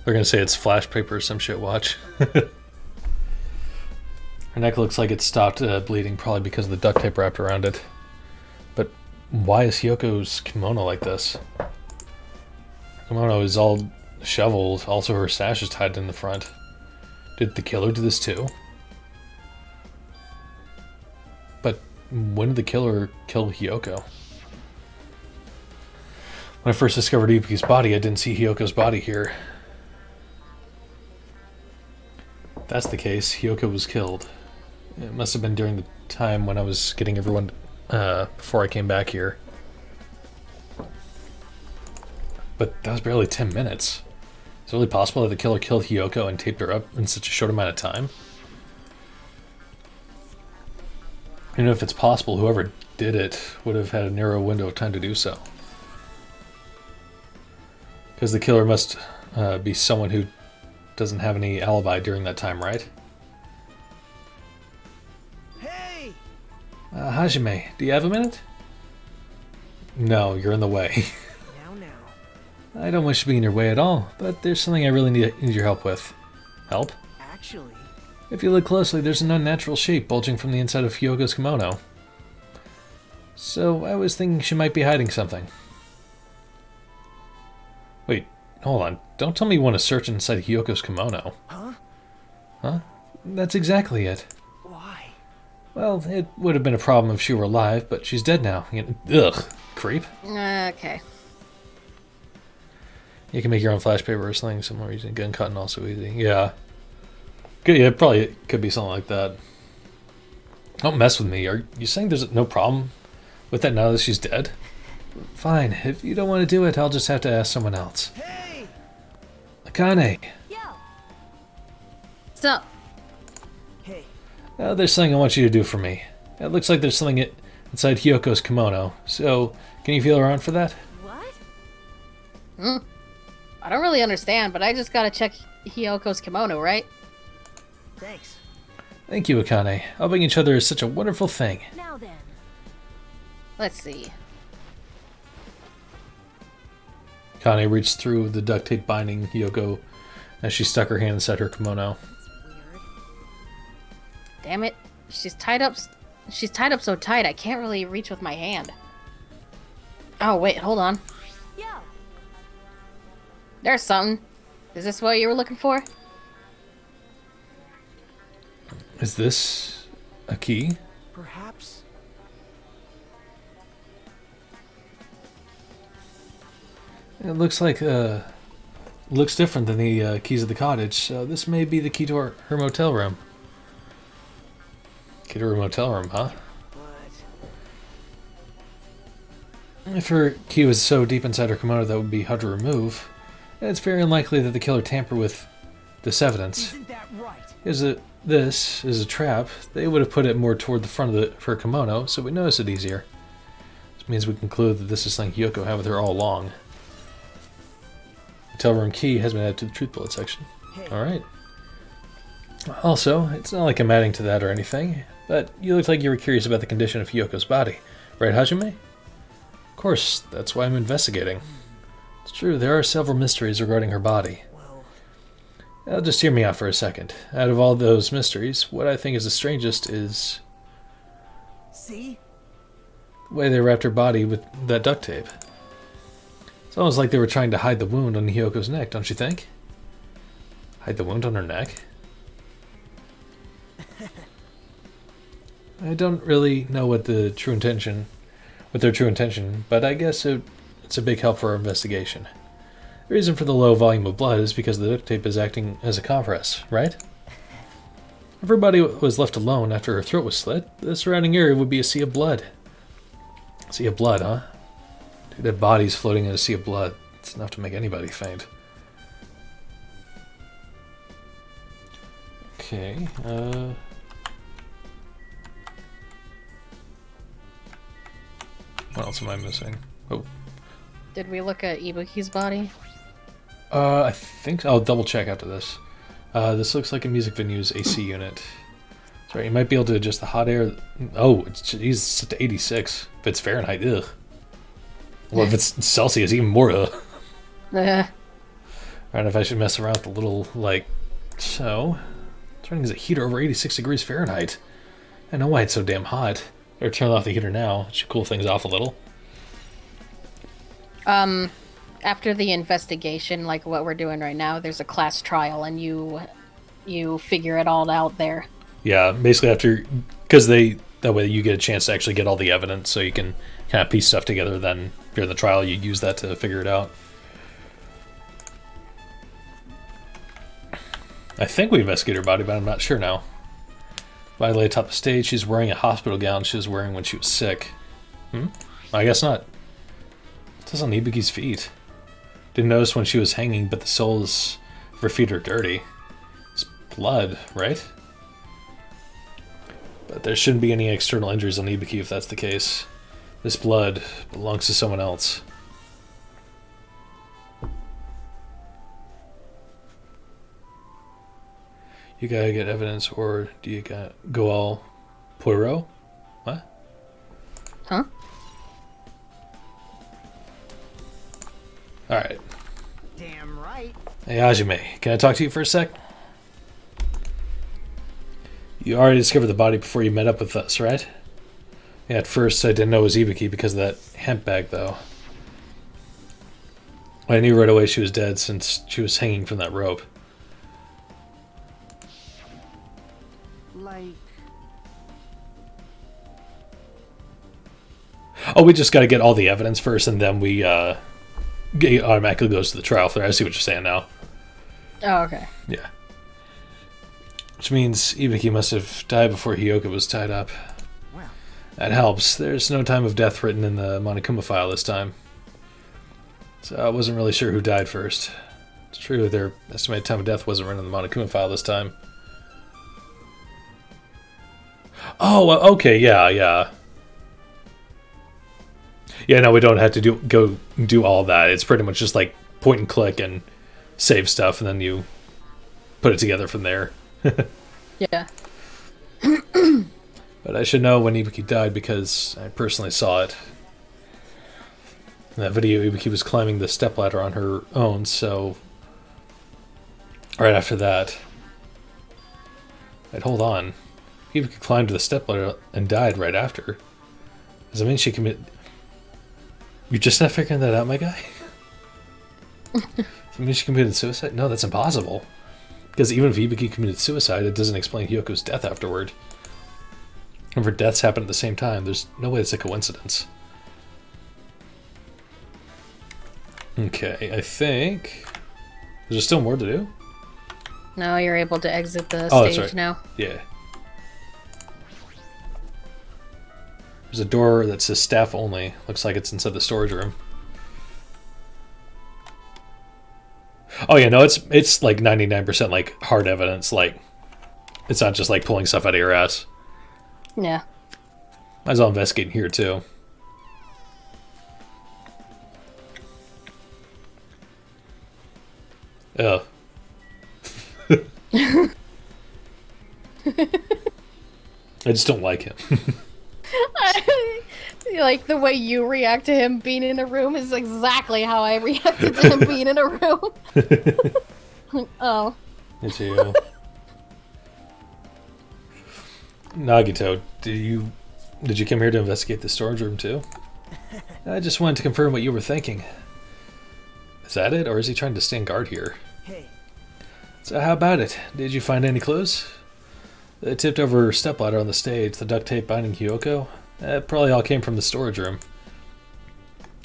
Speaker 1: They're gonna say it's flash paper or some shit, watch. Her neck looks like it stopped bleeding, probably because of the duct tape wrapped around it. But why is Hyoko's kimono like this? Her kimono is all shoveled, also her sash is tied in the front. Did the killer do this too? But when did the killer kill Hyoko? When I first discovered Ibuki's body, I didn't see Hyoko's body here. If that's the case, Hyoko was killed. It must have been during the time when I was getting everyone before I came back here. But that was barely 10 minutes. Is it really possible that the killer killed Hyoko and taped her up in such a short amount of time? You know, if it's possible, whoever did it would have had a narrow window of time to do so. Because the killer must be someone who doesn't have any alibi during that time, right?
Speaker 5: Hey!
Speaker 1: Hajime, do you have a minute? No, you're in the way.
Speaker 5: Now.
Speaker 1: I don't wish to be in your way at all, but there's something I really need your help with. Help?
Speaker 5: Actually,
Speaker 1: If you look closely, there's an unnatural shape bulging from the inside of Hyoko's kimono. So I was thinking she might be hiding something. Wait, hold on. Don't tell me you want to search inside Hyoko's kimono.
Speaker 5: huh?
Speaker 1: Huh? That's exactly it.
Speaker 5: Why?
Speaker 1: Well, it would have been a problem if she were alive, but she's dead now. Ugh, creep.
Speaker 2: Okay.
Speaker 1: You can make your own flash paper or something similar using gun cotton, also easy. Yeah. Good, yeah, probably could be something like that. Don't mess with me. Are you saying there's no problem with that now that she's dead? Fine. If you don't want to do it, I'll just have to ask someone else.
Speaker 5: Hey!
Speaker 1: Akane.
Speaker 2: So,
Speaker 5: Hey,
Speaker 1: There's something I want you to do for me. It looks like there's something inside Hyoko's kimono. So, can you feel around for that?
Speaker 6: What?
Speaker 2: I don't really understand, but I just gotta check Hyoko's kimono, right?
Speaker 5: thanks.
Speaker 1: Thank you, Akane. Helping each other is such a wonderful thing.
Speaker 6: Now then.
Speaker 2: Let's see.
Speaker 1: Akane reached through the duct tape binding Hyoko as she stuck her hand inside her kimono.
Speaker 6: Weird.
Speaker 2: Damn it. She's tied up so tight I can't really reach with my hand. Oh, wait, hold on.
Speaker 6: Yo!
Speaker 2: There's something. Is this what you were looking for?
Speaker 1: Is this a key?
Speaker 5: Perhaps.
Speaker 1: It looks like looks different than the keys of the cottage. So this may be the key to her motel room. Key to her motel room, huh?
Speaker 5: But
Speaker 1: If her key was so deep inside her kimono that would be hard to remove, it's very unlikely that the killer tampered with this evidence.
Speaker 5: isn't that right?
Speaker 1: This is a trap. They would have put it more toward the front of her kimono, so we notice it easier. This means we conclude that this is something Hyoko had with her all along. The hotel room key has been added to the truth bullet section.
Speaker 5: Hey.
Speaker 1: Alright. Also, it's not like I'm adding to that or anything, but you looked like you were curious about the condition of Hyoko's body. Right, Hajime? Of course, that's why I'm investigating. It's true, there are several mysteries regarding her body.
Speaker 5: Well,
Speaker 1: Just hear me out for a second. Out of all those mysteries, what I think is the strangest is
Speaker 5: see?
Speaker 1: the way they wrapped her body with that duct tape. It's almost like they were trying to hide the wound on Hyoko's neck, don't you think? Hide the wound on her neck? I don't really know what their true intention, but I guess it's a big help for our investigation. The reason for the low volume of blood is because the duct tape is acting as a compress, right? If her body was left alone after her throat was slit, the surrounding area would be a sea of blood. Sea of blood, huh? Two dead bodies floating in a sea of blood. It's enough to make anybody faint. Okay, What else am I missing? Oh.
Speaker 2: Did we look at Ibuki's body?
Speaker 1: I think I'll double check after this. This looks like a music venue's AC unit. Sorry, you might be able to adjust the hot air. Oh, it's set to 86. If it's Fahrenheit, ugh. Well, if it's Celsius, even more ugh.
Speaker 2: Uh,
Speaker 1: Alright, if I should mess around with the little, like, so. It's running as a heater over 86 degrees Fahrenheit. I know why it's so damn hot. Or turn off the heater now. It should cool things off a little.
Speaker 2: After the investigation, like what we're doing right now, there's a class trial, and you figure it all out there.
Speaker 1: Yeah, basically after, because that way you get a chance to actually get all the evidence, so you can kind of piece stuff together. Then during the trial, you use that to figure it out. I think we investigate her body, but I'm not sure now. Body lay atop the stage. She's wearing a hospital gown she was wearing when she was sick. I guess not. It says on Ibuki's feet. Didn't notice when she was hanging, but the soles of her feet are dirty. It's blood, right? But there shouldn't be any external injuries on Ibuki if that's the case. This blood belongs to someone else. You gotta get evidence, or do you go all Poirot? What?
Speaker 2: Huh?
Speaker 1: Alright.
Speaker 5: Damn right.
Speaker 1: Hey, Hajime, can I talk to you for a sec? You already discovered the body before you met up with us, right? Yeah, at first I didn't know it was Ibuki because of that hemp bag, though. I knew right away she was dead since she was hanging from that rope.
Speaker 5: Like,
Speaker 1: Oh, we just gotta get all the evidence first, and then we, it automatically goes to the trial. I see what you're saying now.
Speaker 2: Oh, okay.
Speaker 1: Yeah. Which means Ibuki must have died before Hyoka was tied up.
Speaker 5: well,
Speaker 1: That helps. There's no time of death written in the Monokuma file this time. So I wasn't really sure who died first. It's true, their estimated time of death wasn't written in the Monokuma file this time. Oh, okay, yeah. Yeah, no, we don't have to go do all that. It's pretty much just like point and click and save stuff, and then you put it together from there.
Speaker 2: Yeah.
Speaker 1: But I should know when Ibuki died because I personally saw it. In that video, Ibuki was climbing the stepladder on her own, so right after that... Wait, hold on. Ibuki climbed the stepladder and died right after. Does that mean she committed... You're just not figuring that out, my guy? Does that mean she committed suicide? No, that's impossible. Because even if Ibuki committed suicide, it doesn't explain Hyoko's death afterward. And her deaths happen at the same time. There's no way it's a coincidence. Okay, I think... Is there still more to do?
Speaker 2: No, you're able to exit the
Speaker 1: Oh, that's
Speaker 2: stage
Speaker 1: right.
Speaker 2: now.
Speaker 1: Yeah. There's a door that says staff only. Looks like it's inside the storage room. Oh yeah, no, it's like 99% like hard evidence. Like, it's not just like pulling stuff out of your ass.
Speaker 2: Yeah.
Speaker 1: Might as well investigate in here too. Ugh. I just don't like him.
Speaker 2: Like, the way you react to him being in a room is exactly how I reacted to him being in a room. Oh.
Speaker 1: Me too. Nagito, did you come here to investigate the storage room too? I just wanted to confirm what you were thinking. Is that it, or is he trying to stand guard here?
Speaker 5: hey,
Speaker 1: So how about it? Did you find any clues? They tipped over her stepladder on the stage, the duct tape binding Hyoko. It probably all came from the storage room.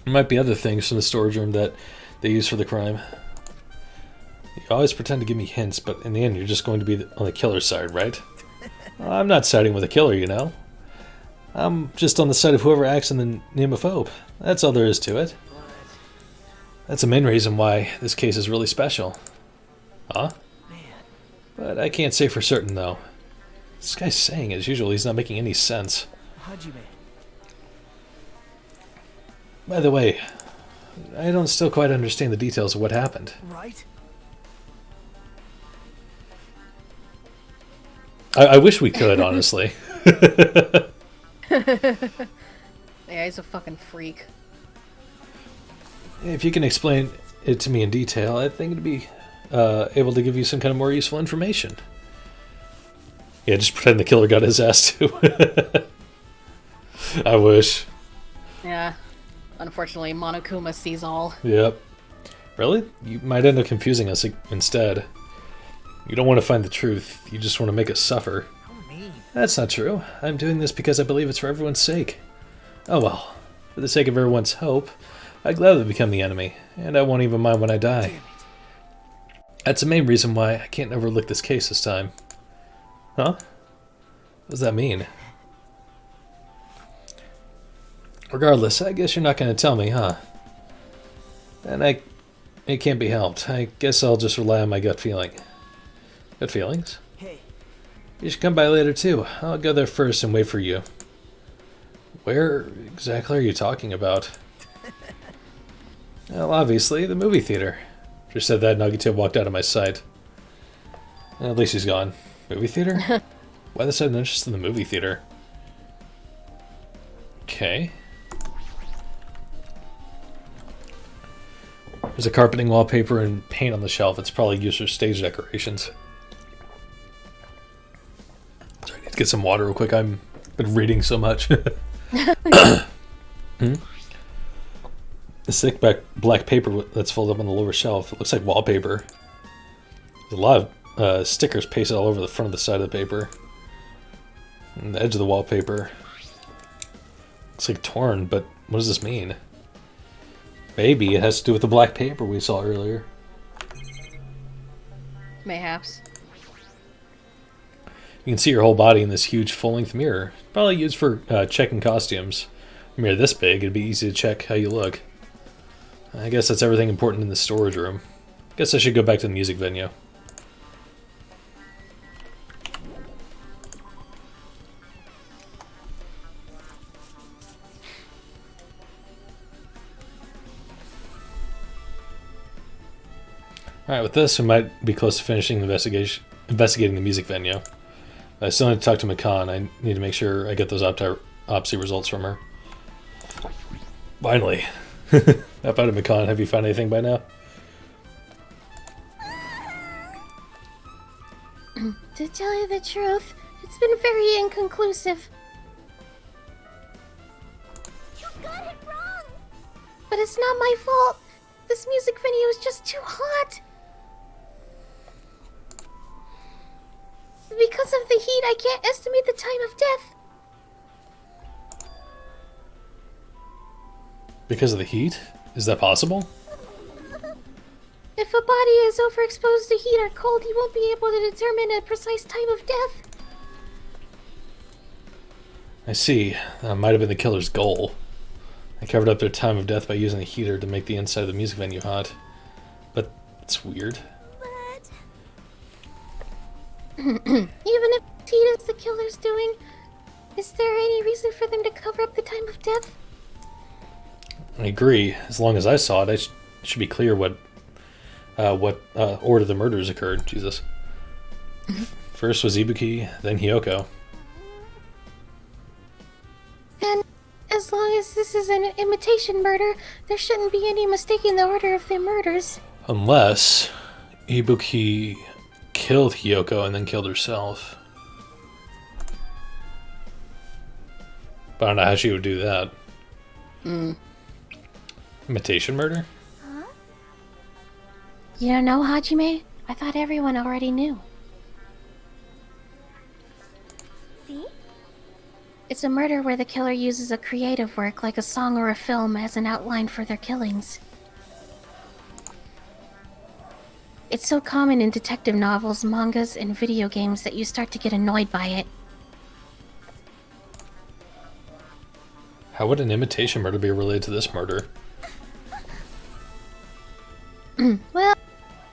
Speaker 1: There might be other things from the storage room that they used for the crime. You always pretend to give me hints, but in the end you're just going to be on the killer's side, right? Well, I'm not siding with the killer, you know. I'm just on the side of whoever acts in the name of hope. That's all there is to it. That's the main reason why this case is really special. Huh? But I can't say for certain, though. This guy's saying as usual, he's not making any sense.
Speaker 5: Hajime.
Speaker 1: By the way, I don't still quite understand the details of what happened.
Speaker 5: Right?
Speaker 1: I wish we could, honestly.
Speaker 2: Yeah, he's a fucking freak.
Speaker 1: If you can explain it to me in detail, I think it'd be able to give you some kind of more useful information. Yeah, just pretend the killer got his ass too. I wish.
Speaker 2: Yeah. Unfortunately, Monokuma sees all.
Speaker 1: Yep. Really? You might end up confusing us instead. You don't want to find the truth, you just want to make us suffer.
Speaker 5: Oh, me.
Speaker 1: That's not true. I'm doing this because I believe it's for everyone's sake. Oh well. For the sake of everyone's hope, I gladly become the enemy, and I won't even mind when I die.
Speaker 5: Damn it.
Speaker 1: That's the main reason why I can't overlook this case this time. Huh? What does that mean? Regardless, I guess you're not going to tell me, huh? And it can't be helped. I guess I'll just rely on my gut feeling. Gut feelings?
Speaker 5: Hey,
Speaker 1: You should come by later too. I'll go there first and wait for you. Where exactly are you talking about? Well, obviously, the movie theater. Just said that and Nagito walked out of my sight. At least he's gone. Movie theater? Why the sudden interest in the movie theater? Okay. There's a carpeting wallpaper and paint on the shelf. It's probably used for stage decorations. Sorry, I need to get some water real quick. I've been reading so much. The thick black paper that's folded up on the lower shelf. It looks like wallpaper. There's a lot of stickers pasted all over the front of the side of the paper. And the edge of the wallpaper. Looks like torn, but what does this mean? Maybe it has to do with the black paper we saw earlier.
Speaker 2: Mayhaps.
Speaker 1: You can see your whole body in this huge full-length mirror. Probably used for checking costumes. A mirror this big, it'd be easy to check how you look. I guess that's everything important in the storage room. Guess I should go back to the music venue. Alright, with this, we might be close to finishing the investigating the music venue. I still need to talk to McCann. I need to make sure I get those autopsy results from her. Finally. How about it, McCann? Have you found anything by now?
Speaker 6: To tell you the truth, it's been very inconclusive.
Speaker 7: You got it wrong!
Speaker 6: But it's not my fault. This music venue is just too hot. Because of the heat, I can't estimate the time of death.
Speaker 1: Because of the heat? Is that possible?
Speaker 6: If a body is overexposed to heat or cold, you won't be able to determine a precise time of death.
Speaker 1: I see. That might have been the killer's goal. They covered up their time of death by using a heater to make the inside of the music venue hot. But it's weird.
Speaker 7: But
Speaker 6: Even if heat is the killer's doing, is there any reason for them to cover up the time of death?
Speaker 1: I agree. As long as I saw it, it should be clear what order the murders occurred. Jesus. First was Ibuki, then Hyoko.
Speaker 6: And as long as this is an imitation murder, there shouldn't be any mistaking the order of the murders.
Speaker 1: Unless Ibuki killed Hyoko and then killed herself. But I don't know how she would do that. Imitation murder?
Speaker 6: You don't know, Hajime? I thought everyone already knew.
Speaker 7: see?
Speaker 6: It's a murder where the killer uses a creative work like a song or a film as an outline for their killings. It's so common in detective novels, mangas, and video games that you start to get annoyed by it.
Speaker 1: How would an imitation murder be related to this murder?
Speaker 6: Well,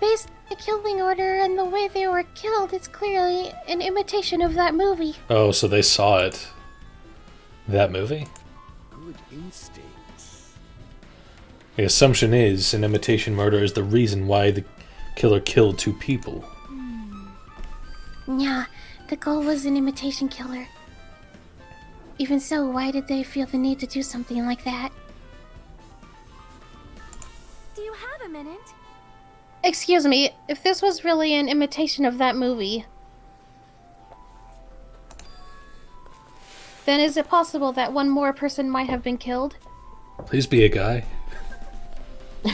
Speaker 6: based on the killing order and the way they were killed, it's clearly an imitation of that movie.
Speaker 1: Oh, so they saw it. That movie?
Speaker 3: Good instincts.
Speaker 1: The assumption is an imitation murder is the reason why the killer killed 2 people.
Speaker 6: Yeah, the goal was an imitation killer. Even so, why did they feel the need to do something like that?
Speaker 7: Do you have a minute?
Speaker 6: Excuse me, if this was really an imitation of that movie, then is it possible that one more person might have been killed?
Speaker 1: Please be a guy.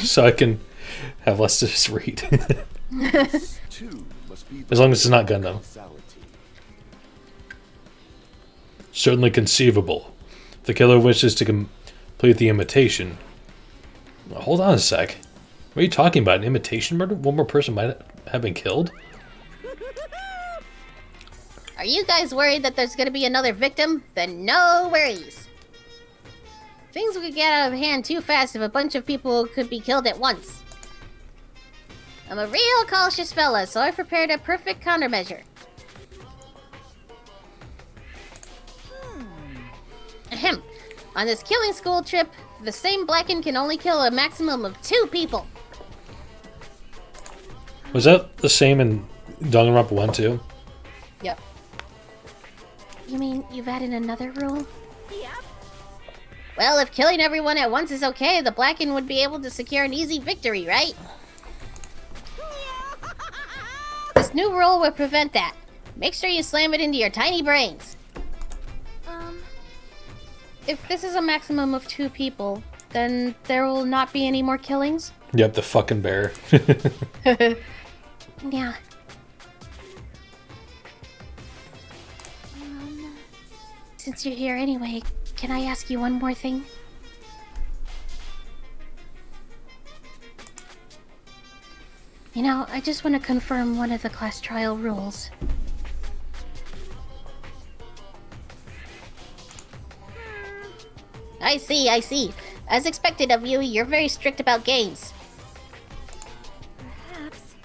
Speaker 1: So I can have less to just read.
Speaker 3: This too must be the
Speaker 1: As long as it's
Speaker 3: will
Speaker 1: not
Speaker 3: of
Speaker 1: Gundam.
Speaker 3: causality.
Speaker 1: Certainly conceivable. If the killer wishes to complete the imitation... Hold on a sec. What are you talking about? An imitation murder? One more person might have been killed?
Speaker 2: Are you guys worried that there's gonna be another victim? Then no worries. Things could get out of hand too fast if a bunch of people could be killed at once. I'm a real cautious fella, so I prepared a perfect countermeasure. Ahem. On this killing school trip, the same Blacken can only kill a maximum of 2 people.
Speaker 1: Was that the same in Danganronpa 1 too?
Speaker 2: Yep.
Speaker 6: You mean you've added another rule?
Speaker 4: Yep.
Speaker 2: Well, if killing everyone at once is okay, the Blacken would be able to secure an easy victory, right? This new rule would prevent that. Make sure you slam it into your tiny brains.
Speaker 6: If this is a maximum of 2 people, then there will not be any more killings?
Speaker 1: Yep, the fucking bear.
Speaker 6: Yeah. Since you're here anyway, can I ask you one more thing? You know, I just want to confirm one of the class trial rules.
Speaker 2: I see, I see. As expected of you, you're very strict about games.
Speaker 6: Perhaps.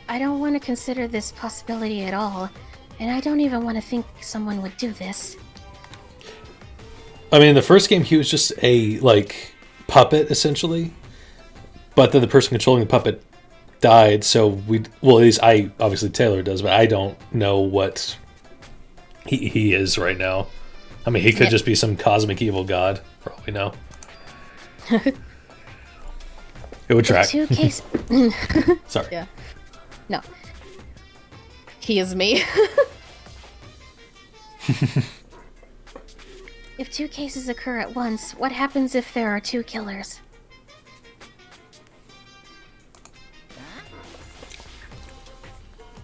Speaker 6: I don't want to consider this possibility at all, and I don't even want to think someone would do this.
Speaker 1: I mean, in the first game, he was just a, like, puppet, essentially. But then the person controlling the puppet died, so well, at least obviously Taylor does, but I don't know what he is right now. I mean, he could just be some cosmic evil god, for all we know. It would track. Sorry.
Speaker 2: Yeah. No. He is me.
Speaker 6: If 2 cases occur at once, what happens if there are 2 killers?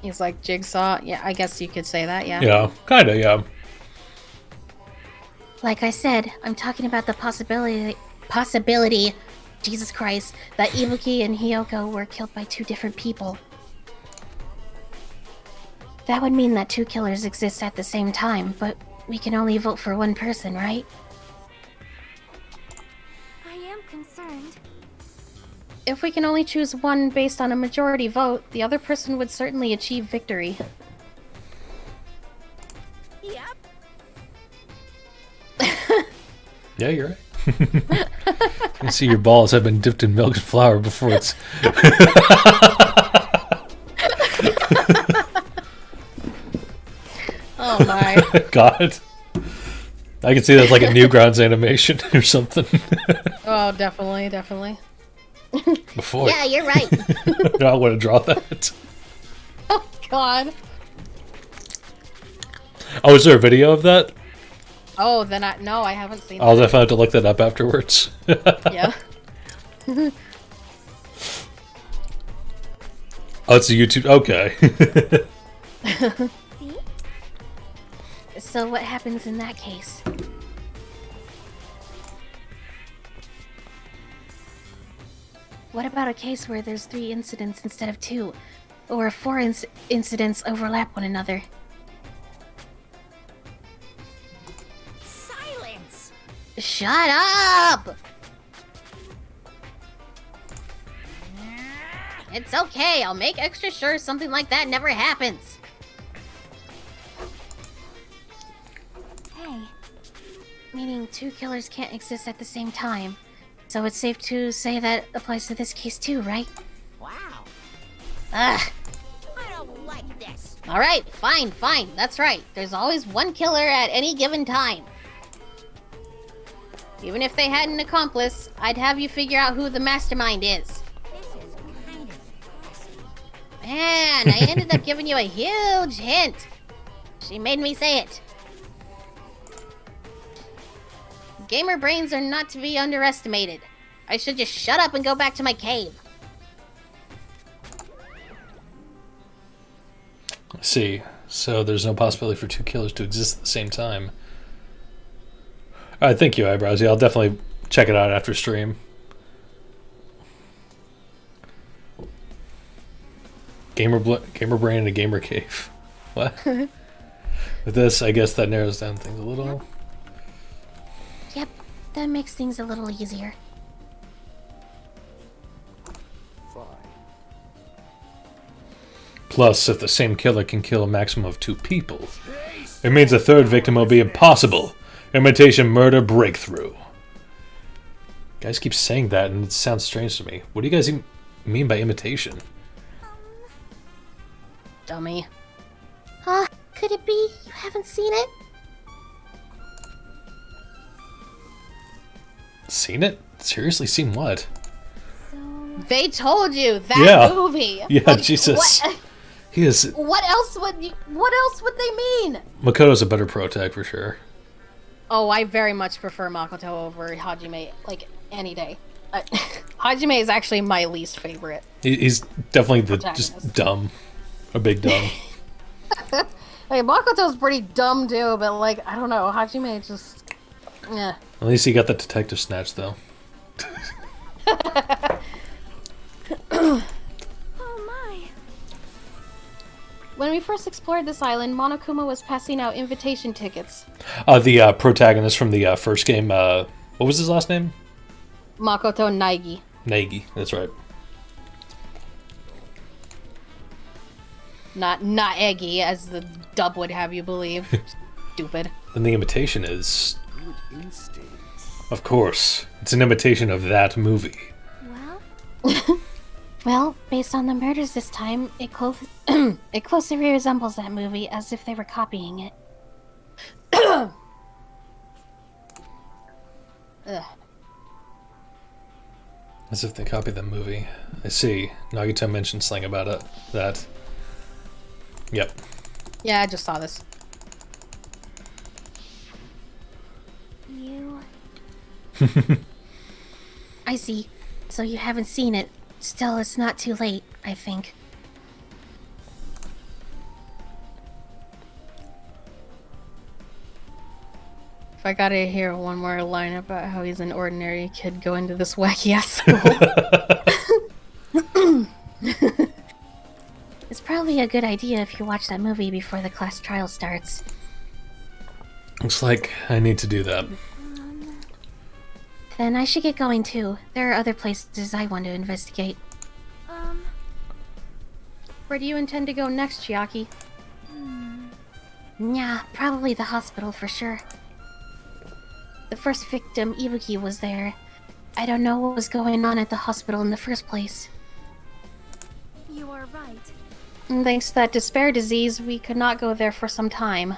Speaker 2: He's like Jigsaw. Yeah, I guess you could say that, yeah.
Speaker 1: Yeah, kind of, yeah.
Speaker 6: Like I said, I'm talking about the possibility, Jesus Christ, that Ibuki and Hiyoko were killed by 2 different people. That would mean that 2 killers exist at the same time, but we can only vote for one person, right?
Speaker 7: I am concerned.
Speaker 6: If we can only choose one based on a majority vote, the other person would certainly achieve victory.
Speaker 4: Yep.
Speaker 1: Yeah, you're right. You can see your balls have been dipped in milk and flour before it's...
Speaker 2: Oh my.
Speaker 1: God. I can see that's like a Newgrounds animation or something.
Speaker 2: Oh, definitely, definitely.
Speaker 1: Before.
Speaker 2: Yeah, you're right.
Speaker 1: I want to draw that.
Speaker 2: Oh, God.
Speaker 1: Oh, is there a video of that?
Speaker 2: Oh, then no, I haven't seen
Speaker 1: I'll
Speaker 2: that.
Speaker 1: definitely have to look that up afterwards.
Speaker 2: Yeah.
Speaker 1: Oh, it's a YouTube. Okay.
Speaker 7: See?
Speaker 6: So what happens in that case? What about a case where there's 3 incidents instead of 2? Or 4 incidents overlap one another?
Speaker 4: Silence.
Speaker 2: Shut up! It's okay, I'll make extra sure something like that never happens.
Speaker 6: Hey. Meaning 2 killers can't exist at the same time. So it's safe to say that applies to this case too, right?
Speaker 4: Wow.
Speaker 2: Ugh.
Speaker 4: I don't like this.
Speaker 2: Alright, fine. That's right. There's always one killer at any given time. Even if they had an accomplice, I'd have you figure out who the mastermind is.
Speaker 4: This is kind of messy.
Speaker 2: Man, I ended up giving you a huge hint. She made me say it. Gamer brains are not to be underestimated. I should just shut up and go back to my cave.
Speaker 1: I see. So there's no possibility for two killers to exist at the same time. Alright, thank you, Eyebrows. Yeah, I'll definitely check it out after stream. Gamer brain in a gamer cave. What? With this, I guess that narrows down things a little.
Speaker 6: Yep, that makes things a little easier.
Speaker 3: Fine.
Speaker 1: Plus, if the same killer can kill a maximum of 2 people, it means a third victim will be impossible. Imitation murder breakthrough. Guys keep saying that and it sounds strange to me. What do you guys mean by imitation?
Speaker 2: Dummy.
Speaker 6: Huh? Could it be you haven't seen it?
Speaker 1: Seen it? Seriously, seen what?
Speaker 2: They told you that
Speaker 1: Yeah.
Speaker 2: movie.
Speaker 1: Yeah,
Speaker 2: Like,
Speaker 1: Jesus. He is...
Speaker 2: What else would they mean?
Speaker 1: Makoto's a better pro tag for sure.
Speaker 2: Oh, I very much prefer Makoto over Hajime, like, any day. Hajime is actually my least favorite.
Speaker 1: He's definitely the
Speaker 2: Protagonist.
Speaker 1: just dumb. A big dumb.
Speaker 2: Like, Makoto's pretty dumb too, but like, I don't know, Hajime just... Yeah.
Speaker 1: At least he got the detective snatch, though.
Speaker 7: Oh my.
Speaker 2: When we first explored this island, Monokuma was passing out invitation tickets.
Speaker 1: The protagonist from the first game, what was his last name?
Speaker 2: Makoto Naegi.
Speaker 1: Nagi, that's right.
Speaker 2: Not Eggy, as the dub would have you believe. Stupid.
Speaker 1: And the imitation is,
Speaker 3: Good instincts.
Speaker 1: of course, it's an imitation of that movie.
Speaker 7: Well,
Speaker 6: Well, based on the murders this time, it closely resembles that movie, as if they were copying it.
Speaker 2: Ugh.
Speaker 1: As if they copied that movie. I see. Nagito mentioned something about it. That. Yep.
Speaker 2: Yeah, I just saw this.
Speaker 7: you.
Speaker 6: I see. So you haven't seen it. Still, it's not too late, I think.
Speaker 2: If I gotta hear one more line about how he's an ordinary kid going to this wacky ass school.
Speaker 6: It's probably a good idea if you watch that movie before the class trial starts.
Speaker 1: Looks like I need to do that.
Speaker 6: Then I should get going too. There are other places I want to investigate.
Speaker 2: Where do you intend to go next, Chiaki?
Speaker 6: Yeah, probably the hospital for sure. The first victim, Ibuki, was there. I don't know what was going on at the hospital in the first place.
Speaker 7: You are right.
Speaker 2: And thanks to that despair disease, we could not go there for some time.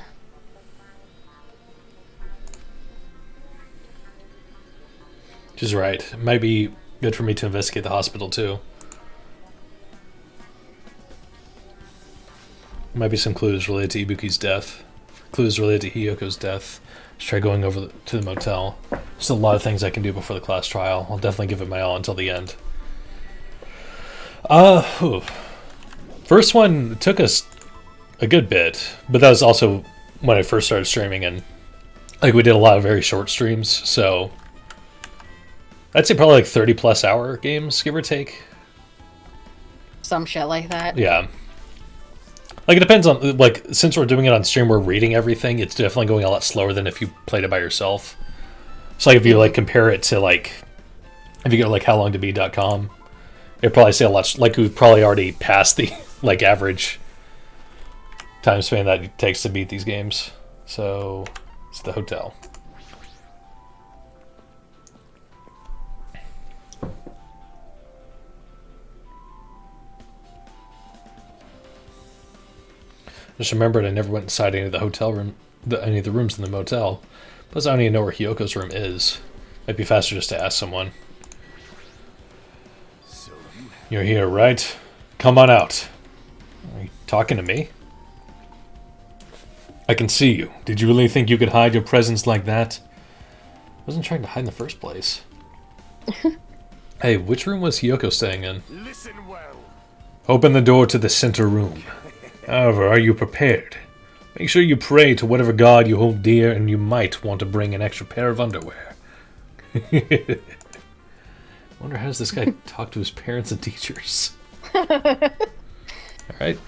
Speaker 1: She's right. It might be good for me to investigate the hospital too. Might be some clues related to Ibuki's death. Clues related to Hiyoko's death. Let's try going over to the motel. There's a lot of things I can do before the class trial. I'll definitely give it my all until the end. First one took us a good bit, but that was also when I first started streaming, and like we did a lot of very short streams, so I'd say probably like 30 plus hour games, give or take.
Speaker 2: Some shit like that.
Speaker 1: Yeah. Like, it depends on, like, since we're doing it on stream, we're reading everything, it's definitely going a lot slower than if you played it by yourself. So, like, if you, like, compare it to, like, if you go to, like, howlongtobeat.com, it'd probably say a lot, like, we've probably already passed the, like, average time span that it takes to beat these games. So, it's the hotel. Just remembered I never went inside any of the hotel room, any of the rooms in the motel. Plus, I don't even know where Hyoko's room is. Might be faster just to ask someone.
Speaker 3: So
Speaker 1: You're here, right? Come on out. Are you talking to me? I can see you. Did you really think you could hide your presence like that? I wasn't trying to hide in the first place. Hey, which room was Hyoko staying in?
Speaker 3: listen well.
Speaker 1: Open the door to the center room. However, are you prepared? Make sure you pray to whatever god you hold dear, and you might want to bring an extra pair of underwear. Wonder how does this guy talk to his parents and teachers? Alright.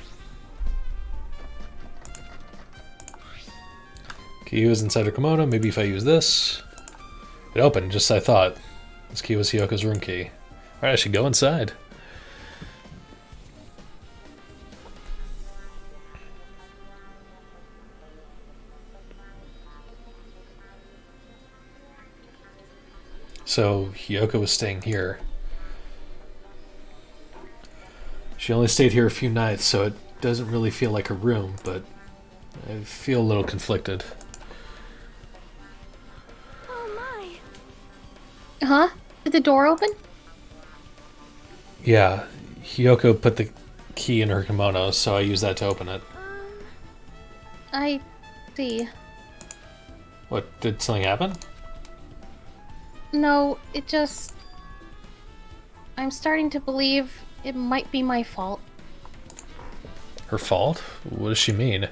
Speaker 1: Key was inside her kimono. Maybe if I use this. It opened, just as I thought. This key was Hyoko's room key. Alright, I should go inside. So, Hyoko was staying here. She only stayed here a few nights, so it doesn't really feel like her room, but I feel a little conflicted.
Speaker 7: Oh my.
Speaker 6: Huh? Did the door open?
Speaker 1: Yeah, Hyoko put the key in her kimono, so I used that to open it.
Speaker 6: I see.
Speaker 1: What, did something happen?
Speaker 6: No, it just... I'm starting to believe it might be my fault.
Speaker 1: Her fault? What does she mean?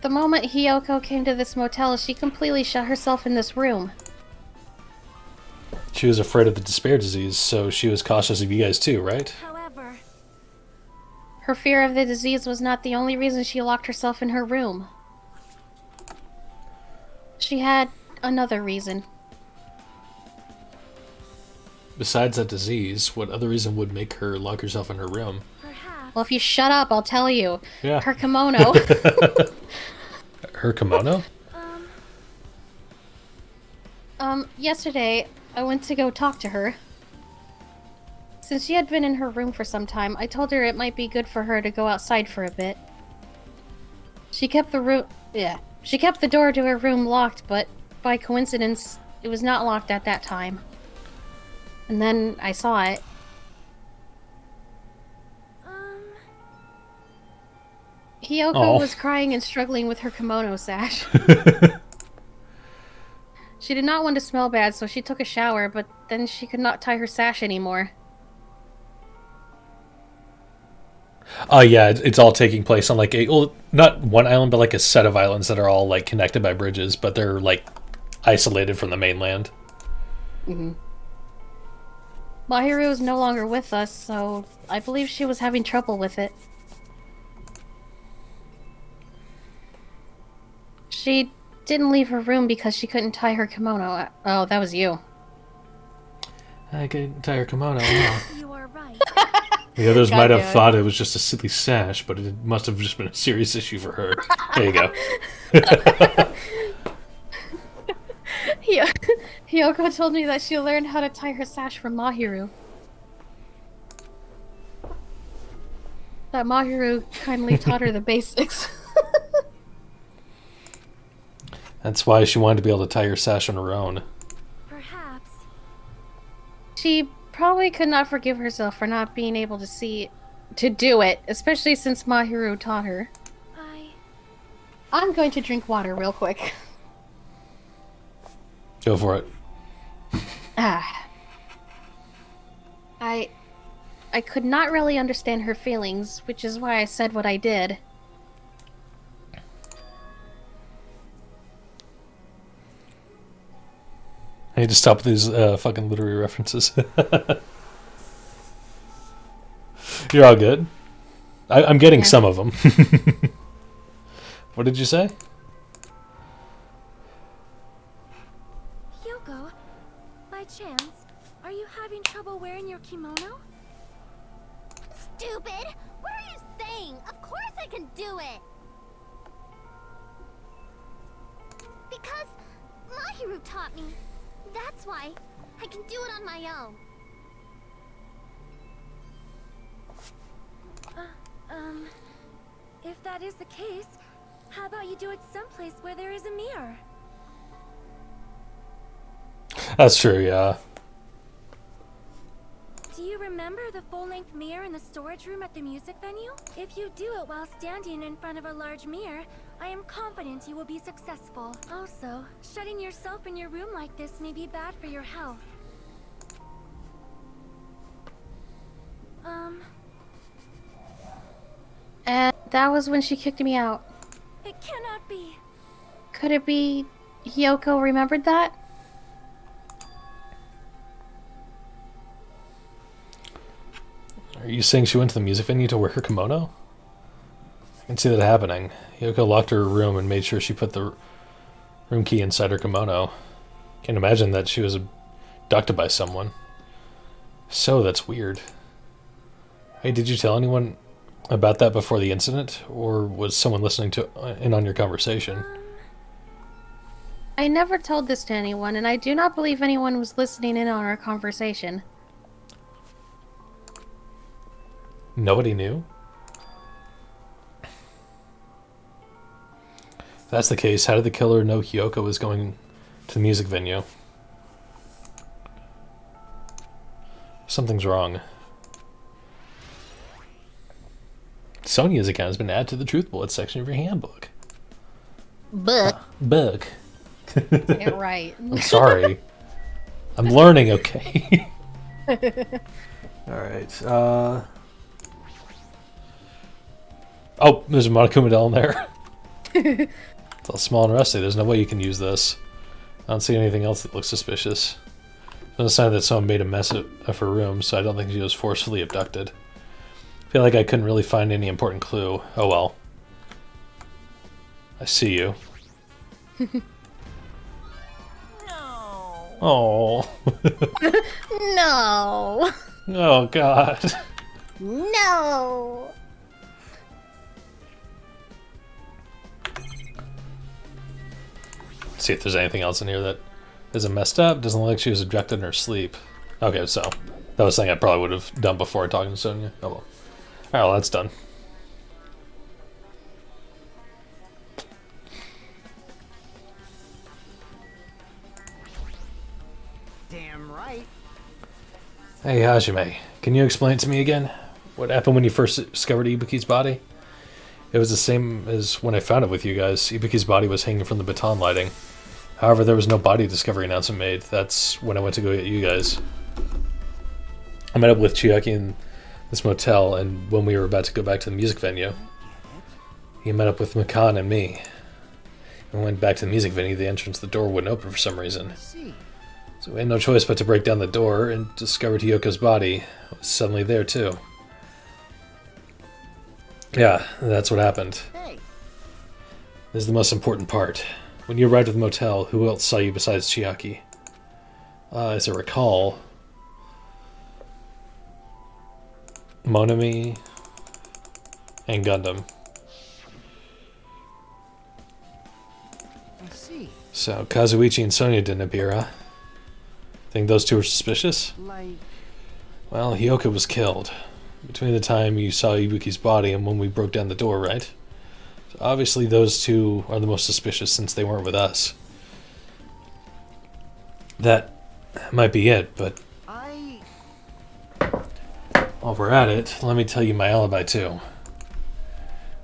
Speaker 6: The moment Hyoko came to this motel, she completely shut herself in this room.
Speaker 1: She was afraid of the despair disease, so she was cautious of you guys too, right?
Speaker 7: However,
Speaker 6: Her fear of the disease was not the only reason she locked herself in her room. She had another reason.
Speaker 1: Besides that disease, what other reason would make her lock herself in her room?
Speaker 7: perhaps.
Speaker 6: Well, if you shut up, I'll tell you.
Speaker 1: Yeah.
Speaker 6: Her kimono.
Speaker 1: Her kimono?
Speaker 6: Yesterday, I went to go talk to her. Since she had been in her room for some time, I told her it might be good for her to go outside for a bit. She kept the door to her room locked, but by coincidence, it was not locked at that time. And then I saw it. Hyoko was crying and struggling with her kimono sash. She did not want to smell bad, so she took a shower, but then she could not tie her sash anymore.
Speaker 1: Oh yeah, it's all taking place on like not one island, but like a set of islands that are all like connected by bridges, but they're like isolated from the mainland.
Speaker 6: Mahiru is no longer with us, so I believe she was having trouble with it. She didn't leave her room because she couldn't tie her kimono. Oh, that was you.
Speaker 1: I couldn't tie her kimono. Wow.
Speaker 7: You are right.
Speaker 1: The others might have
Speaker 6: damn it.
Speaker 1: thought it was just a silly sash, but it must have just been a serious issue for her. There you go.
Speaker 6: Hyoko told me that she learned how to tie her sash from Mahiru. That Mahiru kindly taught her the basics.
Speaker 1: That's why she wanted to be able to tie her sash on her own.
Speaker 7: Perhaps.
Speaker 6: She probably could not forgive herself for not being able to do it, especially since Mahiru taught her. I'm going to drink water real quick.
Speaker 1: Go for it.
Speaker 6: I could not really understand her feelings, which is why I said what I did.
Speaker 1: I need to stop with these fucking literary references. You're all good. I'm getting some of them. What did you say?
Speaker 7: Hyoko, by chance, are you having trouble wearing your kimono?
Speaker 2: Stupid! What are you saying? Of course I can do it! Because Mahiru taught me. That's why I can do it on my own.
Speaker 7: If that is the case, how about you do it someplace where there is a mirror?
Speaker 1: That's true, yeah.
Speaker 7: Do you remember the full-length mirror in the storage room at the music venue? If you do it while standing in front of a large mirror, I am confident you will be successful. Also, shutting yourself in your room like this may be bad for your health.
Speaker 6: And that was when she kicked me out.
Speaker 7: It cannot be.
Speaker 6: Could it be Hiyoko remembered that?
Speaker 1: Are you saying she went to the music venue to wear her kimono? I can see that happening. Hiyoko locked her room and made sure she put the room key inside her kimono. Can't imagine that she was abducted by someone. So that's weird. Hey, did you tell anyone about that before the incident? Or was someone listening in on your conversation?
Speaker 6: I never told this to anyone, and I do not believe anyone was listening in on our conversation.
Speaker 1: Nobody knew? If that's the case, how did the killer know Hiyoko was going to the music venue? Something's wrong. Sonia's account has been added to the Truth Bullet section of your handbook.
Speaker 2: Book.
Speaker 1: Book.
Speaker 2: Get it right.
Speaker 1: I'm sorry. I'm learning, okay? Alright, oh, there's a Monokuma doll in there. It's all small and rusty. There's no way you can use this. I don't see anything else that looks suspicious. There's no sign that someone made a mess of her room, so I don't think she was forcefully abducted. I feel like I couldn't really find any important clue. Oh well. I see you.
Speaker 4: No.
Speaker 1: Oh.
Speaker 2: No.
Speaker 1: Oh god.
Speaker 2: No.
Speaker 1: See if there's anything else in here that isn't messed up. Doesn't look like she was abducted in her sleep. Okay, so that was something I probably would have done before talking to Sonia. Oh well. Alright, well that's done.
Speaker 5: Damn right.
Speaker 1: Hey Hajime, can you explain to me again? What happened when you first discovered Ibuki's body? It was the same as when I found it with you guys. Ibuki's body was hanging from the baton lighting. However, there was no body discovery announcement made. That's when I went to go get you guys. I met up with Chiaki in this motel, and when we were about to go back to the music venue, he met up with Makan and me. When we went back to the music venue, the entrance to the door wouldn't open for some reason.
Speaker 5: See.
Speaker 1: So we had no choice but to break down the door and discovered Hiyoko's body was suddenly there too. Yeah, that's what happened.
Speaker 5: Hey.
Speaker 1: This is the most important part. When you arrived at the motel, who else saw you besides Chiaki? As I recall, Monami and Gundam.
Speaker 5: I see.
Speaker 1: So Kazuichi and Sonia didn't appear, huh? Think those two were suspicious?
Speaker 5: Like.
Speaker 1: Well, Hiyoko was killed between the time you saw Ibuki's body and when we broke down the door, right? So obviously those two are the most suspicious since they weren't with us. That might be it, but while we're at it, let me tell you my alibi too.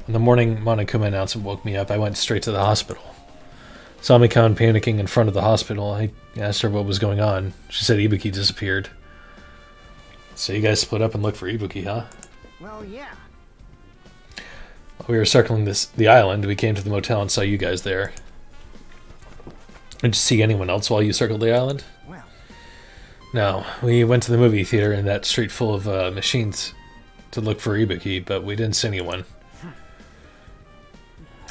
Speaker 1: In the morning Monokuma announcement woke me up, I went straight to the hospital. Saw Mikan panicking in front of the hospital. I asked her what was going on. She said Ibuki disappeared. So you guys split up and looked for Ibuki, huh?
Speaker 5: Well, yeah.
Speaker 1: While we were circling the island, we came to the motel and saw you guys there. Did you see anyone else while you circled the island?
Speaker 5: Well.
Speaker 1: No, we went to the movie theater in that street full of machines to look for Ibuki, but we didn't see anyone.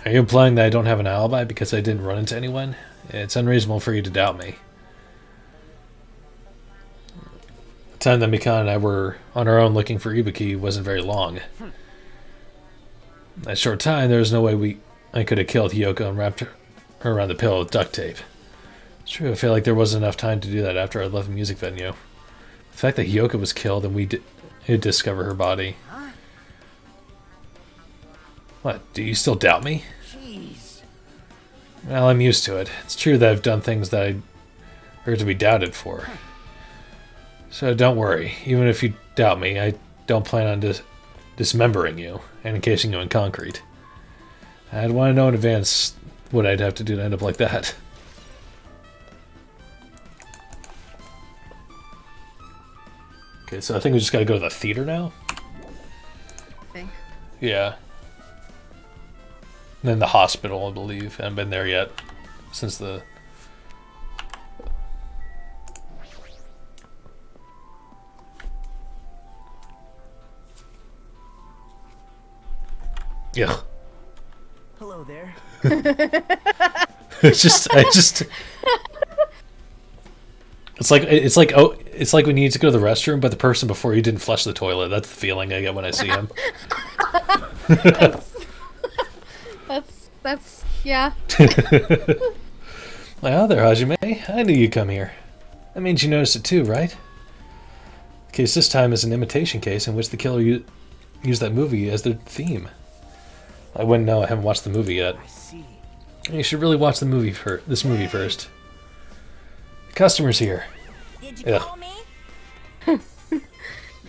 Speaker 1: Are you implying that I don't have an alibi because I didn't run into anyone? It's unreasonable for you to doubt me. The time that Mikan and I were on our own looking for Ibuki wasn't very long. In that short time, there was no way I could have killed Hiyoko and wrapped her around the pillow with duct tape. It's true, I feel like there wasn't enough time to do that after I left the music venue. The fact that Hiyoko was killed and we did discover her body. What, do you still doubt me?
Speaker 5: Jeez.
Speaker 1: Well, I'm used to it. It's true that I've done things that I are to be doubted for. So don't worry. Even if you doubt me, I don't plan on dismembering you and encasing you in concrete. I'd want to know in advance what I'd have to do to end up like that. Okay, so I think we just gotta go to the theater now?
Speaker 2: I think.
Speaker 1: Yeah. And then the hospital, I believe. I haven't been there yet since the... Yeah.
Speaker 5: Hello there.
Speaker 1: It's like when you need to go to the restroom, but the person before you didn't flush the toilet. That's the feeling I get when I see him.
Speaker 2: That's yeah.
Speaker 1: Well, there, Hajime. I knew you'd come here. That means you noticed it too, right? The case this time is an imitation case in which the killer used that movie as their theme. I wouldn't know. I haven't watched the movie yet.
Speaker 5: I see.
Speaker 1: You should really watch this movie first. The customer's here.
Speaker 4: Did you
Speaker 1: Yeah.
Speaker 4: call me?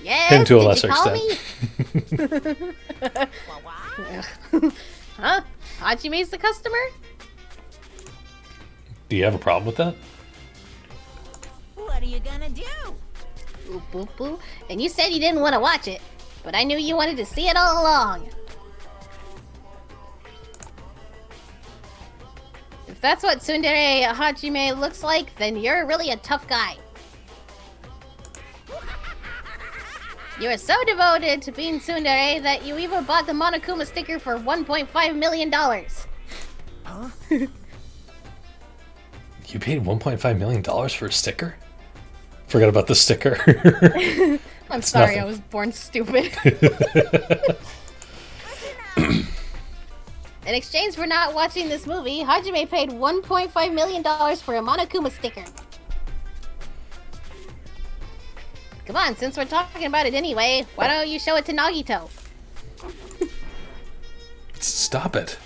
Speaker 2: Yes.
Speaker 1: Him to a
Speaker 2: did
Speaker 1: lesser
Speaker 2: you call
Speaker 1: extent.
Speaker 2: me?
Speaker 4: What?
Speaker 2: Huh? Hajime's the customer?
Speaker 1: Do you have a problem with that?
Speaker 4: What are you gonna do?
Speaker 2: Boop boop boop. And you said you didn't want to watch it, but I knew you wanted to see it all along. If that's what Tsundere Hajime looks like, then you're really a tough guy. You are so devoted to being Tsundere that you even bought the Monokuma sticker for $1.5 million.
Speaker 5: Huh?
Speaker 1: You paid $1.5 million for a sticker? Forgot about the sticker.
Speaker 2: I'm sorry,
Speaker 1: nothing.
Speaker 2: I was born stupid. In exchange for not watching this movie, Hajime paid $1.5 million for a Monokuma sticker. Come on, since we're talking about it anyway, why don't you show it to Nagito?
Speaker 1: Stop it.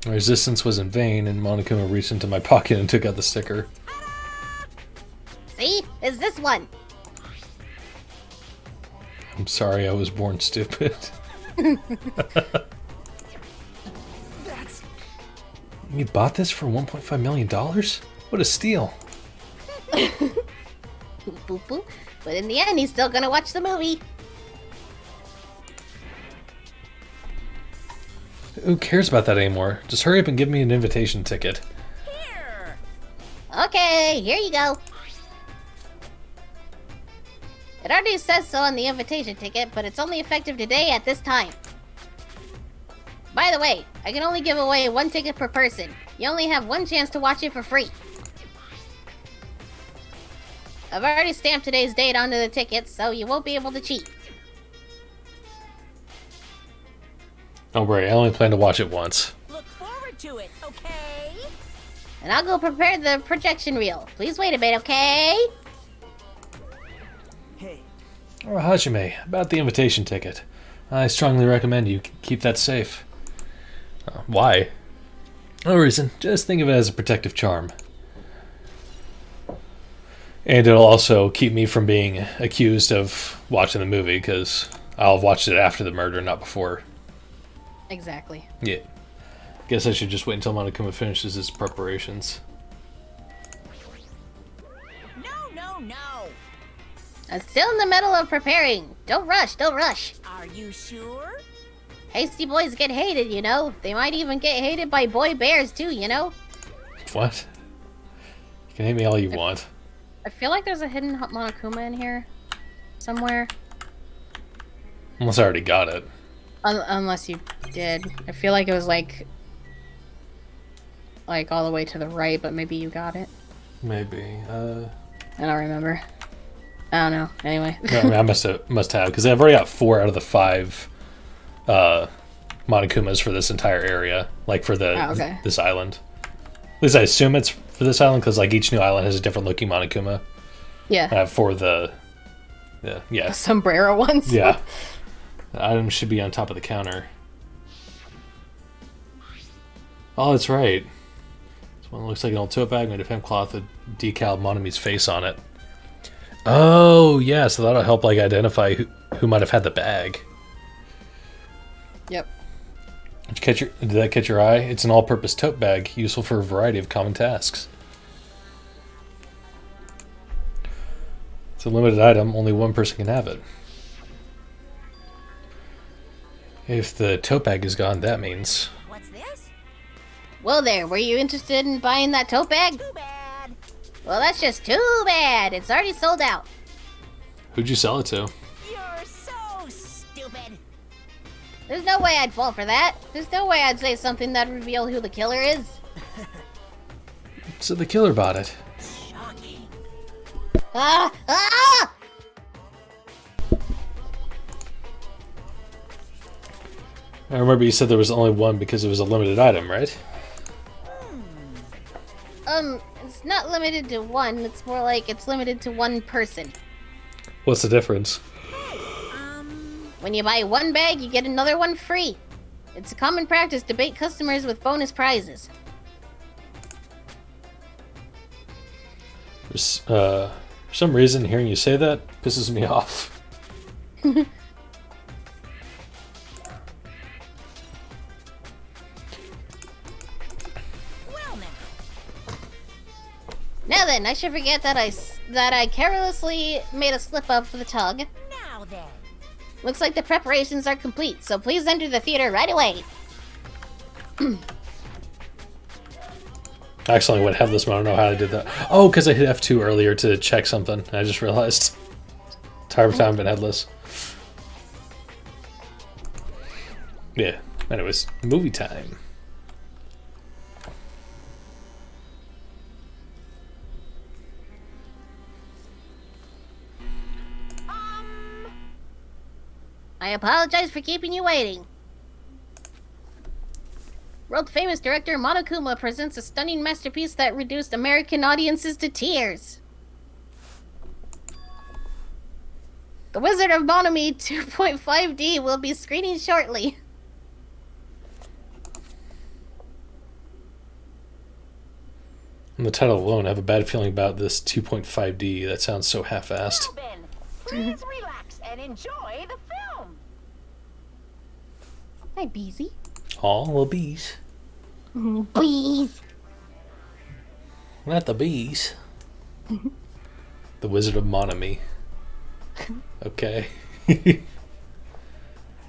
Speaker 1: My resistance was in vain, and Monokuma reached into my pocket and took out the sticker.
Speaker 2: See? It's this one.
Speaker 1: I'm sorry I was born stupid.
Speaker 5: That's
Speaker 1: You bought this for $1.5 million? What a steal.
Speaker 2: Boop, boop, boop. But in the end, he's still gonna watch the movie.
Speaker 1: Who cares about that anymore? Just hurry up and give me an invitation ticket.
Speaker 4: Here.
Speaker 2: Okay, here you go. It already says so on the invitation ticket, but it's only effective today at this time. By the way, I can only give away one ticket per person. You only have one chance to watch it for free. I've already stamped today's date onto the ticket, so you won't be able to cheat.
Speaker 1: Don't worry, I only plan to watch it once.
Speaker 4: Look forward to it, okay?
Speaker 2: And I'll go prepare the projection reel. Please wait a bit, okay?
Speaker 5: hey.
Speaker 1: Oh, Hajime, about the invitation ticket. I strongly recommend you keep that safe. Why? No reason. Just think of it as a protective charm. And it'll also keep me from being accused of watching the movie, because I'll have watched it after the murder, not before.
Speaker 2: Exactly.
Speaker 1: Yeah. Guess I should just wait until Monokuma finishes his preparations.
Speaker 4: No.
Speaker 2: I'm still in the middle of preparing. Don't rush, don't rush.
Speaker 4: Are you sure?
Speaker 2: Hasty boys get hated, you know. They might even get hated by boy bears too, you know.
Speaker 1: What? You can hate me all you want.
Speaker 2: I feel like there's a hidden Monokuma in here somewhere.
Speaker 1: Unless I already got it.
Speaker 2: Unless you did. I feel like it was like all the way to the right, but maybe you got it.
Speaker 1: Maybe.
Speaker 2: I don't remember. I don't know. Anyway.
Speaker 1: No, I mean, I must have, because I've already got 4 out of the 5 Monokumas for this entire area, like for the this island. At least I assume it's for this island, because like each new island has a different looking Monokuma.
Speaker 2: Yeah.
Speaker 1: For the
Speaker 2: sombrero ones.
Speaker 1: Yeah. The item should be on top of the counter. Oh, that's right. This one looks like an old tote bag made of hemp cloth with decal Monami's face on it. Oh, yeah, so that'll help like identify who might have had the bag.
Speaker 2: Yep.
Speaker 1: Did that catch your eye? It's an all-purpose tote bag, useful for a variety of common tasks. It's a limited item, only one person can have it. If the tote bag is gone, that means...
Speaker 4: What's this?
Speaker 2: Well there, were you interested in buying that tote bag?
Speaker 4: Too bad.
Speaker 2: Well, that's just too bad. It's already sold out.
Speaker 1: Who'd you sell it to?
Speaker 4: You're so stupid.
Speaker 2: There's no way I'd fall for that. There's no way I'd say something that'd reveal who the killer is.
Speaker 1: So the killer bought it.
Speaker 4: Shocking.
Speaker 2: Ah! Ah!
Speaker 1: I remember you said there was only one because it was a limited item, right?
Speaker 2: It's not limited to one. It's more like it's limited to one person.
Speaker 1: What's the difference?
Speaker 2: When you buy one bag, you get another one free. It's a common practice to bait customers with bonus prizes.
Speaker 1: For some reason, hearing you say that pisses me off.
Speaker 4: Well now.
Speaker 2: Now then, I should forget that I carelessly made a slip up for the tug.
Speaker 4: Now then.
Speaker 2: Looks like the preparations are complete, so please enter the theater right away.
Speaker 1: I accidentally went headless, but I don't know how I did that. Oh, because I hit F2 earlier to check something. I just realized. Entire time been headless. Yeah. Anyways, movie time.
Speaker 2: I apologize for keeping you waiting. World-famous director Monokuma presents a stunning masterpiece that reduced American audiences to tears. The Wizard of Monami 2.5D will be screening shortly.
Speaker 1: On the title alone, I have a bad feeling about this 2.5D. That sounds so half-assed.
Speaker 4: Now then, please relax and enjoy the film.
Speaker 2: Hi, Beezy.
Speaker 1: Aw, little bees.
Speaker 2: Bees.
Speaker 1: Not the bees. The Wizard of Monami. Okay.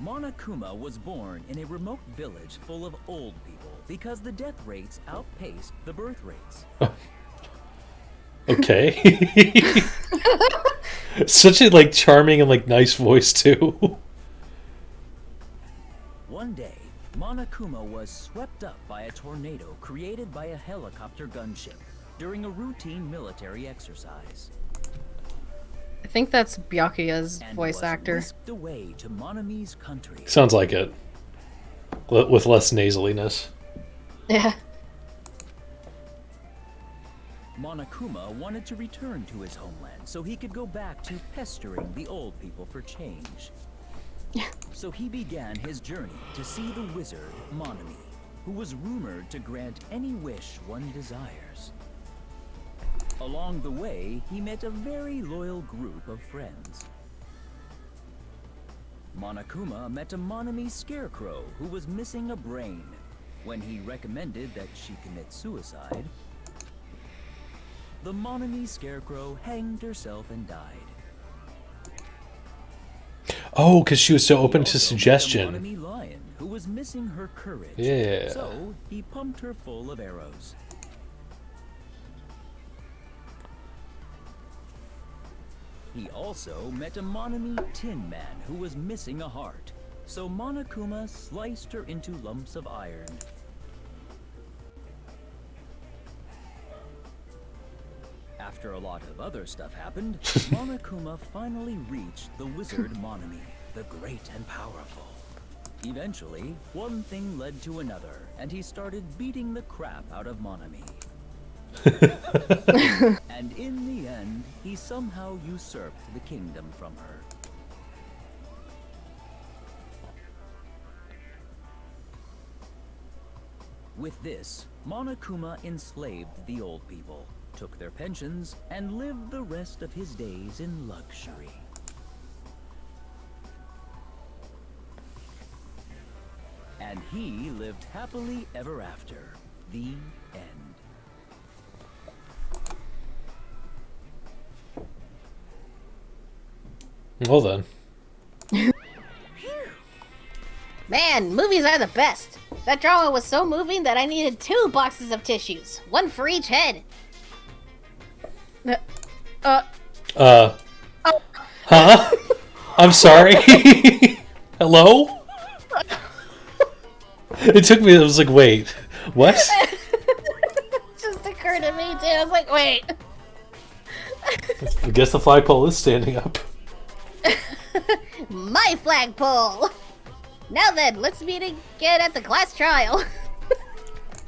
Speaker 8: Monokuma was born in a remote village full of old people because the death rates outpaced the birth rates.
Speaker 1: Okay. Such a like charming and like nice voice too.
Speaker 8: One day, Monokuma was swept up by a tornado created by a helicopter gunship during a routine military exercise.
Speaker 2: I think that's Byakuya's
Speaker 8: And
Speaker 2: voice
Speaker 8: was
Speaker 2: actor.
Speaker 8: whisked away to Monami's country.
Speaker 1: Sounds like it. With less nasaliness.
Speaker 2: Yeah.
Speaker 8: Monokuma wanted to return to his homeland so he could go back to pestering the old people for change. So he began his journey to see the wizard Monami, who was rumored to grant any wish one desires. Along the way, he met a very loyal group of friends. Monokuma met a Monami scarecrow who was missing a brain. When he recommended that she commit suicide, the Monami scarecrow hanged herself and died.
Speaker 1: Oh, because she was so open
Speaker 8: He
Speaker 1: to
Speaker 8: also met a
Speaker 1: suggestion.
Speaker 8: Monami lion who was missing her courage.
Speaker 1: Yeah.
Speaker 8: So he pumped her full of arrows. He also met a Monami Tin Man who was missing a heart. So Monokuma sliced her into lumps of iron. After a lot of other stuff happened, Monokuma finally reached the wizard Monami, the great and powerful. Eventually, one thing led to another, and he started beating the crap out of Monami. And in the end, he somehow usurped the kingdom from her. With this, Monokuma enslaved the old people, took their pensions, and lived the rest of his days in luxury. And he lived happily ever after. The end.
Speaker 1: Well then.
Speaker 2: Man, movies are the best. That drama was so moving that I needed 2 boxes of tissues, one for each head.
Speaker 1: Huh? I'm sorry. Hello? It took me, I was like, wait, what?
Speaker 2: It just occurred to me too. I was like, wait.
Speaker 1: I guess the flagpole is standing up.
Speaker 2: My flagpole! Now then, let's meet again at the class trial.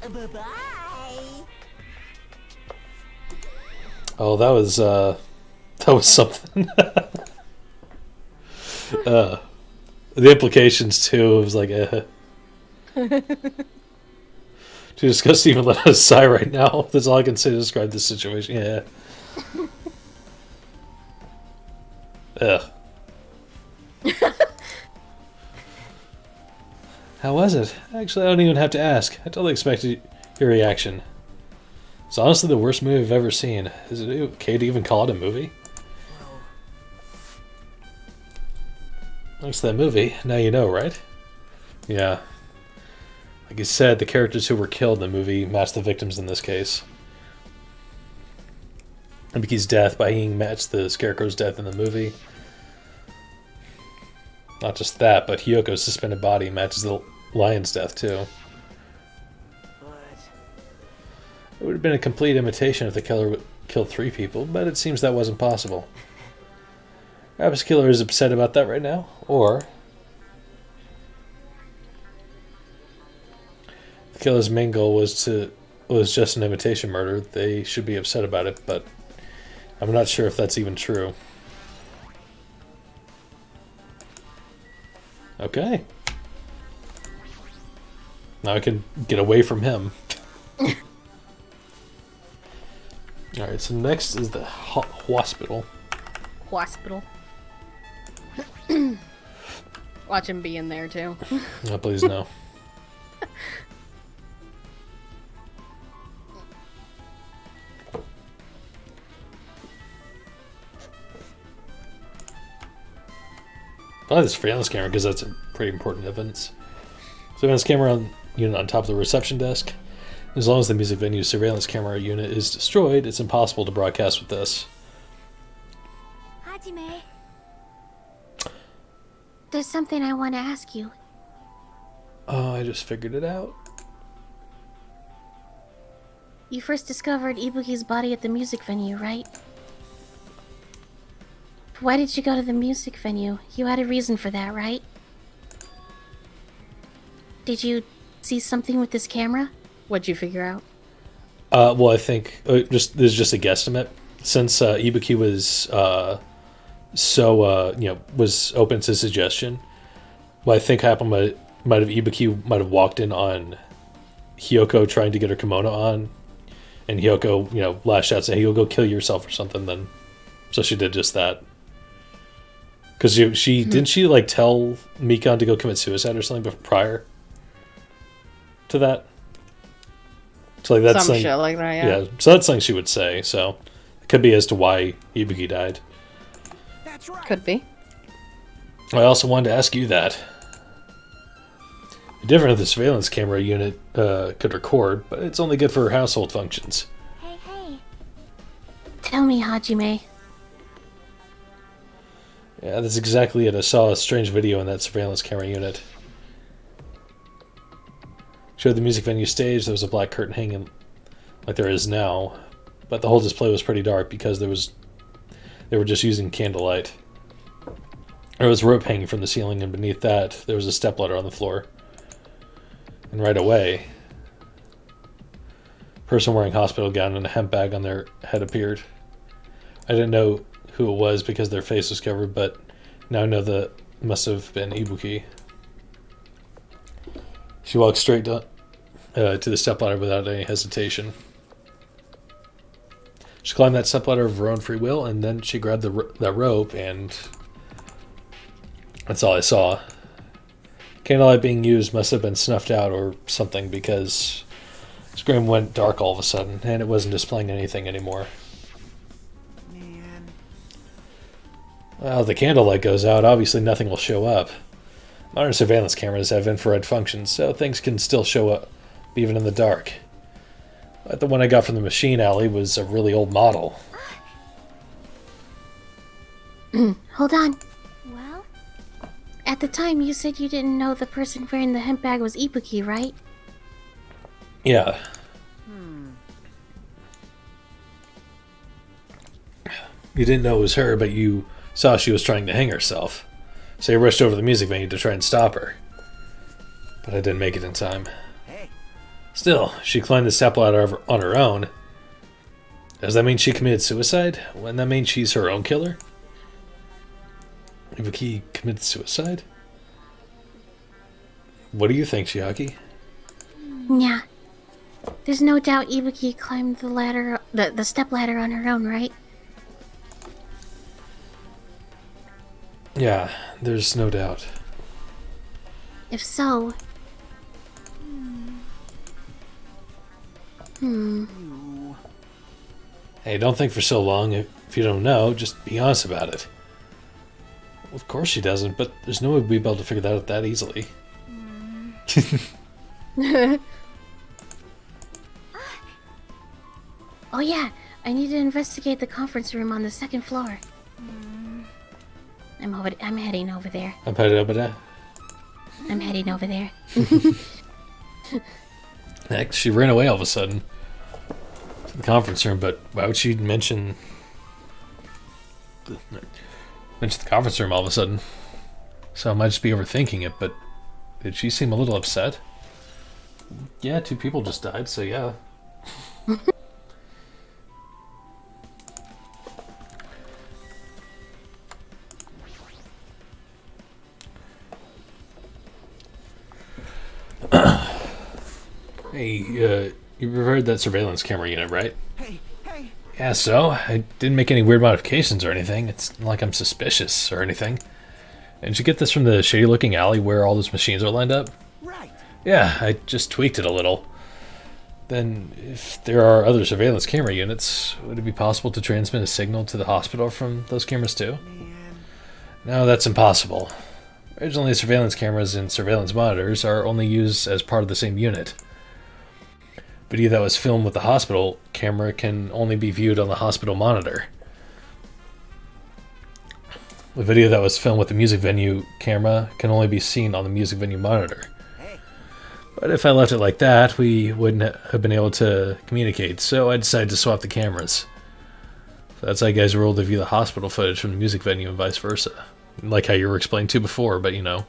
Speaker 4: Bye-bye.
Speaker 1: Oh, that was something. The implications too, it was like, She just doesn't even let us sigh right now. That's all I can say to describe this situation. Yeah. Ugh. How was it? Actually, I don't even have to ask. I totally expected your reaction. It's honestly the worst movie I've ever seen. Is it okay to even call it a movie? Thanks to that movie, now you know, right? Yeah. Like you said, the characters who were killed in the movie matched the victims in this case. Miki's death by Ying matched the Scarecrow's death in the movie. Not just that, but Hyoko's suspended body matches the lion's death too.
Speaker 5: But
Speaker 1: It would have been a complete imitation if the killer killed 3 people, but it seems that wasn't possible. Perhaps the killer is upset about that right now, or the killer's main goal was just an imitation murder. They should be upset about it, but I'm not sure if that's even true. Okay. Now I can get away from him. Alright, so next is the hospital.
Speaker 2: Hospital. Watch him be in there too.
Speaker 1: Oh, please no. Probably the surveillance camera, because that's a pretty important evidence. Surveillance camera unit on top of the reception desk. As long as the music venue's surveillance camera unit is destroyed, it's impossible to broadcast with this.
Speaker 7: Hajime.
Speaker 6: There's something I want to ask you.
Speaker 1: Oh, I just figured it out.
Speaker 6: You first discovered Ibuki's body at the music venue, right? Why did you go to the music venue? You had a reason for that, right? Did you see something with this camera?
Speaker 2: What'd you figure out?
Speaker 1: Well, I think this is just a guesstimate. Since Ibuki was was open to suggestion, what I think happened might have Ibuki might have walked in on Hyoko trying to get her kimono on, and Hyoko lashed out saying, "You'll go kill yourself" or something. Then, so she did just that. Because she didn't she like tell Mikan to go commit suicide or something prior to that? So like that's
Speaker 2: some shit like that, yeah.
Speaker 1: So that's something she would say. So it could be as to why Ibuki died.
Speaker 5: that's right.
Speaker 2: Could be.
Speaker 1: I also wanted to ask you that. Different if the surveillance camera unit could record, but it's only good for household functions.
Speaker 7: Hey, hey.
Speaker 6: Tell me, Hajime.
Speaker 1: Yeah, that's exactly it. I saw a strange video in that surveillance camera unit. Showed the music venue stage. There was a black curtain hanging like there is now, but the whole display was pretty dark because they were just using candlelight. There was rope hanging from the ceiling, and beneath that there was a stepladder on the floor. And right away, a person wearing a hospital gown and a hemp bag on their head appeared. I didn't know who it was because their face was covered, but now I know that it must have been Ibuki. She walked straight to the stepladder without any hesitation. She climbed that stepladder of her own free will, and then she grabbed that rope, and that's all I saw. Candlelight being used must have been snuffed out or something, because the screen went dark all of a sudden, and it wasn't displaying anything anymore.
Speaker 5: Man.
Speaker 1: Well, if the candlelight goes out, obviously nothing will show up. Modern surveillance cameras have infrared functions, so things can still show up, even in the dark. But the one I got from the machine alley was a really old model.
Speaker 6: Hold on.
Speaker 7: Well,
Speaker 6: At the time, you said you didn't know the person wearing the hemp bag was Ibuki, right?
Speaker 1: Yeah. You didn't know it was her, but you saw she was trying to hang herself. So you rushed over to the music venue to try and stop her. But I didn't make it in time.
Speaker 5: Hey.
Speaker 1: Still, she climbed the stepladder on her own. Does that mean she committed suicide? Wouldn't that mean she's her own killer? Ibuki committed suicide? What do you think, Chiaki?
Speaker 6: Yeah. There's no doubt Ibuki climbed the ladder, the step ladder on her own, right?
Speaker 1: Yeah, there's no doubt.
Speaker 6: If so...
Speaker 1: Hey, don't think for so long. If you don't know, just be honest about it. Well, of course she doesn't, but there's no way we'd be able to figure that out that easily.
Speaker 6: Oh yeah, I need to investigate the conference room on the second floor. I'm heading over there.
Speaker 1: I'm headed over there.
Speaker 6: I'm heading over there.
Speaker 1: Heck, she ran away all of a sudden to the conference room, but why would she mention the conference room all of a sudden? So I might just be overthinking it, but did she seem a little upset? Yeah, 2 people just died, so yeah. Hey, you repaired that surveillance camera unit, right?
Speaker 5: Hey.
Speaker 1: Yeah, so? I didn't make any weird modifications or anything. It's not like I'm suspicious or anything. And did you get this from the shady-looking alley where all those machines are lined up?
Speaker 5: Right.
Speaker 1: Yeah, I just tweaked it a little. Then, if there are other surveillance camera units, would it be possible to transmit a signal to the hospital from those cameras too?
Speaker 5: Man.
Speaker 1: No, that's impossible. Originally, surveillance cameras and surveillance monitors are only used as part of the same unit. Video that was filmed with the hospital camera can only be viewed on the hospital monitor. The video that was filmed with the music venue camera can only be seen on the music venue monitor.
Speaker 5: Hey.
Speaker 1: But if I left it like that, we wouldn't have been able to communicate, so I decided to swap the cameras. So that's how you guys were able to view the hospital footage from the music venue and vice versa. Like how you were explained to before, but you know,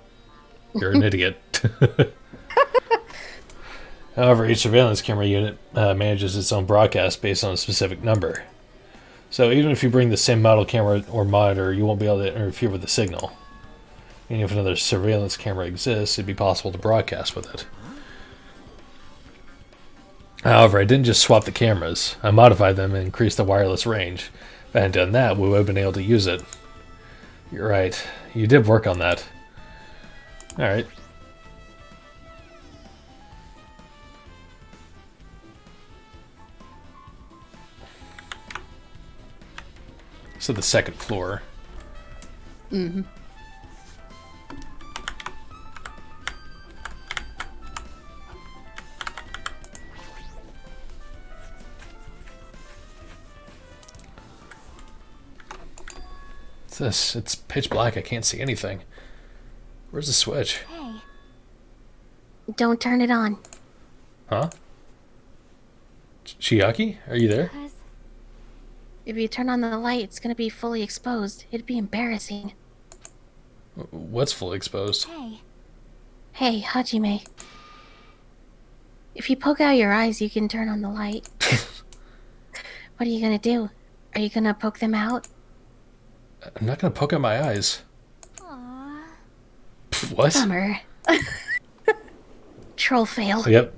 Speaker 1: you're an idiot. However, each surveillance camera unit manages its own broadcast based on a specific number. So even if you bring the same model camera or monitor, you won't be able to interfere with the signal. And if another surveillance camera exists, it'd be possible to broadcast with it. However, I didn't just swap the cameras. I modified them and increased the wireless range. If I hadn't done that, we would have been able to use it. You're right. You did work on that. Alright. So the second floor.
Speaker 2: Mm-hmm.
Speaker 1: What's this? It's pitch black. I can't see anything. Where's the switch?
Speaker 7: hey,
Speaker 6: Don't turn it on.
Speaker 1: Huh? Chiaki? Are you there?
Speaker 7: cuz
Speaker 6: If you turn on the light, it's gonna be fully exposed. It'd be embarrassing.
Speaker 1: What's fully exposed?
Speaker 7: hey,
Speaker 6: Hey, Hajime. If you poke out your eyes, you can turn on the light. What are you gonna do? Are you gonna poke them out?
Speaker 1: I'm not gonna poke out my eyes.
Speaker 7: aw,
Speaker 1: What?
Speaker 6: Bummer. troll fail.
Speaker 1: Yep,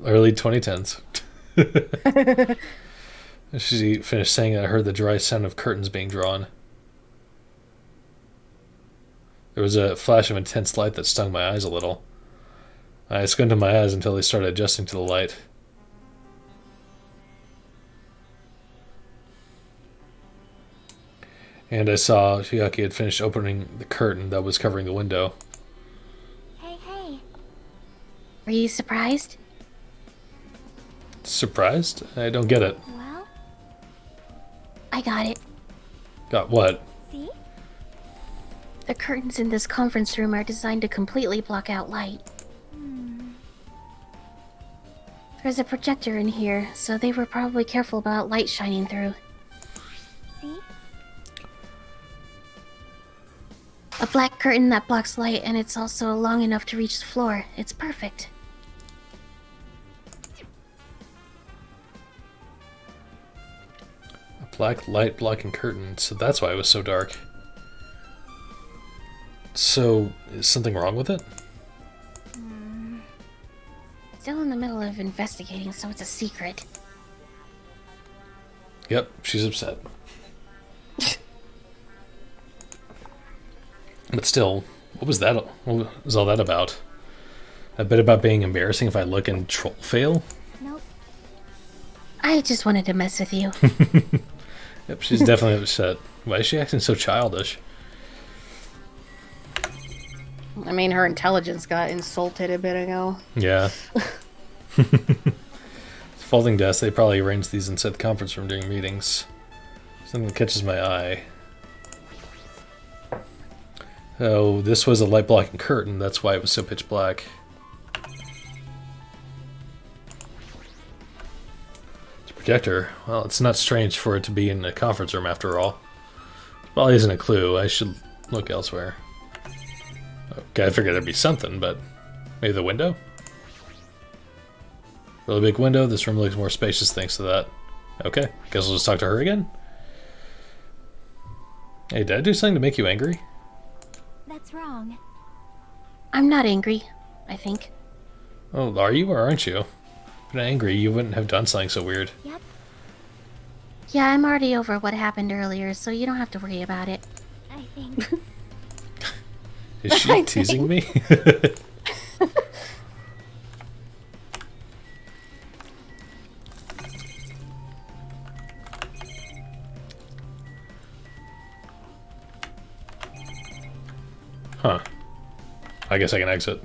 Speaker 1: early 2010s. She finished saying, I heard the dry sound of curtains being drawn. There was a flash of intense light that stung my eyes a little. I squinted my eyes until they started adjusting to the light. And I saw Chiaki had finished opening the curtain that was covering the window.
Speaker 7: Hey, hey.
Speaker 6: Were you surprised?
Speaker 1: Surprised? I don't get it.
Speaker 7: Well,
Speaker 6: I got it.
Speaker 1: Got what?
Speaker 7: see?
Speaker 6: The curtains in this conference room are designed to completely block out light. There's a projector in here, so they were probably careful about light shining through.
Speaker 7: See?
Speaker 6: A black curtain that blocks light, and it's also long enough to reach the floor. It's perfect.
Speaker 1: A black light blocking curtain, so that's why it was so dark. So, is something wrong with it?
Speaker 6: Still in the middle of investigating, so it's a secret.
Speaker 1: Yep, she's upset. But still, what was that? What was all that about? A bit about being embarrassing if I look and troll fail?
Speaker 7: Nope.
Speaker 6: I just wanted to mess with you.
Speaker 1: Yep, she's definitely upset. Why is she acting so childish?
Speaker 2: I mean, her intelligence got insulted a bit ago.
Speaker 1: Yeah. Folding desks, they probably arrange these inside the conference room during meetings. Something that catches my eye. Oh, this was a light blocking curtain, that's why it was so pitch black. It's a projector. Well, it's not strange for it to be in a conference room after all. Probably isn't a clue. I should look elsewhere. Okay, I figured there'd be something, but maybe the window? Really big window. This room looks more spacious thanks to that. Okay, guess we'll just talk to her again. Hey, did I do something to make you angry?
Speaker 7: That's wrong.
Speaker 6: I'm not angry, I think.
Speaker 1: Oh, are you or aren't you? If you're not angry, you wouldn't have done something so weird.
Speaker 7: Yep.
Speaker 6: Yeah, I'm already over what happened earlier, so you don't have to worry about it.
Speaker 7: I think.
Speaker 1: Is she teasing me? Huh. I guess I can exit.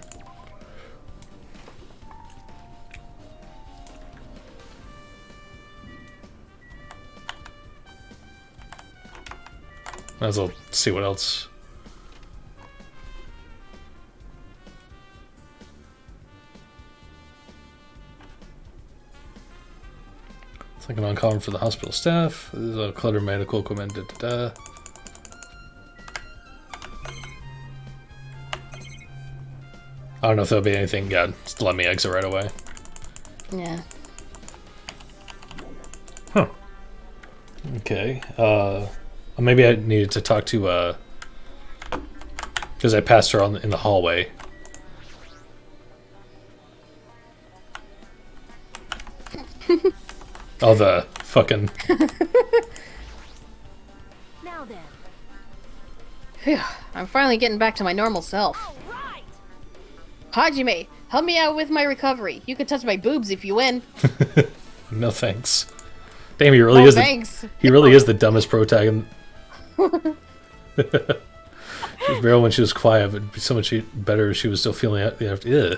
Speaker 1: Might as well see what else. It's like an on-call for the hospital staff. There's a cluttered medical equipment. Da, da, da. I don't know if there'll be anything. Yeah, just let me exit right away.
Speaker 2: Yeah.
Speaker 1: Huh. Okay. Maybe I needed to talk to, because I passed her in the hallway. Oh, the fucking...
Speaker 7: Now then.
Speaker 2: Phew, I'm finally getting back to my normal self.
Speaker 4: All right.
Speaker 2: Hajime, help me out with my recovery. You can touch my boobs if you win.
Speaker 1: No thanks. Damn, he really is
Speaker 2: thanks.
Speaker 1: He really is the dumbest protagonist. She was real when she was quiet, but it'd be so much better if she was still feeling it. Ugh.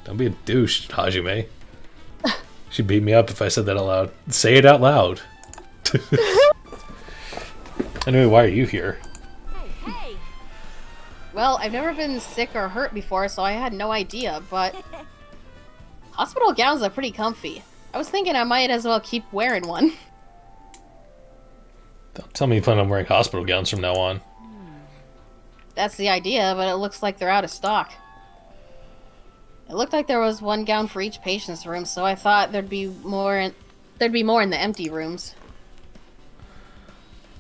Speaker 1: Don't be a douche, Hajime. She'd beat me up if I said that out loud. Say it out loud. Anyway, why are you here?
Speaker 7: Hey, hey.
Speaker 2: Well, I've never been sick or hurt before, so I had no idea, but hospital gowns are pretty comfy. I was thinking I might as well keep wearing one.
Speaker 1: Don't tell me you plan on wearing hospital gowns from now on.
Speaker 2: That's the idea, but it looks like they're out of stock. It looked like there was one gown for each patient's room, so I thought there'd be more in the empty rooms.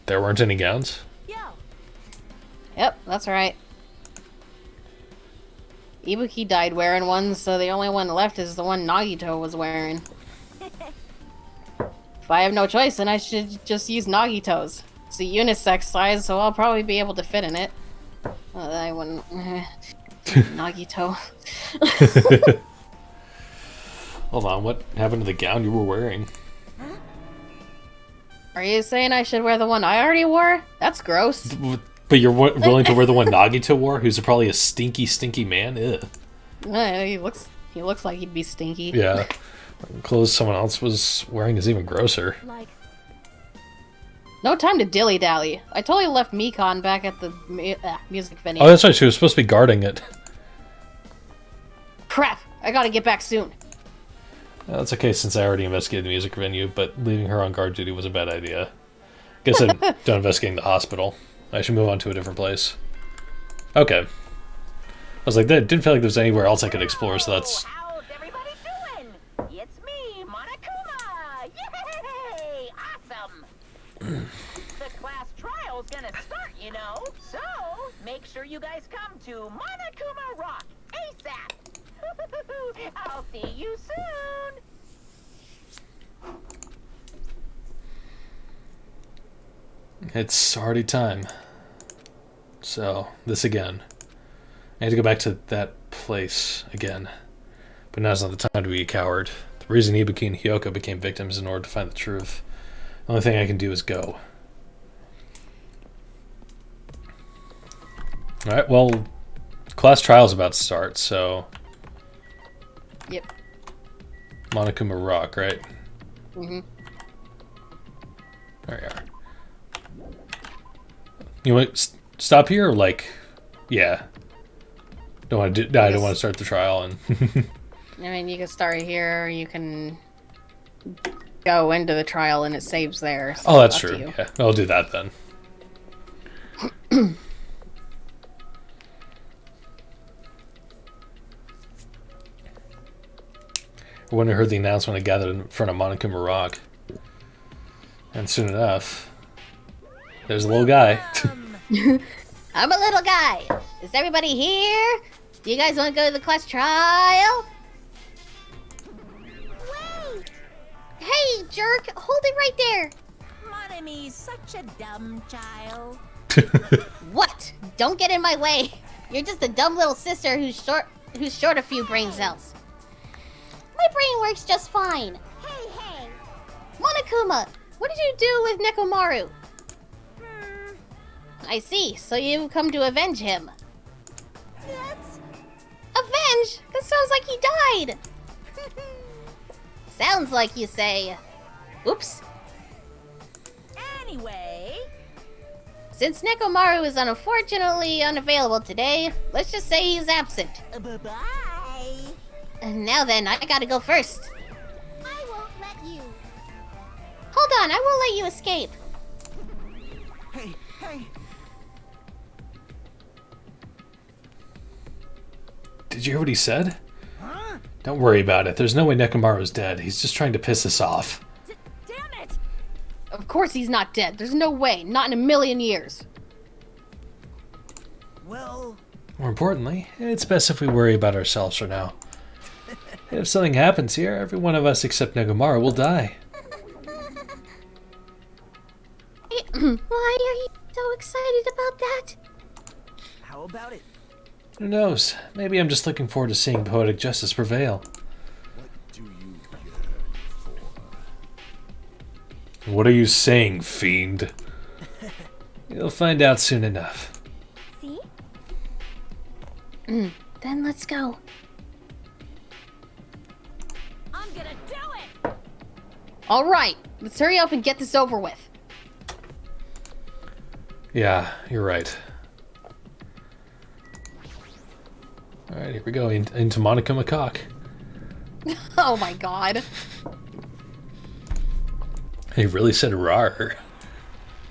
Speaker 1: There weren't any gowns?
Speaker 7: Yo.
Speaker 2: Yep, that's right. Ibuki died wearing one, so the only one left is the one Nagito was wearing. If I have no choice, then I should just use Nagito's. It's a unisex size, so I'll probably be able to fit in it. I wouldn't... Nagito.
Speaker 1: Hold on, what happened to the gown you were wearing?
Speaker 2: Are you saying I should wear the one I already wore? That's gross.
Speaker 1: But you're willing to wear the one Nagito wore, who's probably a stinky, stinky man? Ew.
Speaker 2: He looks like he'd be stinky.
Speaker 1: Yeah. Clothes someone else was wearing is even grosser.
Speaker 7: Like,
Speaker 2: No time to dilly-dally. I totally left Mikon back at the music venue.
Speaker 1: Oh, that's right, she was supposed to be guarding it.
Speaker 2: Crap! I gotta get back soon.
Speaker 1: That's okay since I already investigated the music venue, but leaving her on guard duty was a bad idea. Guess I'm done investigating the hospital. I should move on to a different place. Okay. I was like, that didn't feel like there was anywhere else I could explore, so that's...
Speaker 4: How's everybody doing? It's me, Monokuma! Yay! Awesome! The class trial's gonna start, you know. So, make sure you guys come to Monokuma Rock ASAP! I'll see you soon!
Speaker 1: It's already time. So, this again. I had to go back to that place again. But now's not the time to be a coward. The reason Ibuki and Hyoka became victims in order to find the truth. The only thing I can do is go. Alright, well, class trial's about to start, so...
Speaker 2: Yep.
Speaker 1: Monokuma Rock, right?
Speaker 2: Mm-hmm.
Speaker 1: There you are. You want stop here, or like, yeah. Don't want to do. I don't want to start the trial, and
Speaker 2: I mean, you can start here, or you can go into the trial and it saves there. So
Speaker 1: oh, that's
Speaker 2: up to
Speaker 1: true.
Speaker 2: you.
Speaker 1: Yeah, I'll do that then. When I heard the announcement, I gathered in front of Monokuma Rock, and soon enough, there's a little guy.
Speaker 2: I'm a little guy. Is everybody here? Do you guys want to go to the class trial?
Speaker 4: Wait!
Speaker 2: Hey, jerk! Hold it right there.
Speaker 4: Monomi's such a dumb child.
Speaker 2: What? Don't get in my way. You're just a dumb little sister who's short a few brain cells. My brain works just fine.
Speaker 4: Hey!
Speaker 2: Monokuma, what did you do with Nekomaru? I see. So you've come to avenge him.
Speaker 4: That's...
Speaker 2: Avenge? That sounds like he died. Sounds like you say. Oops.
Speaker 4: Anyway...
Speaker 2: Since Nekomaru is unfortunately unavailable today, let's just say he's absent.
Speaker 4: Bye-bye.
Speaker 2: And now then, I gotta go first.
Speaker 4: I won't let you.
Speaker 2: Hold on, I won't let you escape.
Speaker 5: Hey!
Speaker 1: Did you hear what he said?
Speaker 5: Huh?
Speaker 1: Don't worry about it. There's no way Nekomaru's dead. He's just trying to piss us off.
Speaker 4: Damn it!
Speaker 2: Of course he's not dead. There's no way. Not in a million years.
Speaker 5: Well,
Speaker 1: More importantly, it's best if we worry about ourselves for now. If something happens here, every one of us except Nekomaru will die.
Speaker 2: Why are you so excited about that?
Speaker 5: how about it?
Speaker 1: Who knows? Maybe I'm just looking forward to seeing poetic justice prevail.
Speaker 3: What do you yearn for?
Speaker 1: What are you saying, fiend? You'll find out soon enough.
Speaker 6: See?
Speaker 2: Then let's go.
Speaker 4: I'm gonna do it!
Speaker 2: Alright, let's hurry up and get this over with.
Speaker 1: Yeah, you're right. Alright, here we go. Into Monokuma Cock.
Speaker 2: Oh my god.
Speaker 1: He really said rar.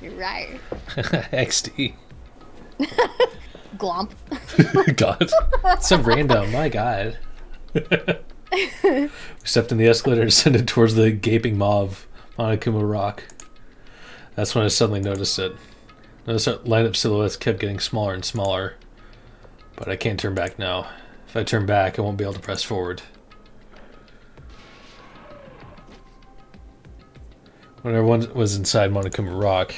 Speaker 2: You're right.
Speaker 1: XD.
Speaker 2: Glomp.
Speaker 1: God. So random, my god. We stepped in the escalator and descended towards the gaping maw of Monokuma Rock. That's when I suddenly noticed it. Notice our lineup silhouettes kept getting smaller and smaller. But I can't turn back now. If I turn back, I won't be able to press forward. When everyone was inside Monokuma Rock,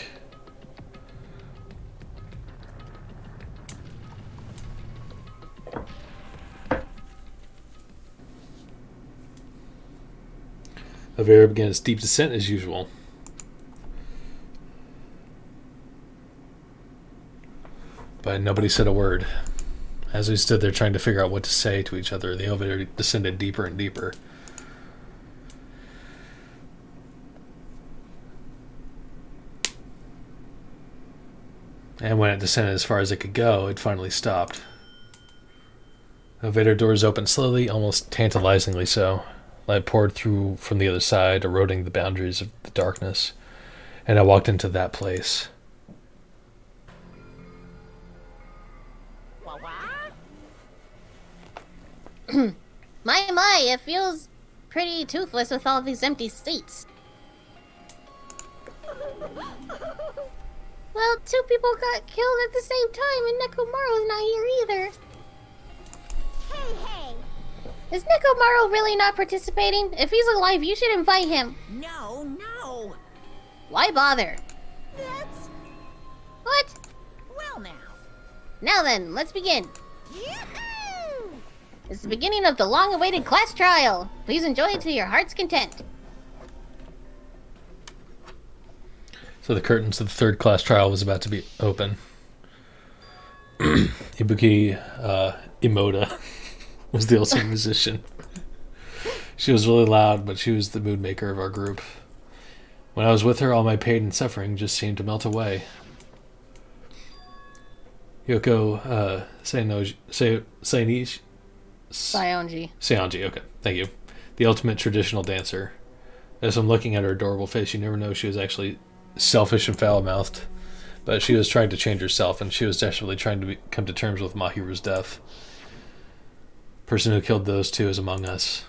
Speaker 1: the elevator began its deep descent as usual. But nobody said a word. As we stood there trying to figure out what to say to each other, the elevator descended deeper and deeper. And when it descended as far as it could go, it finally stopped. The elevator doors opened slowly, almost tantalizingly so. Light poured through from the other side, eroding the boundaries of the darkness. And I walked into that place.
Speaker 2: My, it feels pretty toothless with all these empty seats. Well, 2 people got killed at the same time, and Nekomaru's not here either.
Speaker 4: Hey!
Speaker 2: Is Nekomaru really not participating? If he's alive, you should invite him.
Speaker 5: No.
Speaker 2: Why bother?
Speaker 4: That's...
Speaker 2: What?
Speaker 4: well now.
Speaker 2: Now then, let's begin.
Speaker 4: Yahoo!
Speaker 2: It's the beginning of the long-awaited class trial. Please enjoy it to your heart's content.
Speaker 1: So the curtains of the third class trial was about to be open. Ibuki Imoda was the ultimate musician. She was really loud, but she was the mood maker of our group. When I was with her, all my pain and suffering just seemed to melt away. Yoko Seonji, okay, thank you. The ultimate traditional dancer. As I'm looking at her adorable face, you never know she was actually selfish and foul-mouthed. But she was trying to change herself, and she was desperately trying to come to terms with Mahiru's death. The person who killed those 2 is among us.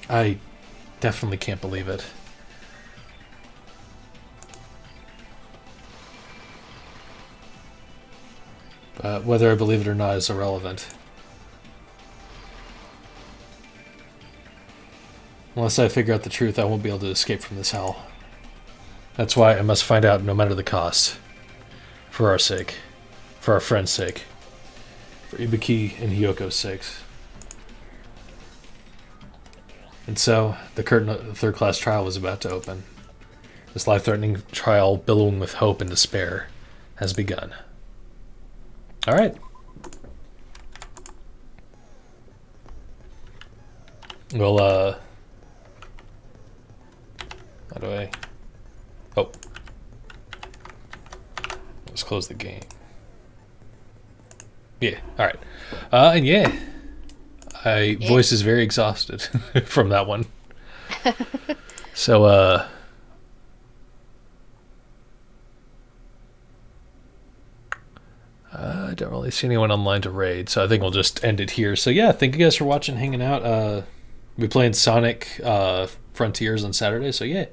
Speaker 1: I definitely can't believe it. But whether I believe it or not is irrelevant. Unless I figure out the truth, I won't be able to escape from this hell. That's why I must find out no matter the cost. For our sake. For our friend's sake. For Ibuki and Hyoko's sakes. And so, the curtain of the third class trial was about to open. This life-threatening trial, billowing with hope and despair, has begun. Alright. Well, how do I... Oh. Let's close the game. Yeah, alright. And yeah. Voice is very exhausted from that one. So, I don't really see anyone online to raid, so I think we'll just end it here. So yeah, thank you guys for watching, hanging out. We'll be playing Sonic Frontiers on Saturday, so yeah.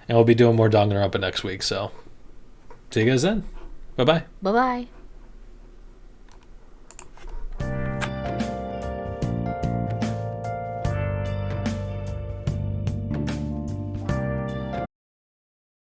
Speaker 1: And we'll be doing more Danganronpa next week, so see you guys then. Bye-bye.
Speaker 2: Bye-bye.